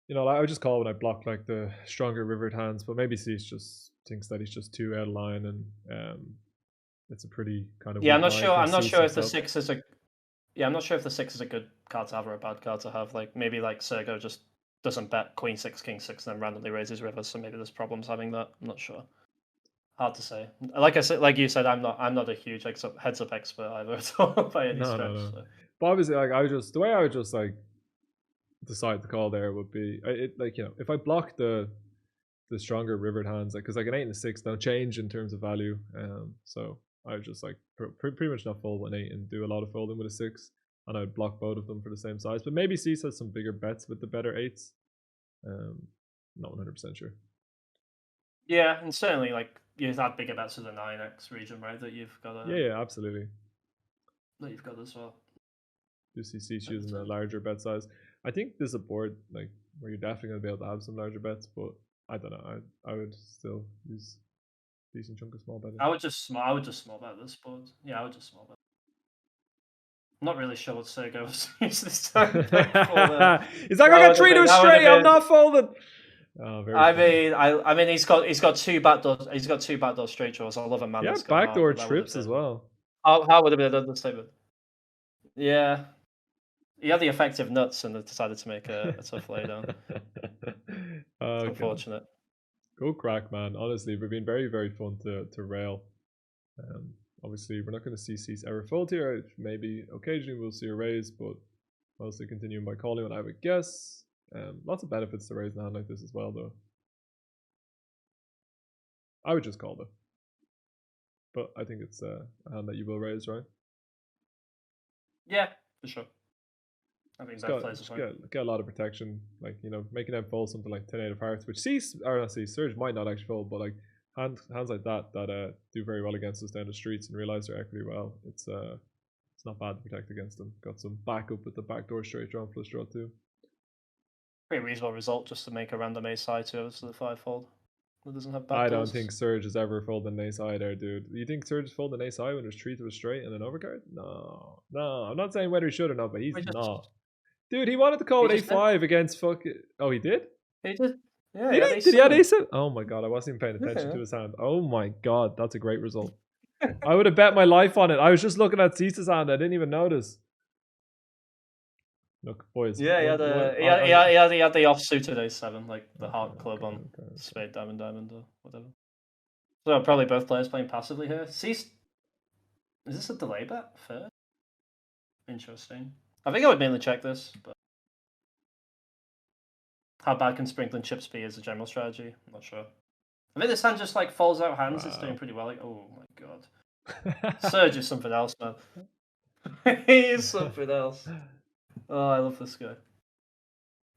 I would just call when I block like the stronger rivered hands. But maybe Cease just thinks that he's just too out of line, and it's a pretty kind of yeah. I'm weak not line sure. for I'm not Cease sure if the himself. 6 is a yeah. I'm not sure if the 6 is a good card to have or a bad card to have. Like maybe like Sergo just doesn't bet Queen 6, King 6, and then randomly raises rivers. So maybe there's problems having that. I'm not sure. Hard to say. Like I said, like you said, I'm not a huge heads up expert either at all by any stretch. No. So. But obviously, like, the way I would just like decide to call there would be if I block the stronger rivered hands, like, because like an 8 and a 6 don't change in terms of value. So I would just like pretty much not fold an 8 and do a lot of folding with a 6, and I would block both of them for the same size. But maybe Cease has some bigger bets with the better 8s. Not 100% sure. Yeah, and certainly like you've had bigger bets with the 9x region, right? That you've got. Yeah, absolutely. That you've got as well. Do see Cease using a larger bet size. I think there's a board like where you're definitely gonna be able to have some larger bets, but I don't know. I would still use decent chunk of small betting. I would just small bet this board. Yeah, I would just small bet. I'm not really sure what Sergo was this time. He's like, I got 3 to a straight. I'm not folding. Oh, very. I mean, he's got 2 backdoors. He's got 2 backdoor straight draws. I love a man. Yeah, That's got backdoor heart, trips as well. How would it be done the statement? Yeah, he had the effective nuts and decided to make a tough laydown. Okay. Unfortunate. Go crack, man. Honestly, we've been very, very fun to rail. Obviously, we're not going to see Cease ever fold here. Maybe occasionally we'll see a raise, but mostly continuing by calling what I would guess. Lots of benefits to raise a hand like this as well, though. I would just call though. But I think it's a hand that you will raise, right? Yeah, for sure. I think get a lot of protection, like, making them fold something like 10-8 of hearts, which Surge might not actually fold, but like hands like that do very well against us down the streets and realize their equity well. It's not bad to protect against them. Got some backup with the backdoor straight draw and flush draw too. Pretty reasonable result just to make a random ace high to the 5-fold. It doesn't have backdoors. I don't think Surge has ever folded an ace high there, dude. You think Surge has folded an ace high when there's 3 to a straight and an overcard? No. I'm not saying whether he should or not, but he's not. Dude, he wanted to call it A5 against fucking. Oh, he did? He did. Yeah, did he have ace? Oh my god, I wasn't even paying attention to his hand. Oh my god, that's a great result. I would have bet my life on it. I was just looking at Cease's hand. I didn't even notice. Look, boys. Yeah, he had the offsuited A7, like the heart club on spade, diamond, or whatever. So probably both players playing passively here. Cease. Is this a delay bet? Fair. Interesting. I think I would mainly check this, but how bad can sprinkling chips be as a general strategy? I'm not sure. I mean, this hand just like folds out hands. It's doing pretty well. Like, oh my god, Surge is something else, man. He is something else. Oh, I love this guy.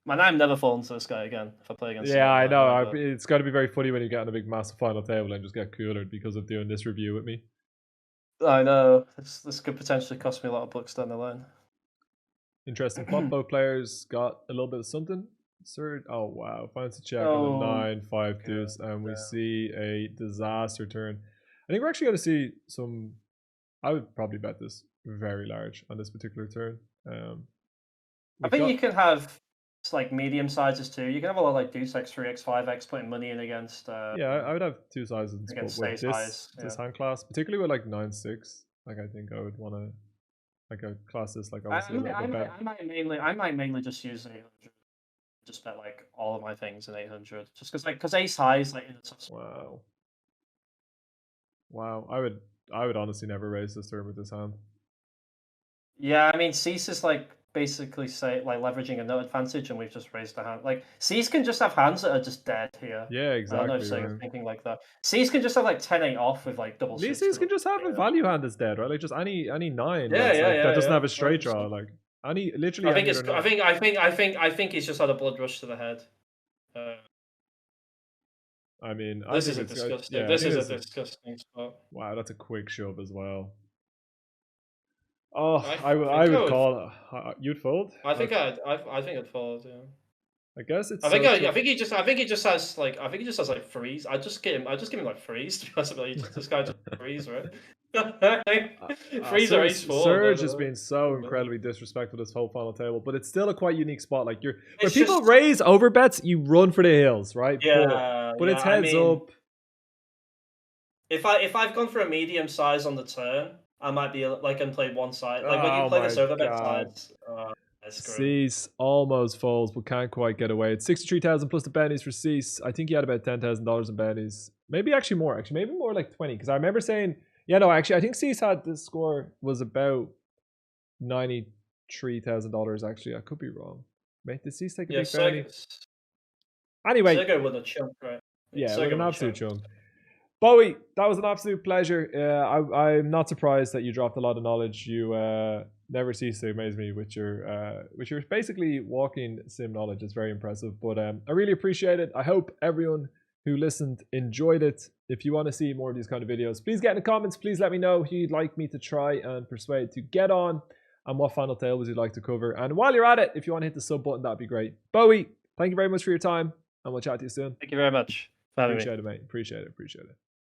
Man, I'm never falling to this guy again if I play against him. Yeah, I know. It's got to be very funny when you get on a big, massive final table and just get cooler because of doing this review with me. I know. This could potentially cost me a lot of bucks down the line. Interesting flop. Both players got a little bit of something. Third, oh wow, finds a check on a 9-5 deuce, and we see a disaster turn. I think we're actually going to see some. I would probably bet this very large on this particular turn. I think you can have like medium sizes too. You can have a lot of like deuce x, 3x, 5x putting money in against. Yeah, I would have two sizes against with this hand class, particularly with like 9-6. Like I think I would want to like a class this like obviously I might mainly just use 800. Just bet like all of my things in 800, just because ace high is like in the tough spot. Wow, I would honestly never raise this turn with this hand. Yeah, I mean, Cease is like basically leveraging a nut advantage, and we've just raised the hand. Like Cease can just have hands that are just dead here. Yeah, exactly. I don't know if you're thinking like that. Cease can just have like 10-8 off with like double. Cease can just have a value hand that's dead, right? Like just any 9. That doesn't have a straight draw. Like any literally. I think he's just had a blood rush to the head. I mean, this is a disgusting. This is a disgusting spot. Wow, that's a quick shove as well. Oh, I would call. You'd fold. I think I'd fold. Yeah. I guess it's. I think he just has like freeze. I just give him like freeze. To be honest with you, this guy just freeze, right? Freeze or ace 4. Surge has been so incredibly disrespectful this whole final table, but it's still a quite unique spot. Like when people raise over bets, you run for the hills, right? Yeah, but it's heads up. If I've gone for a medium size on the turn, I might be like and played one side. Like when you play this over bet sides. Cease almost folds, but can't quite get away. It's 63,000 plus the bennies for Cease. I think he had about $10,000 in bennies. Maybe actually more. Actually, maybe more like 20. Because I remember saying, yeah, no, actually, I think Cease had this score was about $93,000. Actually, I could be wrong. Mate, did Cease take a big benny? Anyway, Sergey with a chunk, right? Yeah, with an absolute chunk. Bowie, that was an absolute pleasure. I'm not surprised that you dropped a lot of knowledge. You never cease to amaze me with your basically walking sim knowledge. It's very impressive. But I really appreciate it. I hope everyone who listened enjoyed it. If you want to see more of these kind of videos, please get in the comments. Please let me know who you'd like me to try and persuade to get on and what final tables you'd like to cover. And while you're at it, if you want to hit the sub button, that'd be great. Bowie, thank you very much for your time, and we'll chat to you soon. Thank you very much for having me. Appreciate it, mate. Appreciate it.